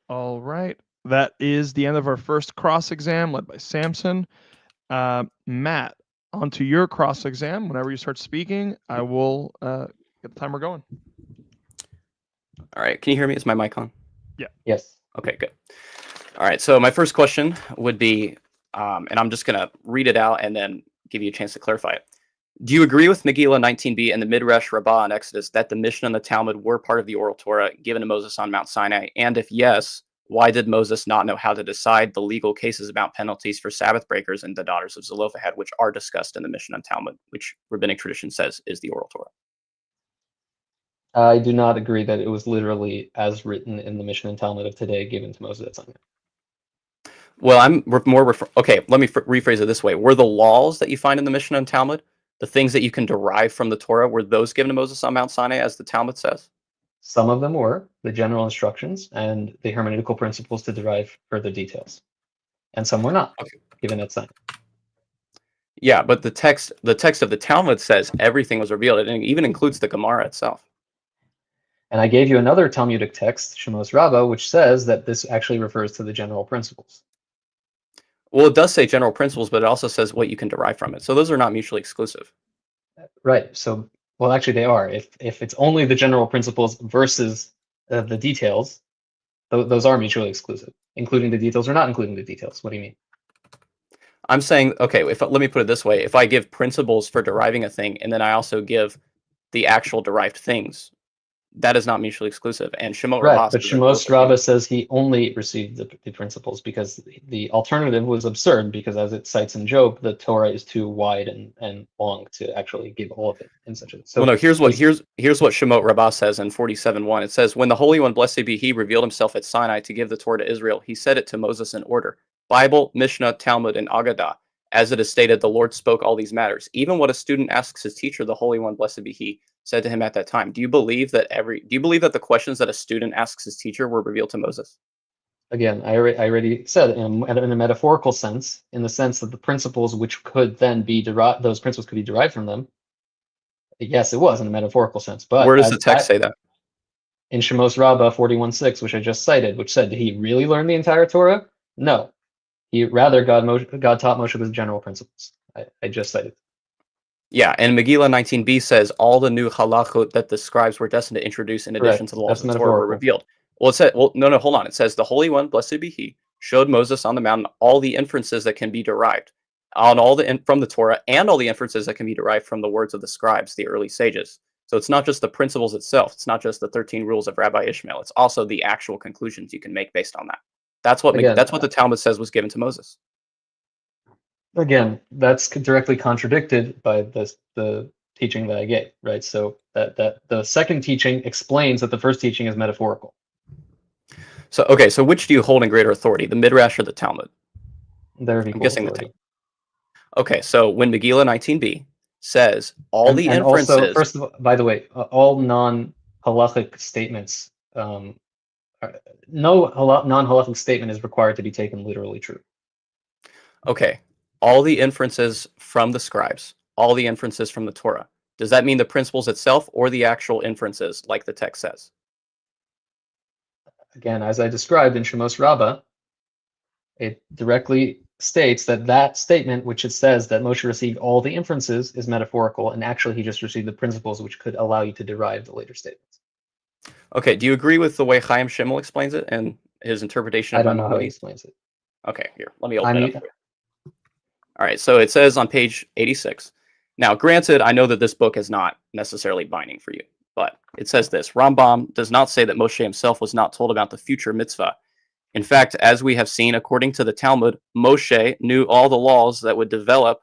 All right. That is the end of our first cross exam led by Samson. Matt, onto your cross exam. Whenever you start speaking, I will get the timer going. All right. Can you hear me? Is my mic on? Yeah. Yes. Okay, good. All right. So my first question would be, and I'm just going to read it out and then give you a chance to clarify it. Do you agree with Megillah 19b and the Midrash Rabbah in Exodus that the Mishnah and the Talmud were part of the Oral Torah given to Moses on Mount Sinai? And if yes, why did Moses not know how to decide the legal cases about penalties for Sabbath breakers and the daughters of Zelophehad, which are discussed in the Mishnah and Talmud, which rabbinic tradition says is the Oral Torah? I do not agree that it was literally as written in the Mishnah and Talmud of today given to Moses at Sinai. Well, okay, let me rephrase it this way. Were the laws that you find in the Mishnah and Talmud, the things that you can derive from the Torah, were those given to Moses on Mount Sinai, as the Talmud says? Some of them were the general instructions and the hermeneutical principles to derive further details. And some were not given at Sinai. Yeah, but the text of the Talmud says everything was revealed. It even includes the Gemara itself. And I gave you another Talmudic text, Shemos Rabbah, which says that this actually refers to the general principles. Well, it does say general principles, but it also says what you can derive from it. So those are not mutually exclusive. Right. So, well, actually, they are. If it's only the general principles versus the details, those are mutually exclusive, including the details or not including the details. What do you mean? I'm saying, okay, let me put it this way. If I give principles for deriving a thing, and then I also give the actual derived things, that is not mutually exclusive. And Shemot Right, Rabbah but says that both Shemos are Rabbah says he only received the principles because the alternative was absurd, because as it cites in Job, the Torah is too wide and long to actually give all of it in such a. So well, no, here's what Shemot Rabbah says in 47:1. It says, when the Holy One, blessed be He, revealed Himself at Sinai to give the Torah to Israel, He said it to Moses in order. Bible, Mishnah, Talmud, and Agadah. As it is stated, the Lord spoke all these matters. Even what a student asks his teacher, the Holy One, blessed be He, said to him at that time. Do you believe that the questions that a student asks his teacher were revealed to Moses? again, I already said in a metaphorical sense, in the sense that the principles which could then be derived, those principles could be derived from them. Yes, it was in a metaphorical sense, but where does the text say that? In Shemos Rabbah 41:6, which I just cited, which said, did he really learn the entire Torah? No. God taught Moshe the general principles. I just cited. Yeah, and Megillah 19b says all the new halachot that the scribes were destined to introduce in addition to the laws of the Torah were revealed. Well, no, hold on. It says the Holy One, blessed be He, showed Moses on the mountain all the inferences that can be derived from the Torah, and all the inferences that can be derived from the words of the scribes, the early sages. So it's not just the principles itself. It's not just the 13 rules of Rabbi Ishmael. It's also the actual conclusions you can make based on that. That's what the Talmud says was given to Moses. Again, that's directly contradicted by the teaching that I gave, right? So that the second teaching explains that the first teaching is metaphorical. So okay, so which do you hold in greater authority, the Midrash or the Talmud? They're of equal authority. Okay, so when Megillah 19b says the inferences, also, first of all, by the way, all non-halachic statements, no non-halachic statement is required to be taken literally true. Okay, all the inferences from the scribes, all the inferences from the Torah. Does that mean the principles itself or the actual inferences, like the text says? Again, as I described in Shemos Rabbah, it directly states that statement, which it says that Moshe received all the inferences, is metaphorical, and actually he just received the principles which could allow you to derive the later statements. Okay, do you agree with the way Chaim Schimmel explains it and his interpretation of I don't know how he explains it. Okay, here, let me open it up for you. All right, so it says on page 86. Now, granted, I know that this book is not necessarily binding for you, but it says this. Rambam does not say that Moshe himself was not told about the future mitzvah. In fact, as we have seen, according to the Talmud, Moshe knew all the laws that would develop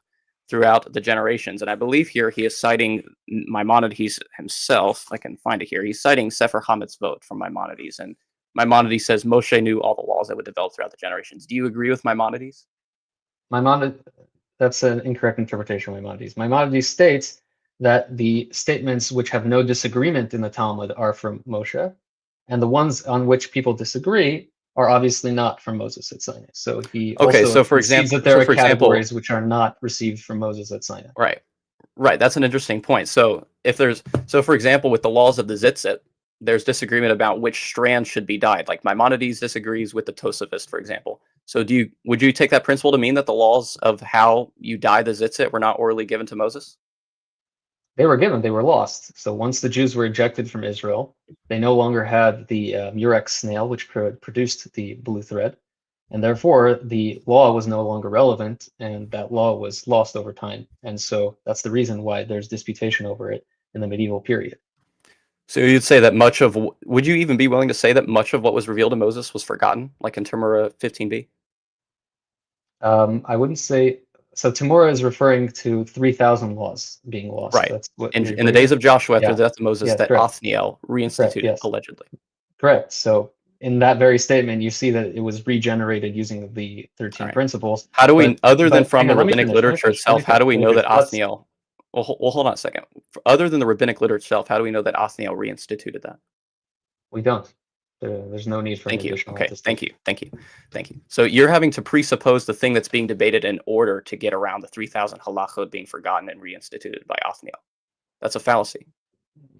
throughout the generations. And I believe here he is citing Maimonides himself. I can find it here. He's citing Sefer HaMitzvot from Maimonides. And Maimonides says Moshe knew all the laws that would develop throughout the generations. Do you agree with Maimonides? That's an incorrect interpretation of Maimonides. Maimonides states that the statements which have no disagreement in the Talmud are from Moshe, and the ones on which people disagree are obviously not from Moses at Sinai. So he also for example, that there are categories which are not received from Moses at Sinai. Right. That's an interesting point. So for example, with the laws of the Zitzit, there's disagreement about which strand should be dyed. Like Maimonides disagrees with the Tosafist, for example. So would you take that principle to mean that the laws of how you dye the Zitzit were not orally given to Moses? They were given, they were lost. So once the Jews were ejected from Israel, they no longer had the murex snail, which produced the blue thread. And therefore, the law was no longer relevant, and that law was lost over time. And so that's the reason why there's disputation over it in the medieval period. So you'd say that would you even be willing to say that much of what was revealed to Moses was forgotten, like in Temurah 15b? I wouldn't say, so Temurah is referring to 3,000 laws being lost. Right. That's what in the days of Joshua, after the death of Moses, that correct. Othniel reinstituted, allegedly. Correct. So in that very statement, you see that it was regenerated using the 13 principles. How do we, other than from the rabbinic literature itself, how do we know that Othniel, well, hold on a second. Other than the rabbinic literature itself, how do we know that Othniel reinstituted that? We don't. There's no need for Thank you. Okay. Thank you. So you're having to presuppose the thing that's being debated in order to get around the 3,000 halachot being forgotten and reinstituted by Othniel. That's a fallacy.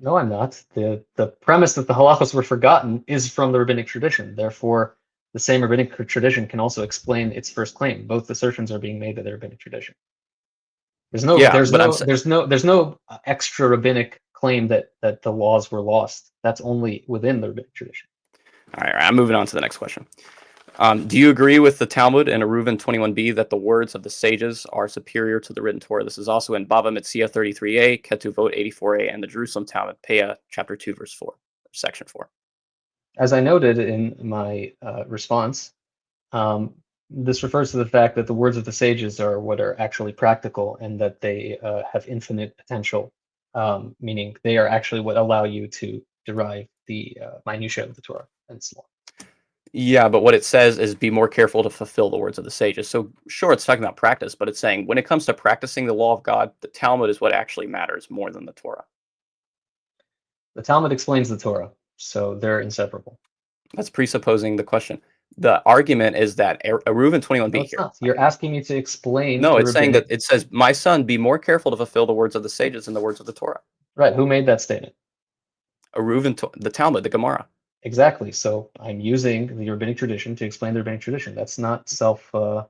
No, I'm not. The premise that the halachos were forgotten is from the rabbinic tradition. Therefore, the same rabbinic tradition can also explain its first claim. Both assertions are being made by the rabbinic tradition. There's no extra rabbinic claim that the laws were lost. That's only within the rabbinic tradition. All right, I'm moving on to the next question. Do you agree with the Talmud and Eruvin 21b that the words of the sages are superior to the written Torah? This is also in Bava Metzia 33a, Ketuvot 84a, and the Jerusalem Talmud, Peah, chapter 2, verse 4, section 4. As I noted in my response, this refers to the fact that the words of the sages are what are actually practical and that they have infinite potential, meaning they are actually what allow you to derive the minutiae of the Torah and so on. Yeah, but what it says is be more careful to fulfill the words of the sages. So sure, it's talking about practice, but it's saying when it comes to practicing the law of God, the Talmud is what actually matters more than the Torah. The Talmud explains the Torah, so they're inseparable. That's presupposing the question. The argument is that Eruvin 21b no, here. Not. You're asking me to explain. No, it's saying that it says, my son, be more careful to fulfill the words of the sages than the words of the Torah. Right. Who made that statement? The Talmud, the Gemara. Exactly. So I'm using the rabbinic tradition to explain the rabbinic tradition. That's not self. I'm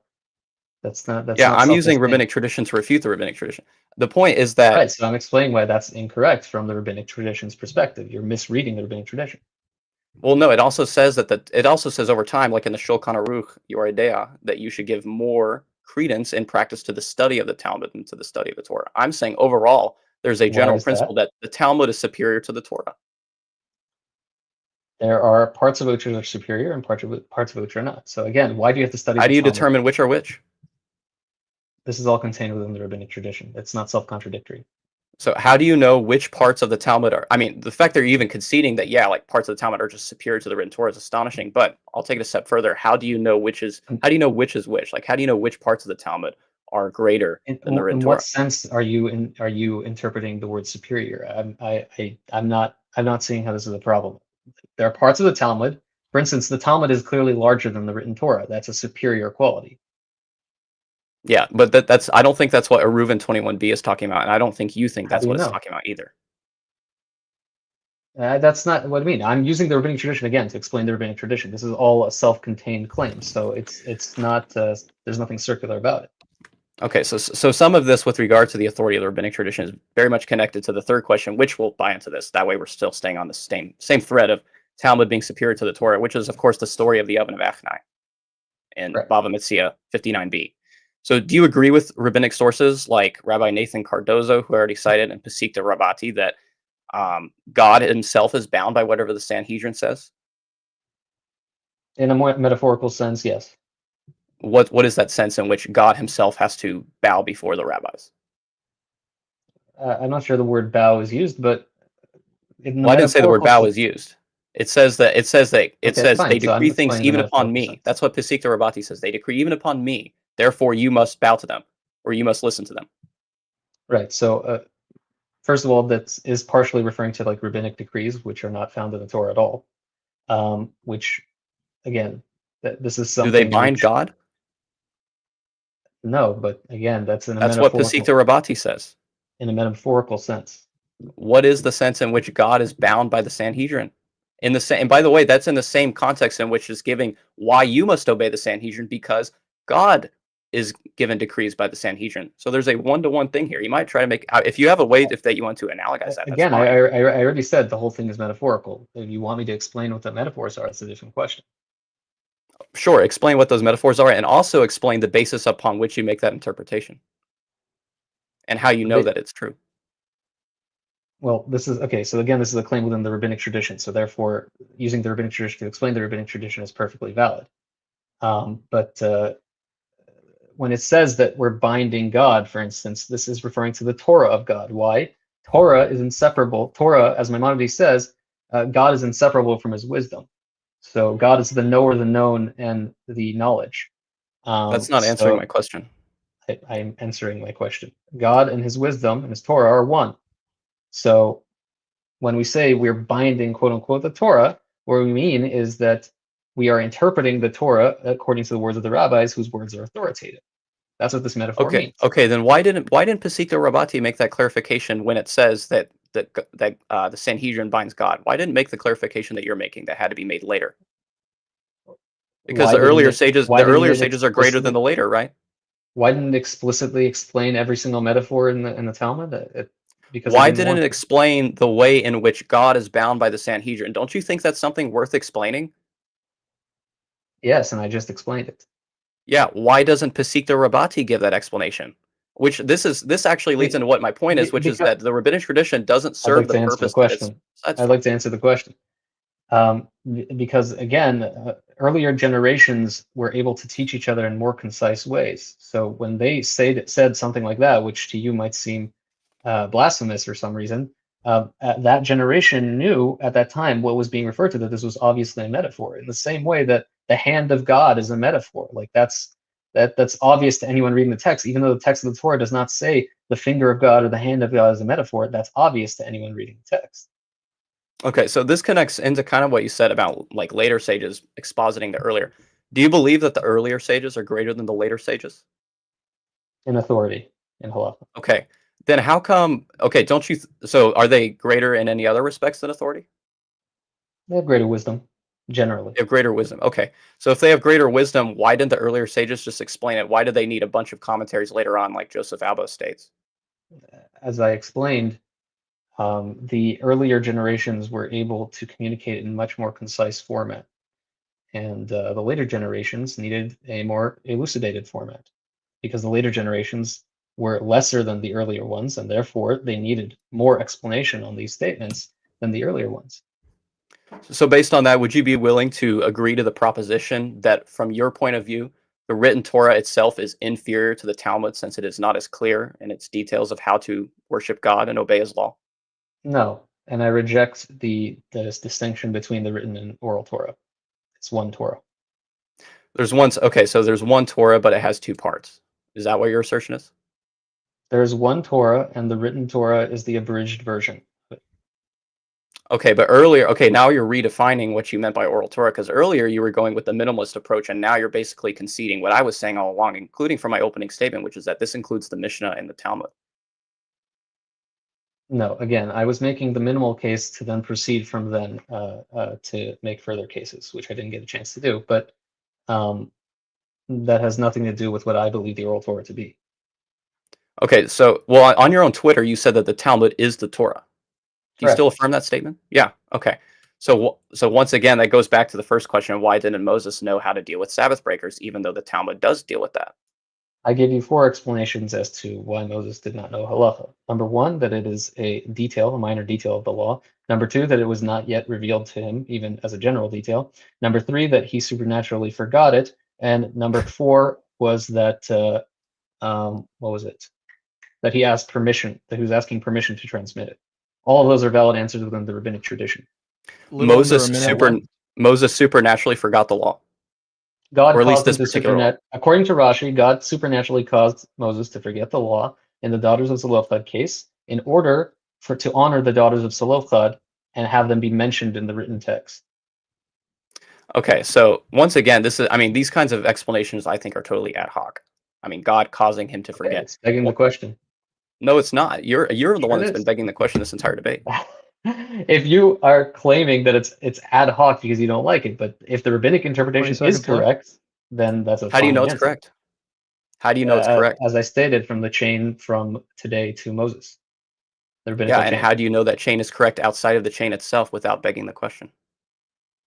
using rabbinic tradition to refute the rabbinic tradition. The point is that. Right. So I'm explaining why that's incorrect from the rabbinic tradition's perspective. You're misreading the rabbinic tradition. Well, no. It also says it also says over time, like in the Shulchan Aruch, your idea that you should give more credence and practice to the study of the Talmud and to the study of the Torah. I'm saying overall, there's a general principle that the Talmud is superior to the Torah. There are parts of which are superior and parts of which are not. So again, why do you have to study? How do you determine which are which? This is all contained within the rabbinic tradition. It's not self-contradictory. So how do you know which parts of the Talmud are? I mean, the fact that you're even conceding that, like parts of the Talmud are just superior to the written Torah is astonishing. But I'll take it a step further. How do you know which is which? Like, how do you know which parts of the Talmud are greater than the written Torah? In what sense are you interpreting the word superior? I'm not seeing how this is a problem. There are parts of the Talmud. For instance, the Talmud is clearly larger than the written Torah. That's a superior quality. Yeah, but that's I don't think that's what Eruvin 21b is talking about, and I don't think you think that's what it's talking about either. That's not what I mean. I'm using the rabbinic tradition again to explain the rabbinic tradition. This is all a self-contained claim, so it's not. There's nothing circular about it. Okay, so some of this with regard to the authority of the rabbinic tradition is very much connected to the third question, which we'll buy into this. That way we're still staying on the same thread of Talmud being superior to the Torah, which is, of course, the story of the oven of Achnai in Bava Metzia 59b. So do you agree with rabbinic sources like Rabbi Nathan Cardozo, who I already cited, and Pesikta Rabati, that God himself is bound by whatever the Sanhedrin says? In a more metaphorical sense, yes. What is that sense in which God himself has to bow before the rabbis? I'm not sure the word bow is used, but in the Well, I didn't say the word metaphorical bow sense. is used. It says Okay, they fine. So I'm decree things explaining the even upon metaphorical me. sense. That's what Pesikta Rabati says. They decree even upon me. Therefore, you must bow to them, or you must listen to them. Right. So first of all, that is partially referring to like rabbinic decrees, which are not found in the Torah at all. Which, again, this is Do they something bind which God? no, but again, that's That's what Pesikta Rabati says. in a metaphorical sense. What is the sense in which God is bound by the Sanhedrin? In the same, and by the way, that's in the same context in which is giving why you must obey the Sanhedrin, because God is given decrees by the Sanhedrin. So there's a one-to-one thing here. You might try to make, if you have a way if that you want to analogize that, that's Again, fine. I already said the whole thing is metaphorical. If you want me to explain what the metaphors are, it's a different question. Sure, explain what those metaphors are, and also explain the basis upon which you make that interpretation, and how you know that it's true. Well, this is okay. So again, this is a claim within the rabbinic tradition. So therefore, using the rabbinic tradition to explain the rabbinic tradition is perfectly valid. But when it says that we're binding God, for instance, this is referring to the Torah of God. Why? Torah is inseparable. Torah, as Maimonides says, God is inseparable from his wisdom. So God is the knower, the known, and the knowledge. That's not answering my question. I'm answering my question. God and his wisdom and his Torah are one. So when we say we're binding, quote unquote, the Torah, what we mean is that we are interpreting the Torah according to the words of the rabbis, whose words are authoritative. That's what this metaphor means. Okay. Then why didn't Pesikta Rabati make that clarification when it says that the Sanhedrin binds God? Why didn't it make the clarification that you're making that had to be made later? Because the earlier stages are greater than the later, right? Why didn't it explicitly explain every single metaphor in the Talmud? Because Why didn't it explain the way in which God is bound by the Sanhedrin? Don't you think that's something worth explaining? Yes, and I just explained it. Yeah, why doesn't Pesikta Rabati give that explanation? Which this actually leads into what my point is, which is that the rabbinic tradition doesn't serve the purpose that it's. I'd like to answer the question. Because again, earlier generations were able to teach each other in more concise ways. So when they said something like that, which to you might seem blasphemous for some reason, that generation knew at that time what was being referred to, that this was obviously a metaphor. In the same way that the hand of God is a metaphor, like that's obvious to anyone reading the text, even though the text of the Torah does not say the finger of God or the hand of God is a metaphor. That's obvious to anyone reading the text. Okay, so this connects into kind of what you said about like later sages expositing the earlier. Do you believe that the earlier sages are greater than the later sages? In authority, in halacha. Okay, then how come? Okay, don't you? So are they greater in any other respects than authority? They have greater wisdom, generally. They have greater wisdom. Okay, so if they have greater wisdom, why didn't the earlier sages just explain it? Why did they need a bunch of commentaries later on, like Joseph Albo states? As I explained, the earlier generations were able to communicate in much more concise format, and the later generations needed a more elucidated format, because the later generations were lesser than the earlier ones, and therefore they needed more explanation on these statements than the earlier ones. So based on that, would you be willing to agree to the proposition that from your point of view, the written Torah itself is inferior to the Talmud since it is not as clear in its details of how to worship God and obey his law? No, and I reject this distinction between the written and oral Torah. It's one Torah. So there's one Torah, but it has two parts. Is that what your assertion is? There's one Torah, and the written Torah is the abridged version. Okay, now you're redefining what you meant by oral Torah, because earlier you were going with the minimalist approach, and now you're basically conceding what I was saying all along, including from my opening statement, which is that this includes the Mishnah and the Talmud. No, again, I was making the minimal case to then proceed from then to make further cases, which I didn't get a chance to do, but that has nothing to do with what I believe the oral Torah to be. Okay, so, well, on your own Twitter, you said that the Talmud is the Torah. Do you still affirm that statement? Yeah. Okay. So once again, that goes back to the first question: why didn't Moses know how to deal with Sabbath breakers, even though the Talmud does deal with that? I gave you 4 explanations as to why Moses did not know halacha. Number 1, that it is a detail, a minor detail of the law. Number 2, that it was not yet revealed to him, even as a general detail. Number 3, that he supernaturally forgot it. And number 4 was that, what was it? That he asked permission, that he was asking permission to transmit it. All of those are valid answers within the rabbinic tradition. Little under a minute left. Moses supernaturally forgot the law. God Or at least caused him this to particular law. according to Rashi, God supernaturally caused Moses to forget the law in the daughters of Zelophehad case in order to honor the daughters of Zelophehad and have them be mentioned in the written text. Okay, so once again, these kinds of explanations I think are totally ad hoc. I mean, God causing him to Okay, forget. it's begging the question. No, it's not. You're the Sure one it that's is. been begging the question this entire debate. If you are claiming that it's ad hoc because you don't like it, but if the rabbinic interpretation is 20 seconds left. correct, then that's a How do you fine know it's answer. correct? How do you know it's correct? As I stated, from the chain from today to Moses. The rabbinical Yeah, and chain. how do you know that chain is correct outside of the chain itself without begging the question?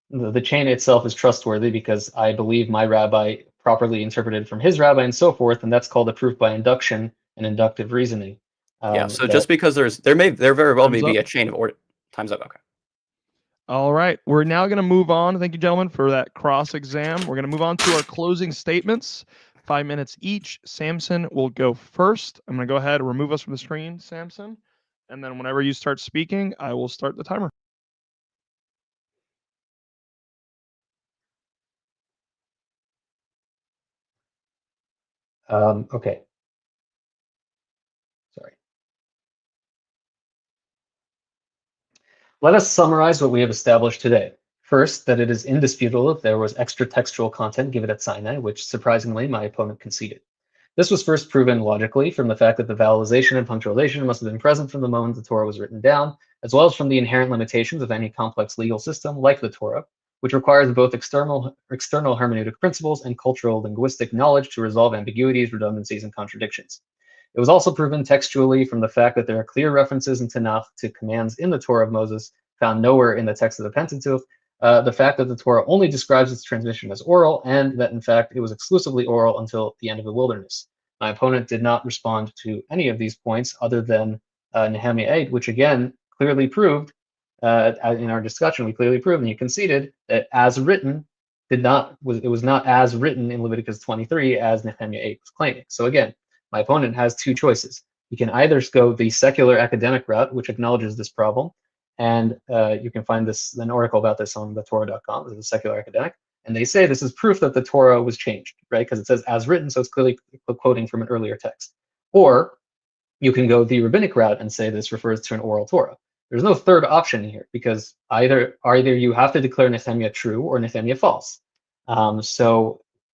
The chain itself is trustworthy because I believe my rabbi properly interpreted from his rabbi and so forth, and that's called a proof by induction and inductive reasoning. Yeah, so just because there very well may Time's be up. a chain of order. Time's up. Okay. All right, we're now going to move on. Thank you, gentlemen, for that cross exam. We're going to move on to our closing statements. 5 minutes each. Samson will go first. I'm going to go ahead and remove us from the screen, Samson. And then whenever you start speaking, I will start the timer. Okay. Sorry. Let us summarize what we have established today. First, that it is indisputable that there was extra textual content given at Sinai, which surprisingly my opponent conceded. This was first proven logically from the fact that the vowelization and punctualization must have been present from the moment the Torah was written down, as well as from the inherent limitations of any complex legal system like the Torah, which requires both external hermeneutic principles and cultural linguistic knowledge to resolve ambiguities, redundancies, and contradictions. It was also proven textually from the fact that there are clear references in Tanakh to commands in the Torah of Moses found nowhere in the text of the Pentateuch, the fact that the Torah only describes its transmission as oral, and that in fact it was exclusively oral until the end of the wilderness. My opponent did not respond to any of these points other than Nehemiah 8, which again clearly proved, in our discussion, we clearly proved, and you conceded that as written, it was not as written in Leviticus 23 as Nehemiah 8 was claiming. So again, my opponent has 2 choices. You can either go the secular academic route, which acknowledges this problem, and you can find an article about this on thetorah.com. This is a secular academic, and they say this is proof that the Torah was changed, right? Because it says as written, so it's clearly quoting from an earlier text. Or you can go the rabbinic route and say this refers to an oral Torah. There's no third option here because either you have to declare Nehemiah true or Nehemiah false.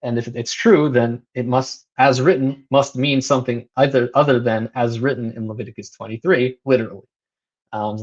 And if it's true, then it must, as written, must mean something other than as written in Leviticus 23, literally.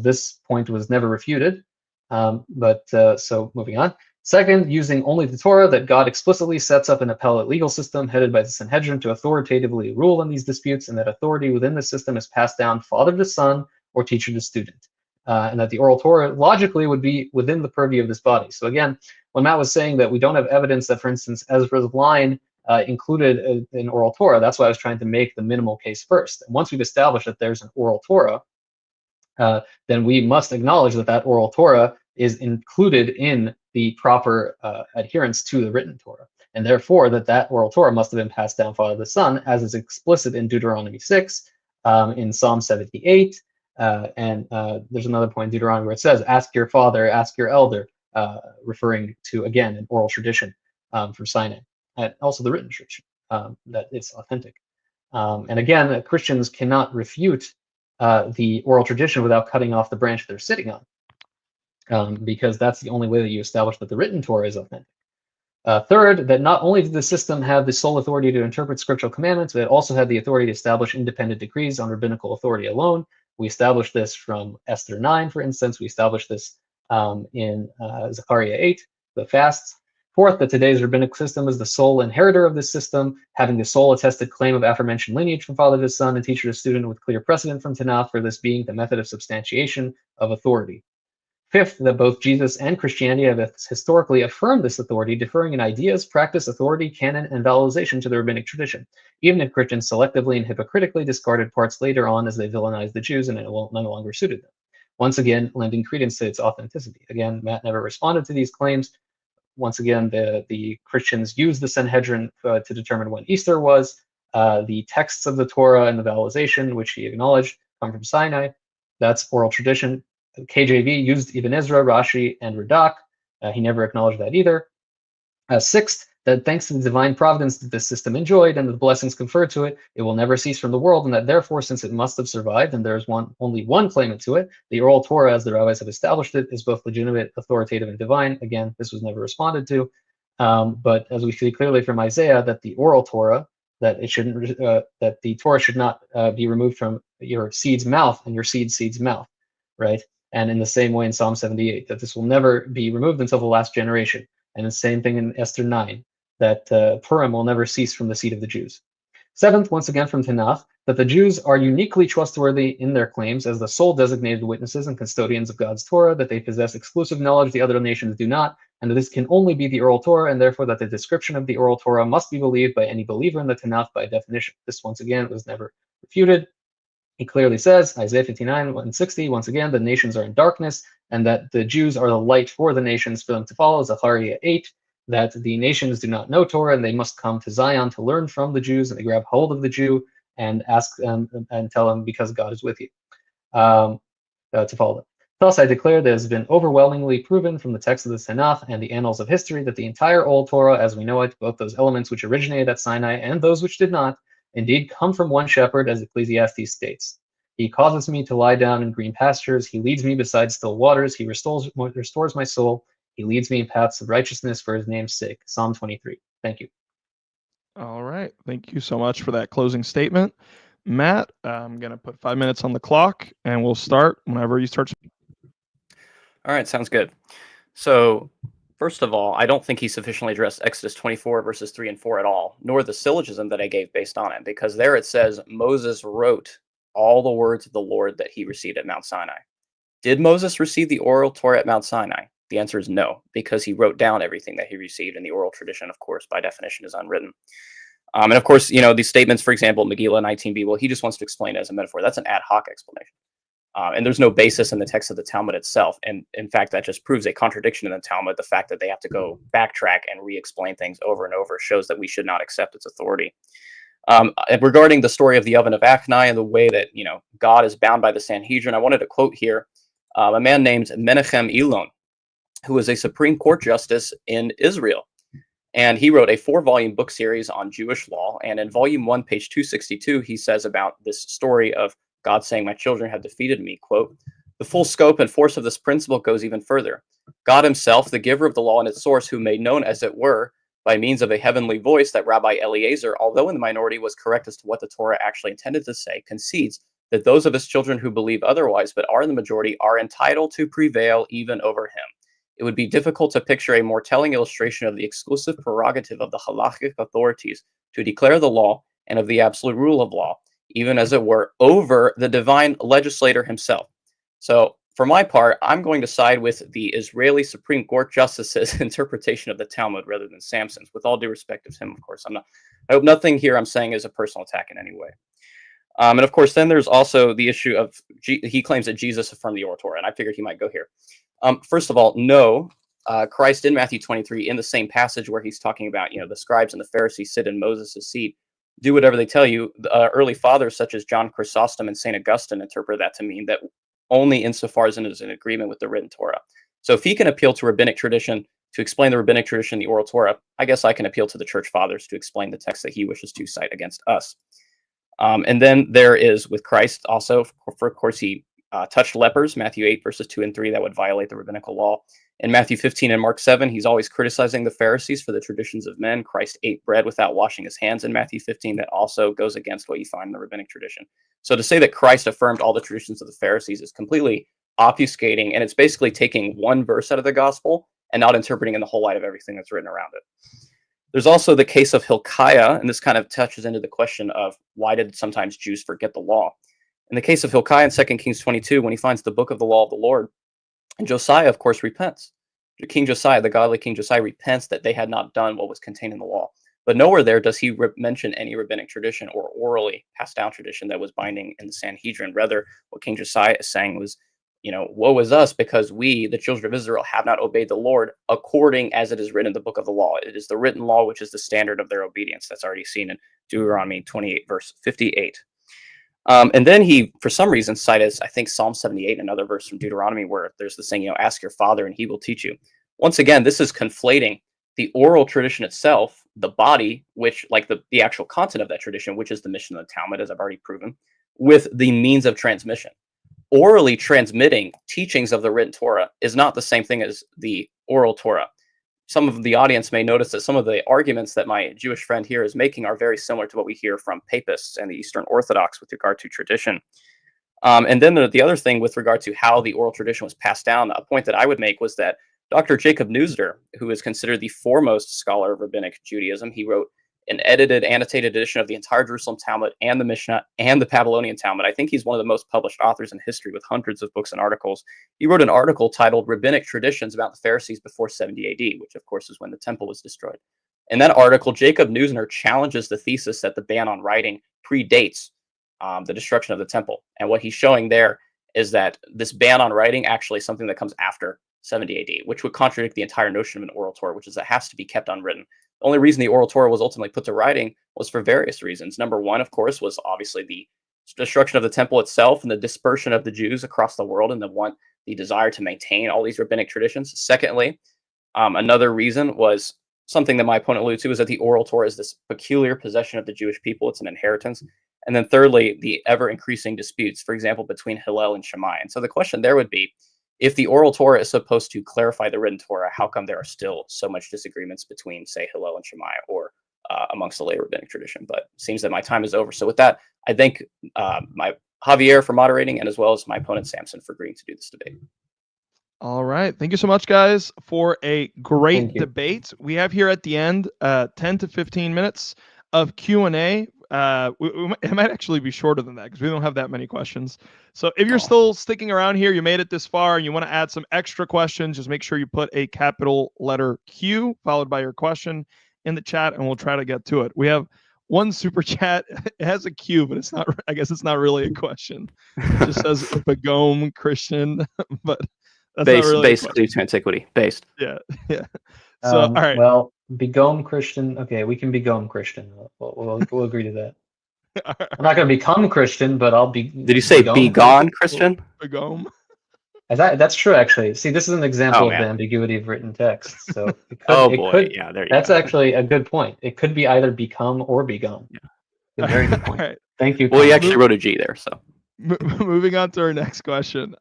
This point was never refuted, so moving on. Second, using only the Torah, that God explicitly sets up an appellate legal system headed by the Sanhedrin to authoritatively rule on these disputes, and that authority within the system is passed down father to son or teacher to student. And that the oral Torah logically would be within the purview of this body. So again, when Matt was saying that we don't have evidence that, for instance, Ezra's line included an oral Torah, that's why I was trying to make the minimal case first. And once we've established that there's an oral Torah, then we must acknowledge that that oral Torah is included in the proper adherence to the written Torah. And therefore, that oral Torah must have been passed down father to son, as is explicit in Deuteronomy 6, in Psalm 78, and there's another point in Deuteronomy where it says, ask your father, ask your elder, referring to, again, an oral tradition from Sinai, and also the written tradition that is authentic. And again, Christians cannot refute the oral tradition without cutting off the branch they're sitting on, because that's the only way that you establish that the written Torah is authentic. Third, that not only did the system have the sole authority to interpret scriptural commandments, but it also had the authority to establish independent decrees on rabbinical authority alone. We established this from Esther 9, for instance. We established this in Zechariah 8, the fasts. Fourth, that today's rabbinic system is the sole inheritor of this system, having the sole attested claim of aforementioned lineage from father to son and teacher to student, with clear precedent from Tanakh for this being the method of substantiation of authority. Fifth, that both Jesus and Christianity have historically affirmed this authority, differing in ideas, practice, authority, canon, and valorization to the rabbinic tradition, even if Christians selectively and hypocritically discarded parts later on as they villainized the Jews and it no longer suited them. Once again, lending credence to its authenticity. Again, Matt never responded to these claims. Once again, the Christians used the Sanhedrin to determine when Easter was. The texts of the Torah and the valorization, which he acknowledged, come from Sinai. That's oral tradition. KJV used Ibn Ezra, Rashi, and Radak. He never acknowledged that either. Sixth, that thanks to the divine providence that this system enjoyed and the blessings conferred to it, it will never cease from the world, and that therefore, since it must have survived, and there's only one claimant to it, the Oral Torah, as the rabbis have established it, is both legitimate, authoritative, and divine. Again, this was never responded to. But as we see clearly from Isaiah, that the Oral Torah, that the Torah should not be removed from your seed's mouth and your seed's mouth, right? And in the same way in Psalm 78, that this will never be removed until the last generation. And the same thing in Esther 9, that Purim will never cease from the seed of the Jews. Seventh, once again from Tanakh, that the Jews are uniquely trustworthy in their claims as the sole designated witnesses and custodians of God's Torah, that they possess exclusive knowledge the other nations do not, and that this can only be the Oral Torah, and therefore that the description of the Oral Torah must be believed by any believer in the Tanakh by definition. This, once again, was never refuted. He clearly says, Isaiah 59, 160, once again, the nations are in darkness, and that the Jews are the light for the nations for them to follow, Zechariah 8, that the nations do not know Torah, and they must come to Zion to learn from the Jews, and they grab hold of the Jew and ask them and tell them, because God is with you, to follow them. Thus, I declare that it has been overwhelmingly proven from the text of the Tanakh and the annals of history that the entire Old Torah, as we know it, both those elements which originated at Sinai and those which did not, indeed come from one shepherd, as Ecclesiastes states. He causes me to lie down in green pastures. He leads me beside still waters. He restores my soul. He leads me in paths of righteousness for his name's sake. Psalm 23. Thank you. All right. Thank you so much for that closing statement. Matt, I'm going to put 5 minutes on the clock, and we'll start whenever you start. All right, sounds good. So, first of all, I don't think he sufficiently addressed Exodus 24, verses 3 and 4 at all, nor the syllogism that I gave based on it, because there it says Moses wrote all the words of the Lord that he received at Mount Sinai. Did Moses receive the oral Torah at Mount Sinai? The answer is no, because he wrote down everything that he received, and the oral tradition, of course, by definition, is unwritten. And of course, these statements, for example, Megillah 19b, well, he just wants to explain it as a metaphor. That's an ad hoc explanation. And there's no basis in the text of the Talmud itself. And in fact, that just proves a contradiction in the Talmud. The fact that they have to go backtrack and re-explain things over and over shows that we should not accept its authority. Regarding the story of the oven of Achnai and the way that, God is bound by the Sanhedrin, I wanted to quote here a man named Menachem Elon, who was a Supreme Court justice in Israel. And he wrote a 4-volume book series on Jewish law. And in volume 1, page 262, he says about this story of God saying, "My children have defeated me," quote, "The full scope and force of this principle goes even further. God himself, the giver of the law and its source, who made known, as it were, by means of a heavenly voice that Rabbi Eliezer, although in the minority, was correct as to what the Torah actually intended to say, concedes that those of his children who believe otherwise but are in the majority are entitled to prevail even over him. It would be difficult to picture a more telling illustration of the exclusive prerogative of the halachic authorities to declare the law and of the absolute rule of law, even as it were, over the divine legislator himself." So for my part, I'm going to side with the Israeli Supreme Court justice's interpretation of the Talmud rather than Samson's, with all due respect of him, of course. I hope nothing here I'm saying is a personal attack in any way. And of course, then there's also the issue of, he claims that Jesus affirmed the Oral Torah, and I figured he might go here. First of all, no, Christ in Matthew 23, in the same passage where he's talking about, the scribes and the Pharisees sit in Moses' seat, do whatever they tell you. Early fathers such as John Chrysostom and St. Augustine interpret that to mean that only insofar as it is in agreement with the written Torah. So if he can appeal to rabbinic tradition to explain the rabbinic tradition, the Oral Torah, I guess I can appeal to the church fathers to explain the text that he wishes to cite against us. And then there is with Christ also, of course, he touched lepers, Matthew 8, verses 2 and 3, that would violate the rabbinical law. In Matthew 15 and Mark 7, he's always criticizing the Pharisees for the traditions of men. Christ ate bread without washing his hands in Matthew 15. That also goes against what you find in the rabbinic tradition. So to say that Christ affirmed all the traditions of the Pharisees is completely obfuscating, and it's basically taking one verse out of the gospel and not interpreting in the whole light of everything that's written around it. There's also the case of Hilkiah, and this kind of touches into the question of why did sometimes Jews forget the law. In the case of Hilkiah in 2 Kings 22, when he finds the book of the law of the Lord, And Josiah, of course, repents. King Josiah, the godly King Josiah, repents that they had not done what was contained in the law. But nowhere there does he mention any rabbinic tradition or orally passed down tradition that was binding in the Sanhedrin. Rather, what King Josiah is saying was, woe is us because we, the children of Israel, have not obeyed the Lord according as it is written in the book of the law. It is the written law which is the standard of their obedience. That's already seen in Deuteronomy 28, verse 58. And then he, for some reason, cited, I think, Psalm 78, another verse from Deuteronomy, where there's the saying, ask your father and he will teach you. Once again, this is conflating the oral tradition itself, the body, which, like the actual content of that tradition, which is the mission of the Talmud, as I've already proven, with the means of transmission. Orally transmitting teachings of the written Torah is not the same thing as the oral Torah. Some of the audience may notice that some of the arguments that my Jewish friend here is making are very similar to what we hear from papists and the Eastern Orthodox with regard to tradition. And then the other thing with regard to how the oral tradition was passed down, a point that I would make was that Dr. Jacob Neusder, who is considered the foremost scholar of rabbinic Judaism, he wrote an edited, annotated edition of the entire Jerusalem Talmud and the Mishnah and the Babylonian Talmud. I think he's one of the most published authors in history with hundreds of books and articles. He wrote an article titled Rabbinic Traditions about the Pharisees before 70 AD, which of course is when the temple was destroyed. In that article, Jacob Neusner challenges the thesis that the ban on writing predates the destruction of the temple. And what he's showing there is that this ban on writing actually is something that comes after 70 AD, which would contradict the entire notion of an oral Torah, which is that it has to be kept unwritten. The only reason the oral Torah was ultimately put to writing was for various reasons. Number one, of course, was obviously the destruction of the temple itself and the dispersion of the Jews across the world and the desire to maintain all these rabbinic traditions. Secondly, another reason was something that my opponent alluded to, is that the oral Torah is this peculiar possession of the Jewish people. It's an inheritance. And then thirdly, the ever-increasing disputes, for example, between Hillel and Shammai. And so the question there would be, if the oral Torah is supposed to clarify the written Torah, how come there are still so much disagreements between, say, Hillel and Shammai, or amongst the later rabbinic tradition? But it seems that my time is over. So with that, I thank my Javier for moderating, and as well as my opponent Samson for agreeing to do this debate. All right. Thank you so much, guys, for a great debate. We have here at the end 10 to 15 minutes of Q&A. It might actually be shorter than that because we don't have that many questions. So if you're still sticking around here, you made it this far, and you want to add some extra questions, just make sure you put a capital letter Q followed by your question in the chat, and we'll try to get to it. We have one super chat. It has a Q, but it's not. I guess it's not really a question. It just says Begome Christian, but that's not really based cleave to antiquity. Based. Yeah. So all right. Well, Begome Christian. Okay, we can Begome Christian. We'll agree to that. I'm not going to become Christian, but I'll be. Did you say be gone Christian? Begome. That's true, actually. See, this is an example of the ambiguity of written text. So it could, yeah, there you that's go. actually a good point. It could be either become or be gone. Yeah. Very good point. Right. Thank you. Well, he actually wrote a G there. So moving on to our next question.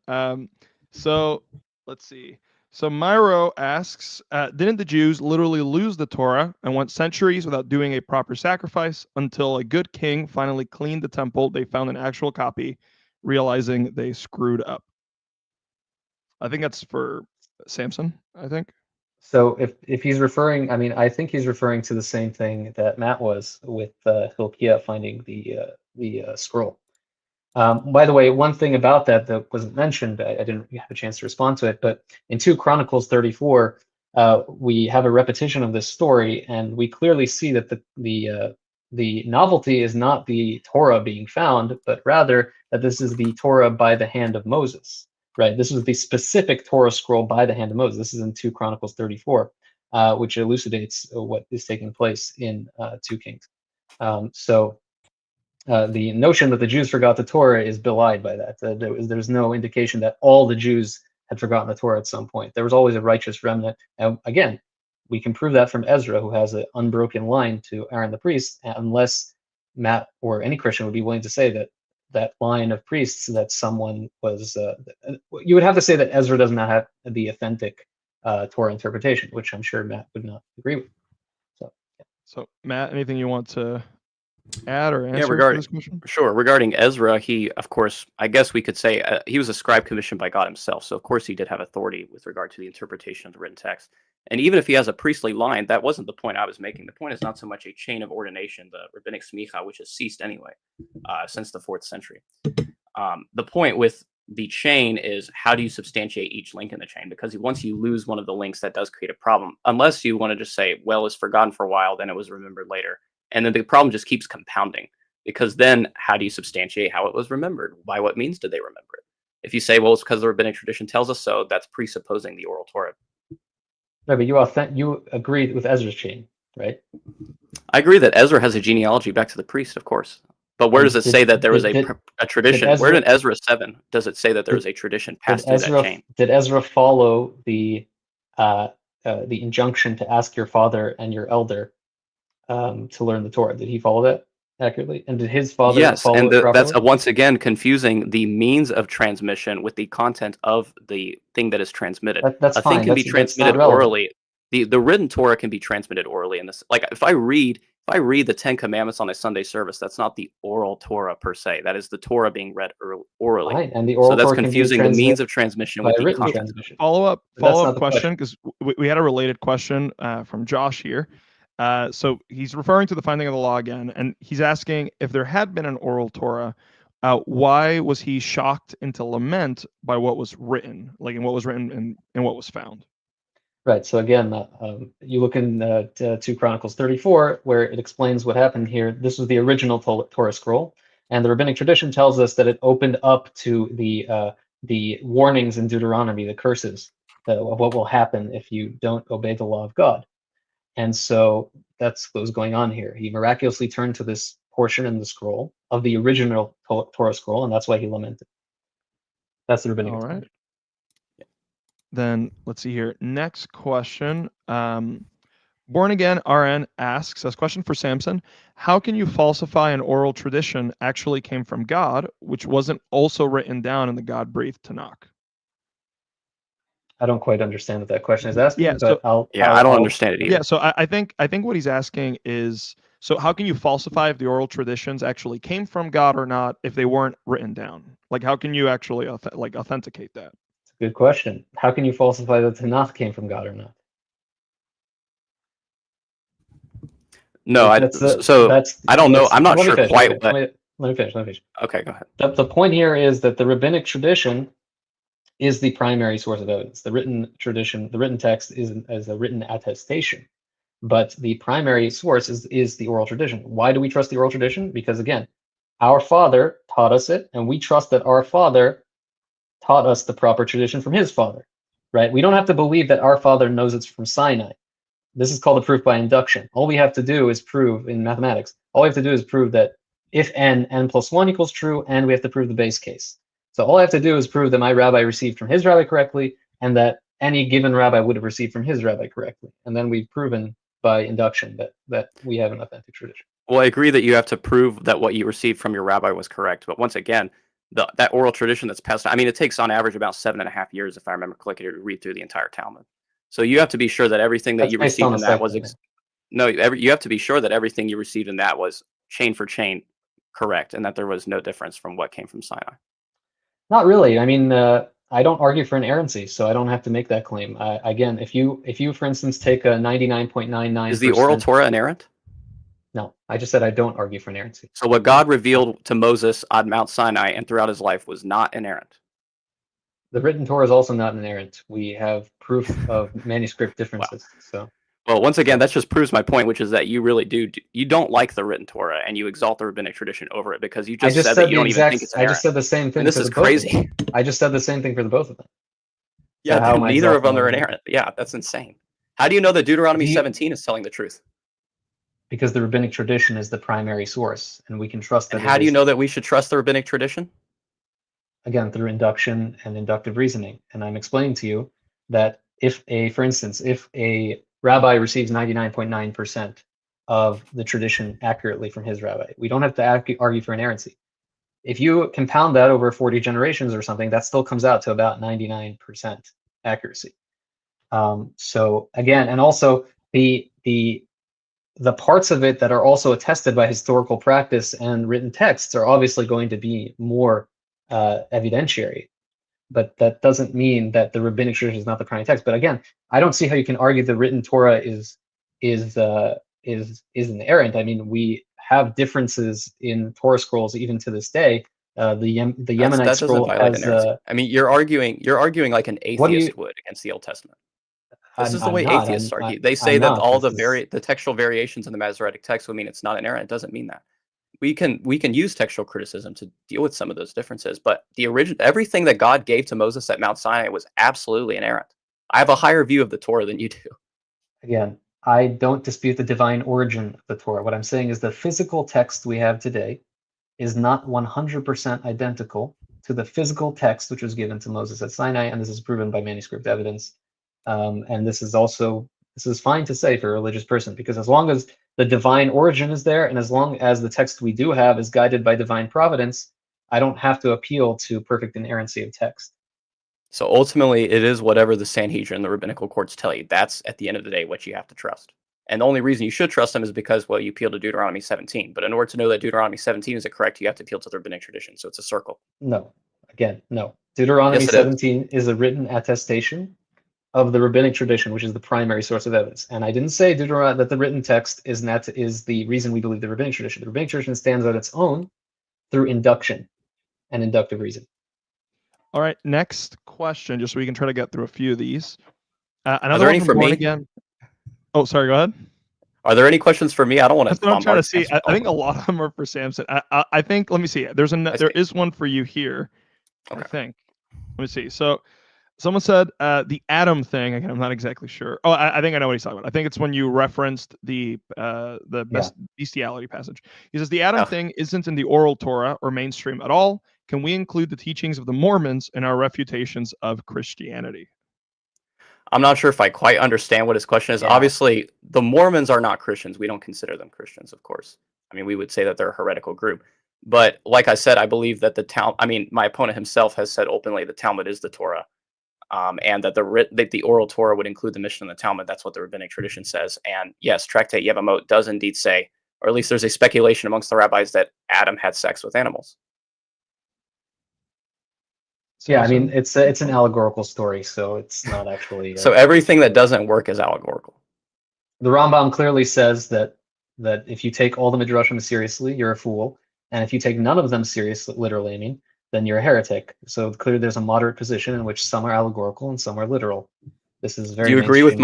So let's see. So Myro asks, didn't the Jews literally lose the Torah and went centuries without doing a proper sacrifice until a good king finally cleaned the temple? They found an actual copy, realizing they screwed up. I think that's for Samson, I think. So if he's referring, I mean, I think he's referring to the same thing that Matt was with Hilkiah finding the scroll. By the way, one thing about that wasn't mentioned, I didn't have a chance to respond to it, but in 2 Chronicles 34, we have a repetition of this story, and we clearly see that the novelty is not the Torah being found, but rather that this is the Torah by the hand of Moses. Right, this is the specific Torah scroll by the hand of Moses. This is in 2 Chronicles 34, which elucidates what is taking place in 2 Kings. So the notion that the Jews forgot the Torah is belied by that. There's no indication that all the Jews had forgotten the Torah at some point. There was always a righteous remnant. And again, we can prove that from Ezra, who has an unbroken line to Aaron the priest, unless Matt or any Christian would be willing to say that line of priests that someone was you would have to say that Ezra does not have the authentic Torah interpretation, which I'm sure Matt would not agree with. So Matt, anything you want to add or answer regarding this question? Sure. Regarding Ezra, he, of course, I guess we could say he was a scribe commissioned by God himself, so of course he did have authority with regard to the interpretation of the written text. And even if he has a priestly line, that wasn't the point I was making. The point is not so much a chain of ordination, the rabbinic smicha, which has ceased anyway since the 4th century. The point with the chain is how do you substantiate each link in the chain? Because once you lose one of the links, that does create a problem. Unless you want to just say, well, it's forgotten for a while, then it was remembered later. And then the problem just keeps compounding, because then how do you substantiate how it was remembered? By what means did they remember it? If you say, well, it's because the rabbinic tradition tells us so, that's presupposing the oral Torah. No, but you agreed with Ezra's chain, right? I agree that Ezra has a genealogy back to the priest, of course. But where does it say that there was a tradition? Where in Ezra 7 does it say that there was a tradition passed through that chain? Did Ezra follow the injunction to ask your father and your elder to learn the Torah? Did he follow that accurately? And did his father follow it properly? That's once again confusing the means of transmission with the content of the thing that is transmitted. That's a fine. thing can be transmitted orally. The written Torah can be transmitted orally. In this, like if I read the 10 Commandments on a Sunday service, that's not the oral Torah per se. That is the Torah being read orally. Fine. And the oral that's Torah confusing the means of transmission with the content. Transmission. Follow up question, because we had a related question from Josh here. So he's referring to the finding of the law again, and he's asking if there had been an oral Torah, why was he shocked into lament by what was written, like in what was written and what was found? Right. So again, you look in 2 Chronicles 34, where it explains what happened here. This was the original Torah scroll, and the rabbinic tradition tells us that it opened up to the warnings in Deuteronomy, the curses of what will happen if you don't obey the law of God. And so that's what was going on here. He miraculously turned to this portion in the scroll of the original Torah scroll, and that's why he lamented. That's the rabbinic tradition. All right. Then let's see here. Next question. Born Again RN asks, this question for Samson: how can you falsify an oral tradition actually came from God, which wasn't also written down in the God-breathed Tanakh? I don't quite understand what that question is asking. Yeah, but I don't understand it either. Yeah, so I think what he's asking is, so how can you falsify if the oral traditions actually came from God or not if they weren't written down? Like, how can you actually authenticate that? Good question. How can you falsify that the Tanakh came from God or not? No, I don't know. I'm not sure quite what. Let me finish. Okay, go ahead. The point here is that the rabbinic tradition is the primary source of evidence. The written tradition, the written text is a written attestation, but the primary source is the oral tradition. Why do we trust the oral tradition? Because again, our father taught us it, and we trust that our father taught us the proper tradition from his father, right? We don't have to believe that our father knows it's from Sinai. This is called a proof by induction. All we have to do is prove in mathematics. All we have to do is prove that if n plus 1 equals true, and we have to prove the base case. So all I have to do is prove that my rabbi received from his rabbi correctly, and that any given rabbi would have received from his rabbi correctly. And then we've proven by induction that we have an authentic tradition. Well, I agree that you have to prove that what you received from your rabbi was correct. But once again, that oral tradition that's passed, I mean, it takes on average about 7.5 years, if I remember correctly, to read through the entire Talmud. So you have to be sure that everything that you received in that was you have to be sure that everything you received in that was chain for chain correct, and that there was no difference from what came from Sinai. Not really. I mean, I don't argue for inerrancy, so I don't have to make that claim. Again, if you, for instance, take a 99.99%. Is the oral Torah inerrant? No, I just said I don't argue for inerrancy. So what God revealed to Moses on Mount Sinai and throughout his life was not inerrant. The written Torah is also not inerrant. We have proof of manuscript differences. Wow. So, well, once again, that just proves my point, which is that you really you don't like the written Torah, and you exalt the rabbinic tradition over it because you just said that you don't even think it's inerrant. I just said the same thing. And this is crazy. I just said the same thing for the both of them. Yeah, neither of them are inerrant. Yeah, that's insane. How do you know that Deuteronomy 17 is telling the truth? Because the rabbinic tradition is the primary source, and we can trust that. And how do you know that we should trust the rabbinic tradition? Again, through induction and inductive reasoning. And I'm explaining to you that for instance, if a rabbi receives 99.9% of the tradition accurately from his rabbi, we don't have to argue for inerrancy. If you compound that over 40 generations or something, that still comes out to about 99% accuracy. So again, and also the parts of it that are also attested by historical practice and written texts are obviously going to be more evidentiary, but that doesn't mean that the rabbinic tradition is not the primary text. But again, I don't see how you can argue the written Torah is inerrant. I mean, we have differences in Torah scrolls even to this day The Yemenite that doesn't scroll violate has. inerrancy. I mean, you're arguing like an What do you? atheist would against the Old Testament. This is the I'm way not. atheists argue. They say I'm that not. all This is. the textual variations in the Masoretic text would mean it's not inerrant. It doesn't mean that. We can use textual criticism to deal with some of those differences, but everything that God gave to Moses at Mount Sinai was absolutely inerrant. I have a higher view of the Torah than you do. Again, I don't dispute the divine origin of the Torah. What I'm saying is the physical text we have today is not 100% identical to the physical text which was given to Moses at Sinai, and this is proven by manuscript evidence. And this is fine to say for a religious person, because as long as the divine origin is there, and as long as the text we do have is guided by divine providence, I don't have to appeal to perfect inerrancy of text. So ultimately, it is whatever the Sanhedrin, the rabbinical courts tell you. That's, at the end of the day, what you have to trust. And the only reason you should trust them is because, well, you appeal to Deuteronomy 17. But in order to know that Deuteronomy 17 is correct, you have to appeal to the rabbinic tradition. So it's a circle. No. Again, no. Deuteronomy Yes, it is. 17 is a written attestation of the rabbinic tradition, which is the primary source of evidence. And I didn't say that the written text is the reason we believe the rabbinic tradition. The rabbinic tradition stands on its own through induction and inductive reason. All right, next question, just so we can try to get through a few of these. Are Another there one any from for Born me? Again. Oh, sorry, go ahead. Are there any questions for me? I don't want to. That's what I'm trying to see. I think a lot of them are for Samson. I think. Let me see. There is one for you here. Okay. I think. Let me see. So, someone said the Adam thing. Again, I'm not exactly sure. Oh, I think I know what he's talking about. I think it's when you referenced the bestiality passage. He says the Adam thing isn't in the Oral Torah or mainstream at all. Can we include the teachings of the Mormons in our refutations of Christianity? I'm not sure if I quite understand what his question is. Yeah. Obviously, the Mormons are not Christians. We don't consider them Christians, of course. I mean, we would say that they're a heretical group. But like I said, I believe that my opponent himself has said openly the Talmud is the Torah, and that the Oral Torah would include the Mishnah and the Talmud. That's what the rabbinic tradition says. And yes, Tractate Yevamot does indeed say, or at least there's a speculation amongst the rabbis, that Adam had sex with animals. Yeah, I mean, it's an allegorical story, so it's not actually. So everything that doesn't work is allegorical. The Rambam clearly says that if you take all the midrashim seriously, you're a fool, and if you take none of them seriously, literally, I mean, then you're a heretic. So clearly, there's a moderate position in which some are allegorical and some are literal. This is very. Do you agree with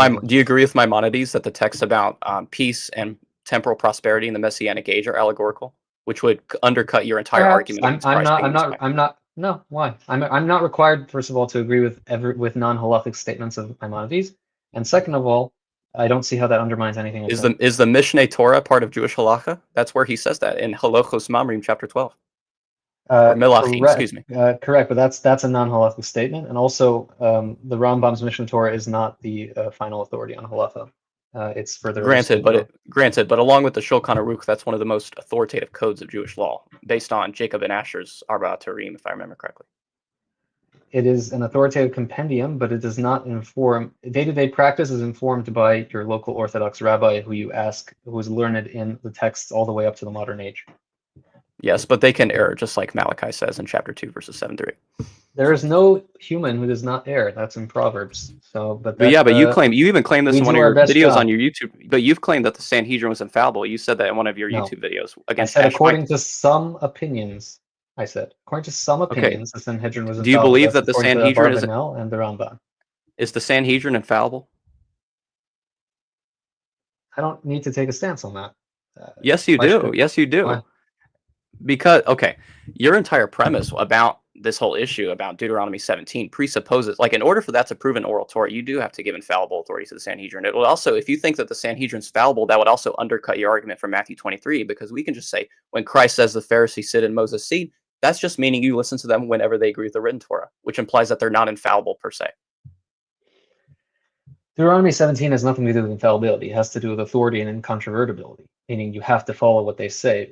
Maimonides that the texts about peace and temporal prosperity in the Messianic age are allegorical, which would undercut your entire argument? I'm not. No, why? I'm not required, first of all, to agree with non-halachic statements of Maimonides, and second of all, I don't see how that undermines anything. Is the Mishneh Torah part of Jewish halacha? That's where he says that in Halachos Mamrim, chapter 12. Or Melachim, excuse me. Correct, but that's a non-halachic statement, and also the Rambam's Mishneh Torah is not the final authority on halacha. It's further granted, but along with the Shulchan Aruch, that's one of the most authoritative codes of Jewish law, based on Jacob and Asher's Arba Turim, if I remember correctly. It is an authoritative compendium, but it does not inform. Day-to-day practice is informed by your local Orthodox rabbi, who you ask, who is learned in the texts all the way up to the modern age. Yes, but they can err, just like Malachi says in chapter 2, verses 7 to 8. There is no human who does not err. That's in Proverbs. So, but you even claim this in one of your videos on your YouTube. But you've claimed that the Sanhedrin was infallible. You said that in one of your YouTube videos. I said according to some opinions. The Sanhedrin was infallible. Do you believe that the Sanhedrin is and the Rambam? Is the Sanhedrin infallible? I don't need to take a stance on that. Yes, you do. Yes, you do. Why? Because your entire premise about this whole issue about Deuteronomy 17 presupposes, like, in order for that to prove an Oral Torah, you do have to give infallible authority to the Sanhedrin. It will also, if you think that the Sanhedrin's fallible, that would also undercut your argument from Matthew 23, because we can just say, when Christ says the Pharisees sit in Moses' seat, that's just meaning you listen to them whenever they agree with the written Torah, which implies that they're not infallible per se. Deuteronomy 17 has nothing to do with infallibility. It has to do with authority and incontrovertibility, meaning you have to follow what they say.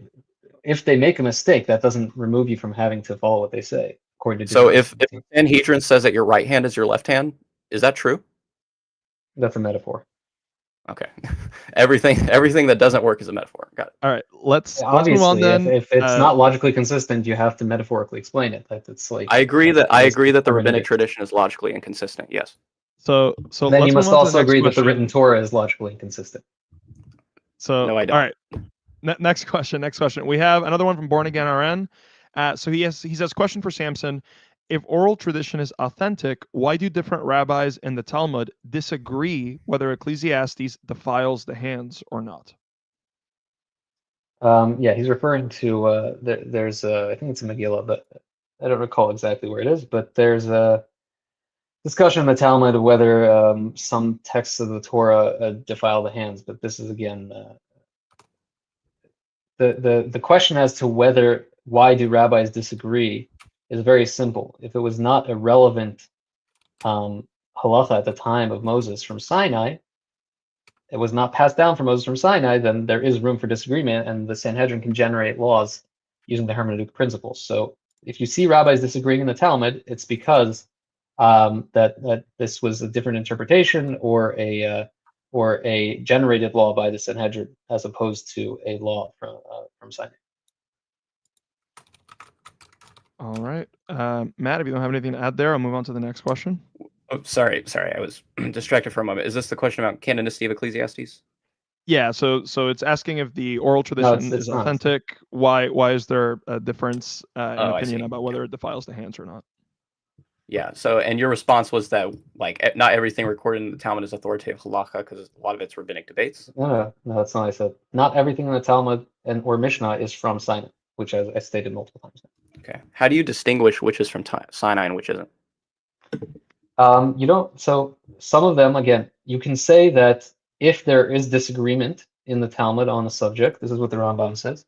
If they make a mistake, that doesn't remove you from having to follow what they say. According to so if the Sanhedrin says that your right hand is your left hand, is that true? That's a metaphor. Okay. everything that doesn't work is a metaphor. Got it. All right. Let's move on then. If it's not logically consistent, you have to metaphorically explain it. It's like I agree that the rabbinic tradition is logically inconsistent. Yes. So then you must also agree that the written Torah is logically inconsistent. So no, I don't. All right. Next question. We have another one from Born Again RN. So he says, question for Samson: if oral tradition is authentic, why do different rabbis in the Talmud disagree whether Ecclesiastes defiles the hands or not? Yeah, he's referring to there's I think it's a Megillah, but I don't recall exactly where it is. But there's a discussion in the Talmud of whether some texts of the Torah defile the hands. But this is again the question as to why do rabbis disagree is very simple. If it was not a relevant halacha at the time of Moses from Sinai, it was not passed down from Moses from Sinai, then there is room for disagreement, and the Sanhedrin can generate laws using the hermeneutic principles. So if you see rabbis disagreeing in the Talmud, it's because that this was a different interpretation or a generated law by the Sanhedrin as opposed to a law from Sinai. All right. Matt, if you don't have anything to add there, I'll move on to the next question. Oh, sorry, I was distracted for a moment. Is this the question about canonicity of Ecclesiastes? Yeah, so it's asking if the oral tradition it's is not. authentic. Why is there a difference in opinion about whether it defiles the hands or not? Yeah. So, and your response was that like not everything recorded in the Talmud is authoritative halacha because a lot of it's rabbinic debates. No, that's not what I said. Not everything in the Talmud or Mishnah is from Sinai, which I stated multiple times. Okay. How do you distinguish which is from Sinai and which isn't? You don't. So some of them, again, you can say that if there is disagreement in the Talmud on a subject, this is what the Rambam says.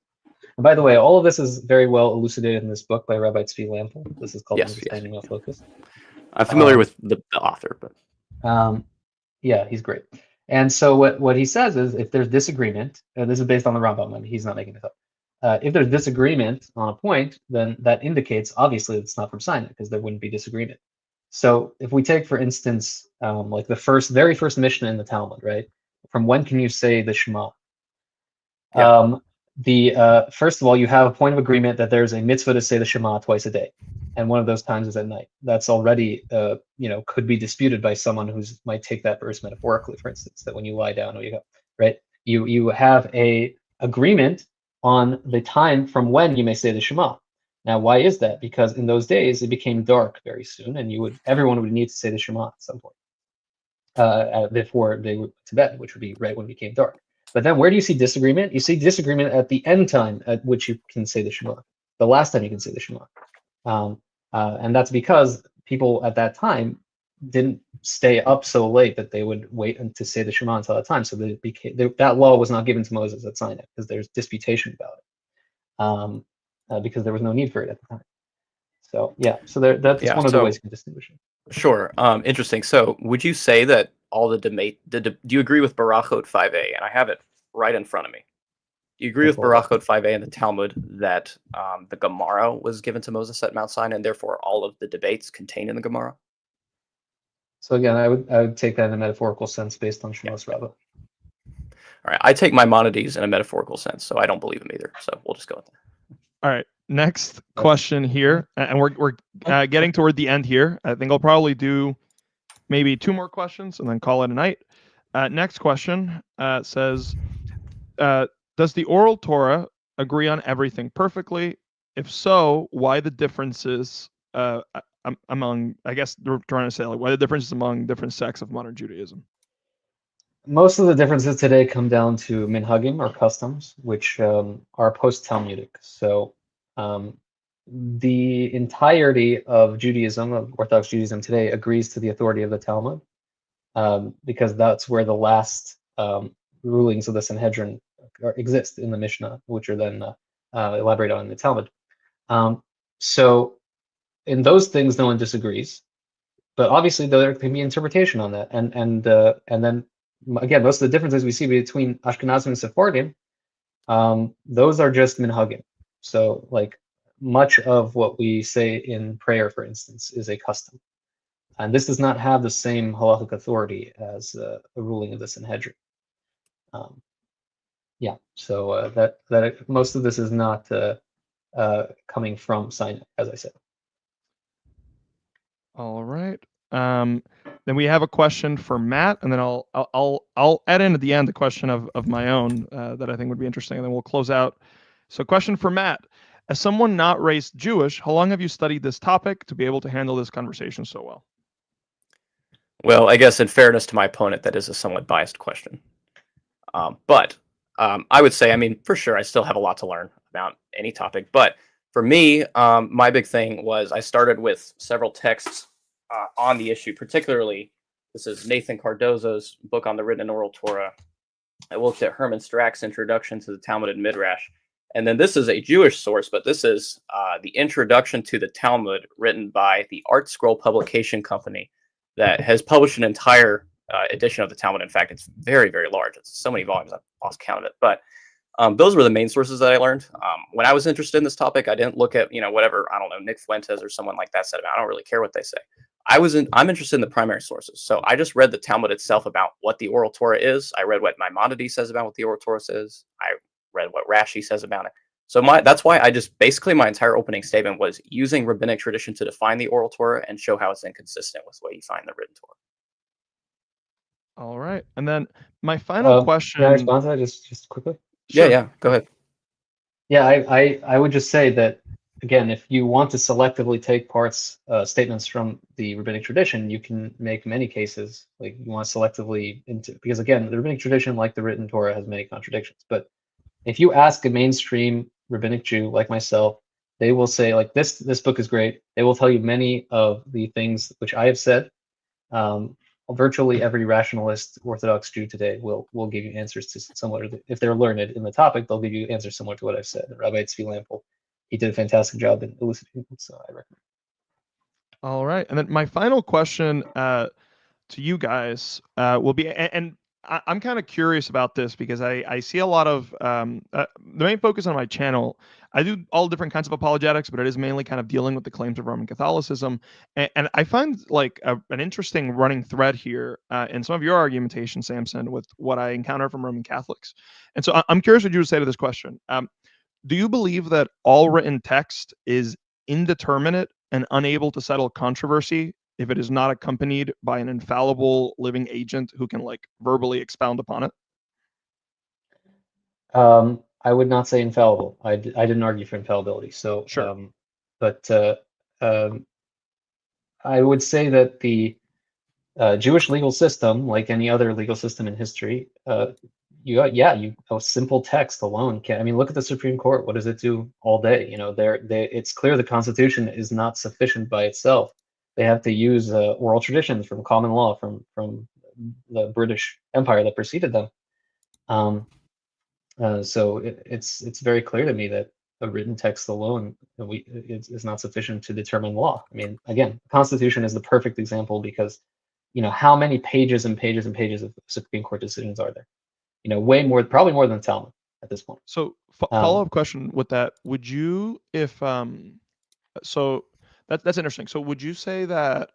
And by the way, all of this is very well elucidated in this book by Rabbi Tzvi Lampel. This is called Understanding of Focus. I'm familiar with the author, but yeah, he's great. And so what he says is, if there's disagreement, this is based on the Rambam. I mean, he's not making this up. If there's disagreement on a point, then that indicates obviously it's not from Sinai because there wouldn't be disagreement. So if we take, for instance, like the very first Mishnah in the Talmud, right? From when can you say the Shema? Yeah. First of all, you have a point of agreement that there's a mitzvah to say the Shema twice a day, and one of those times is at night. That's already, could be disputed by someone who might take that verse metaphorically, for instance, that when you lie down or you go, right? You have a agreement on the time from when you may say the Shema. Now, why is that? Because in those days it became dark very soon, and everyone would need to say the Shema at some point before they went to bed, which would be right when it became dark. But then where do you see disagreement? You see disagreement at the end time at which you can say the Shema, the last time you can say the Shema. And that's because people at that time didn't stay up so late that they would wait to say the Shema until that time. So that law was not given to Moses at Sinai because there's disputation about it, because there was no need for it at the time. So yeah, so that's one of the ways you can distinguish it. Sure. Interesting. So would you say that all the debate, do you agree with Barachot 5a? And I have it right in front of me. Do you agree with Barachot 5a in the Talmud that the Gemara was given to Moses at Mount Sinai, and therefore all of the debates contained in the Gemara? So again, I would take that in a metaphorical sense based on Shemos Rabbah. All right. I take Maimonides in a metaphorical sense, so I don't believe him either. So we'll just go with that. All right. Next question here, and we're getting toward the end here. I think I'll probably do maybe 2 more questions and then call it a night. Next question says, does the Oral Torah agree on everything perfectly? If so, why the differences among, I guess we're trying to say, like, why the differences among different sects of modern Judaism? Most of the differences today come down to minhagim, or customs, which are post-Talmudic. So the entirety of Judaism, of Orthodox Judaism today, agrees to the authority of the Talmud, because that's where the last rulings of the Sanhedrin exist in the Mishnah, which are then elaborated on in the Talmud. So in those things, no one disagrees, but obviously there can be interpretation on that, and then again, most of the differences we see between Ashkenazim and Sephardim, those are just minhagim. So like much of what we say in prayer, for instance, is a custom, and this does not have the same halachic authority as a ruling of the Sanhedrin. Yeah, so that most of this is not coming from Sinai, as I said. All right. Then we have a question for Matt, and then I'll add in at the end the question of my own that I think would be interesting, and then we'll close out. So, question for Matt: As someone not raised Jewish, how long have you studied this topic to be able to handle this conversation so well? Well, I guess in fairness to my opponent, that is a somewhat biased question. But I would say, I mean, for sure, I still have a lot to learn about any topic. But for me, my big thing was I started with several texts on the issue, particularly this is Nathan Cardozo's book on the written and oral Torah. I looked at Herman Strack's introduction to the Talmud and Midrash. And then this is a Jewish source, but this is the introduction to the Talmud written by the Art Scroll Publication Company that has published an entire edition of the Talmud. In fact, it's very, very large. It's so many volumes, I've lost count of it. But those were the main sources that I learned. When I was interested in this topic, I didn't look at, whatever, I don't know, Nick Fuentes or someone like that said about it. I don't really care what they say. I'm interested in the primary sources. So I just read the Talmud itself about what the Oral Torah is. I read what Maimonides says about what the Oral Torah is. I read what Rashi says about it. So that's why I just basically my entire opening statement was using rabbinic tradition to define the Oral Torah and show how it's inconsistent with what you find in the written Torah. All right. And then my final question. Can I respond to that just quickly? Sure. Yeah, go ahead. Yeah, I would just say that, again, if you want to selectively take statements from the rabbinic tradition, you can make many cases. Like you want to selectively because again, the rabbinic tradition, like the written Torah, has many contradictions. But if you ask a mainstream rabbinic Jew like myself, they will say like this book is great. They will tell you many of the things which I have said. Virtually every rationalist Orthodox Jew today will give you answers to similar. If they're learned in the topic, they'll give you answers similar to what I've said. Rabbi Tzvi Lampel, he did a fantastic job in elucidating, so I recommend. All right, and then my final question to you guys will be, and I'm kind of curious about this because I see a lot of the main focus on my channel. I do all different kinds of apologetics, but it is mainly kind of dealing with the claims of Roman Catholicism. And I find like an interesting running thread here in some of your argumentation, Samson, with what I encounter from Roman Catholics. And so I'm curious what you would say to this question. Do you believe that all written text is indeterminate and unable to settle controversy if it is not accompanied by an infallible living agent who can like verbally expound upon it? I would not say infallible. I didn't argue for infallibility. So, sure. But I would say that the Jewish legal system, like any other legal system in history, a simple text alone can. I mean, look at the Supreme Court. What does it do all day? It's clear the Constitution is not sufficient by itself. They have to use oral traditions from common law from the British Empire that preceded them. So it's very clear to me that a written text alone is not sufficient to determine law. I mean, again, the Constitution is the perfect example because, how many pages and pages and pages of Supreme Court decisions are there? Way more, probably more than Talmud at this point. So follow-up question with that: would you, if so that's interesting. So would you say that?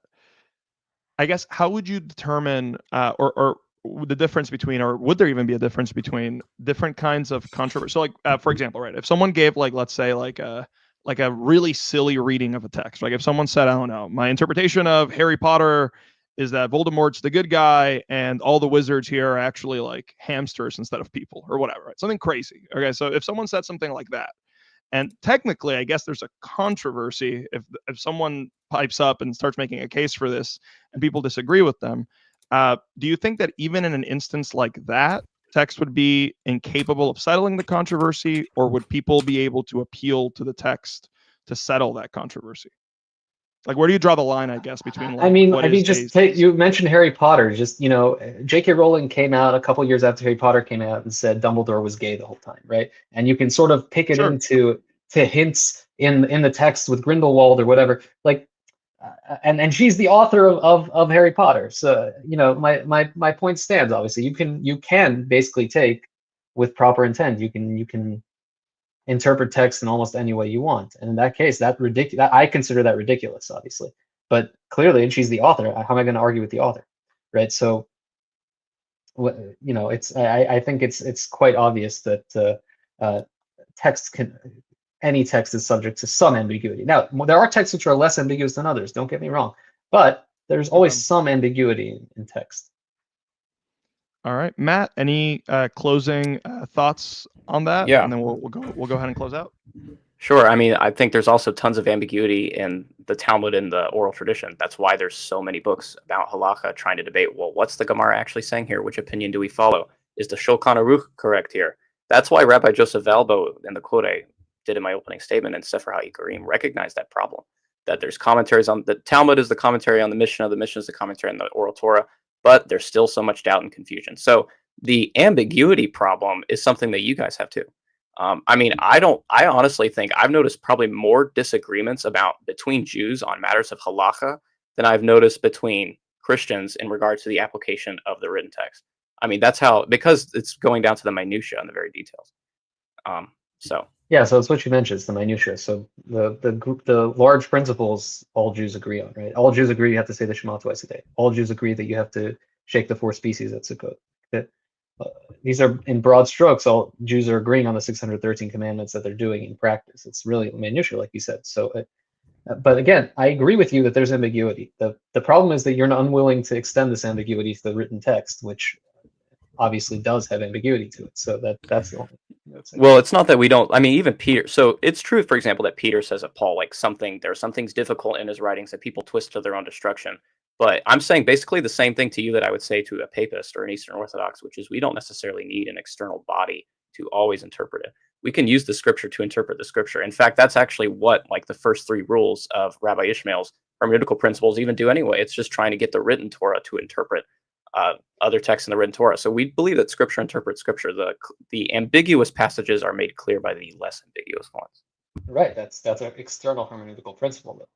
I guess how would you determine or the difference between, or would there even be a difference between different kinds of controversy? So like for example, right, if someone gave like, let's say like a really silly reading of a text, like if someone said, I don't know, my interpretation of Harry Potter is that Voldemort's the good guy and all the wizards here are actually like hamsters instead of people or whatever, right? Something crazy. Okay, so if someone said something like that, and technically, I guess there's a controversy if someone pipes up and starts making a case for this and people disagree with them. Do you think that even in an instance like that, text would be incapable of settling the controversy, or would people be able to appeal to the text to settle that controversy? Like, where do you draw the line, I guess, between like, you mentioned Harry Potter. Just, J.K. Rowling came out a couple years after Harry Potter came out and said Dumbledore was gay the whole time, right? And you can sort of pick it into hints in the text with Grindelwald or whatever. Like, and she's the author of Harry Potter. So, my point stands. Obviously, you can basically take with proper intent. You can interpret text in almost any way you want, and in that case, I consider that ridiculous, obviously. But clearly, and she's the author. How am I going to argue with the author, right? So, I think it's quite obvious that any text is subject to some ambiguity. Now, there are texts which are less ambiguous than others. Don't get me wrong, but there's always some ambiguity in text. All right, Matt, any closing thoughts on that? Yeah. And then we'll go ahead and close out. Sure. I mean, I think there's also tons of ambiguity in the Talmud and the oral tradition. That's why there's so many books about halacha trying to debate, well, what's the Gemara actually saying here? Which opinion do we follow? Is the Shulchan Aruch correct here? That's why Rabbi Joseph Valbo, in the quote I did in my opening statement in Sefer HaIkarim, recognized that problem. That there's commentaries on the Talmud is the commentary on the Mishnah is the commentary on the Oral Torah, but there's still so much doubt and confusion. So the ambiguity problem is something that you guys have too. I mean, I honestly think I've noticed probably more disagreements between Jews on matters of halacha than I've noticed between Christians in regards to the application of the written text. I mean, because it's going down to the minutia and the very details. So Yeah, so it's what you mentioned, it's the minutia. So the large principles all Jews agree on, right? All Jews agree you have to say the Shema twice a day. All Jews agree that you have to shake the 4 species at Sukkot. These are, in broad strokes, all Jews are agreeing on the 613 commandments that they're doing in practice. It's really minutia, like you said. So, but again, I agree with you that there's ambiguity. The problem is that you're not unwilling to extend this ambiguity to the written text, which obviously does have ambiguity to it. So that's the only thing I would say. Well, it's not that we don't. I mean, even Peter. So it's true, for example, that Peter says of Paul, like there are some things difficult in his writings that people twist to their own destruction. But I'm saying basically the same thing to you that I would say to a papist or an Eastern Orthodox, which is we don't necessarily need an external body to always interpret it. We can use the scripture to interpret the scripture. In fact, that's actually what like the first 3 rules of Rabbi Ishmael's hermeneutical principles even do anyway. It's just trying to get the written Torah to interpret other texts in the written Torah. So we believe that scripture interprets scripture. The ambiguous passages are made clear by the less ambiguous ones. Right. That's an external hermeneutical principle, though.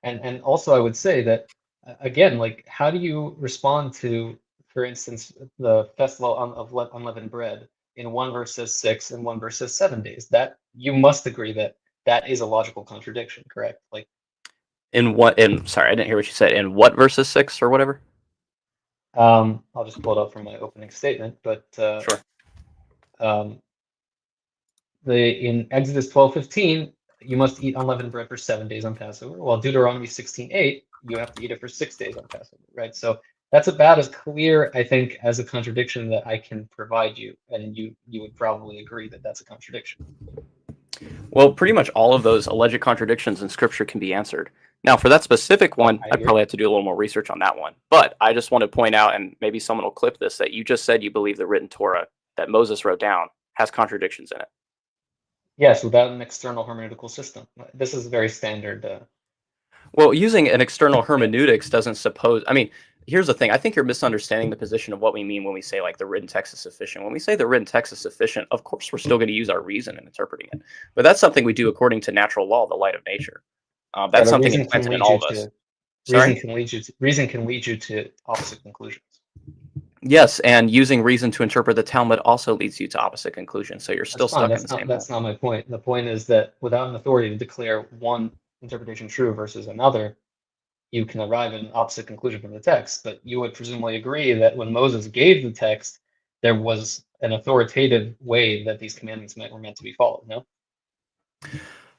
And also I would say that again, like, how do you respond to, for instance, the festival of unleavened bread? In one verse says 6 and one verse says 7 days. That you must agree that is a logical contradiction, correct? Like, Sorry, I didn't hear what you said. In what verses 6 or whatever? I'll just pull it up from my opening statement, but Sure. In Exodus 12:15, you must eat unleavened bread for 7 days on Passover, while Deuteronomy 16:8, you have to eat it for 6 days on Passover, right? So that's about as clear, I think, as a contradiction that I can provide you, and you would probably agree that that's a contradiction. Well, pretty much all of those alleged contradictions in Scripture can be answered. Now, for that specific one, I'd probably have to do a little more research on that one. But I just want to point out, and maybe someone will clip this, that you just said you believe the written Torah that Moses wrote down has contradictions in it. Yes, without an external hermeneutical system. This is very standard. Well, using an external hermeneutics doesn't suppose. I mean, here's the thing. I think you're misunderstanding the position of what we mean when we say like the written text is sufficient. When we say the written text is sufficient, of course, we're still going to use our reason in interpreting it. But that's something we do according to natural law, the light of nature. That's something implanted in all of us. Reason can lead you to opposite conclusions. Yes, and using reason to interpret the Talmud also leads you to opposite conclusions. So you're still stuck in the same. That's not my point. The point is that without an authority to declare one interpretation true versus another, you can arrive at an opposite conclusion from the text. But you would presumably agree that when Moses gave the text, there was an authoritative way that these commandments were meant to be followed, no?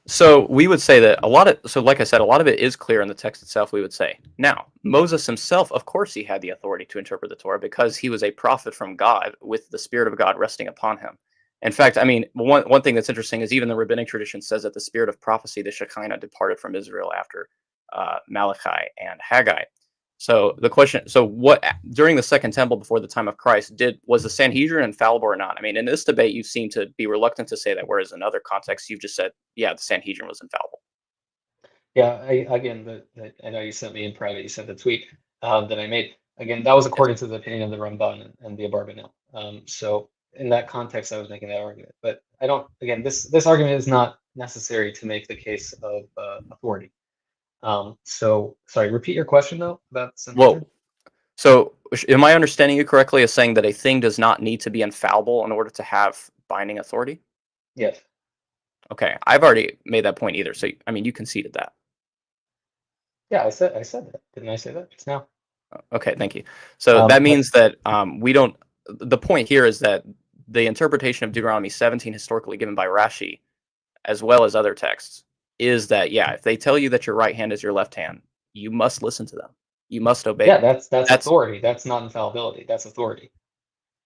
So we would say that like I said, a lot of it is clear in the text itself, we would say. Now, Moses himself, of course, he had the authority to interpret the Torah because he was a prophet from God with the Spirit of God resting upon him. In fact, I mean, one thing that's interesting is even the rabbinic tradition says that the spirit of prophecy, the Shekinah, departed from Israel after Malachi and Haggai. So the question, what during the Second Temple before the time of Christ, was the Sanhedrin infallible or not? I mean, in this debate, you seem to be reluctant to say that, whereas in other contexts, you've just said, yeah, the Sanhedrin was infallible. Yeah, I know you sent me in private. You sent the tweet that I made. Again, that was according to the opinion of the Ramban and the Abarbanel. So in that context, I was making that argument. But I don't. Again, this argument is not necessary to make the case of authority. So sorry, repeat your question though about Sanhedrin. Well, so am I understanding you correctly as saying that a thing does not need to be infallible in order to have binding authority? Yes. Okay, I've already made that point either. So I mean, you conceded that. Yeah, I said that. Didn't I say that just now? Okay, thank you. So that means that we don't. The point here is that the interpretation of Deuteronomy 17, historically given by Rashi, as well as other texts, is that if they tell you that your right hand is your left hand, you must listen to them. You must obey. Yeah, that's authority. That's not infallibility. That's authority.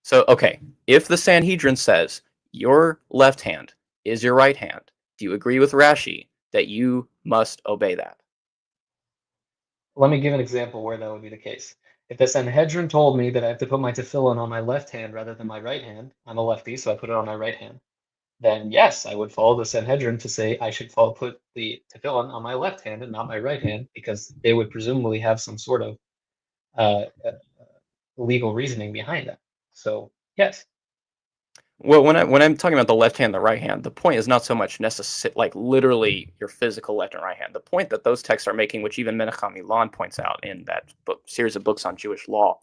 So okay, if the Sanhedrin says your left hand is your right hand, Do you agree with Rashi that you must obey that? Let me give an example where that would be the case. If the Sanhedrin told me that I have to put my tefillin on my left hand rather than my right hand, I'm a lefty, so I put it on my right hand, then yes, I would follow the Sanhedrin to say I should put the tefillin on my left hand and not my right hand, because they would presumably have some sort of legal reasoning behind that. So yes. Well, when I'm talking about the left hand, the right hand, the point is not so much necessary, like literally your physical left and right hand. The point that those texts are making, which even Menachem Milan points out in that book, series of books on Jewish law,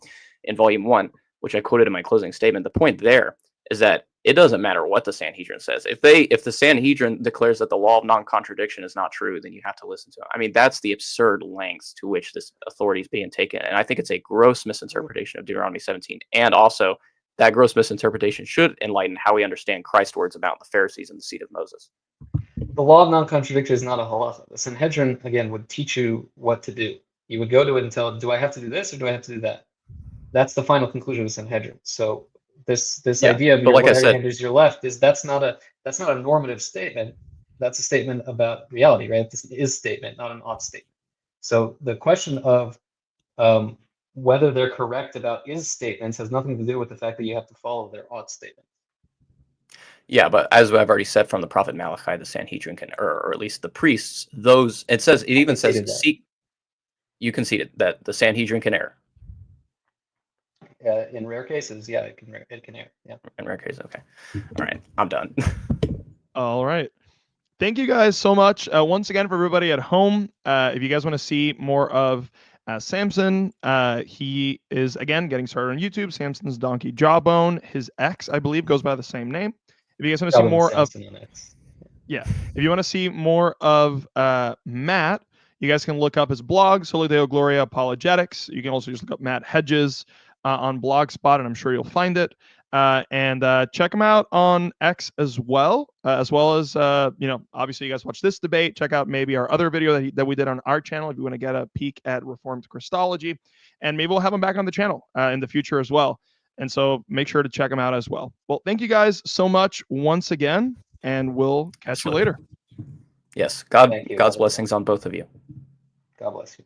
in Volume 1, which I quoted in my closing statement, the point there is that it doesn't matter what the Sanhedrin says. If the Sanhedrin declares that the law of non-contradiction is not true, then you have to listen to it. I mean, that's the absurd lengths to which this authority is being taken, and I think it's a gross misinterpretation of Deuteronomy 17, and also that gross misinterpretation should enlighten how we understand Christ's words about the Pharisees and the seat of Moses. The law of non-contradiction is not a halacha. The Sanhedrin, again, would teach you what to do. You would go to it and tell, do I have to do this or do I have to do that? That's the final conclusion of the Sanhedrin. So this idea of your like I right said, hand is your left that's not a normative statement. That's a statement about reality, right? This is statement, not an ought statement. So the question of whether they're correct about is statements has nothing to do with the fact that you have to follow their ought statement. Yeah, but as I've already said from the prophet Malachi, the Sanhedrin can err, or at least the priests. Those it even says seek. You conceded that the Sanhedrin can err. In rare cases, yeah, it can err. Yeah. In rare cases, okay. All right, I'm done. All right. Thank you guys so much. Once again, for everybody at home, if you guys want to see more of Samson, he is, again, getting started on YouTube. Samson's Donkey Jawbone. His ex, I believe, goes by the same name. If you guys want to see more of... Yeah. If you want to see more of Matt, you guys can look up his blog, Soli Deo Gloria Apologetics. You can also just look up Matt Hedges on Blogspot, and I'm sure you'll find it. And check him out on X as well as obviously you guys watch this debate. Check out maybe our other video that we did on our channel if you want to get a peek at Reformed Christology, and maybe we'll have him back on the channel in the future as well. And so make sure to check him out as well. Well, thank you guys so much once again, and we'll catch you later. Yes, God's blessings on both of you. God bless you.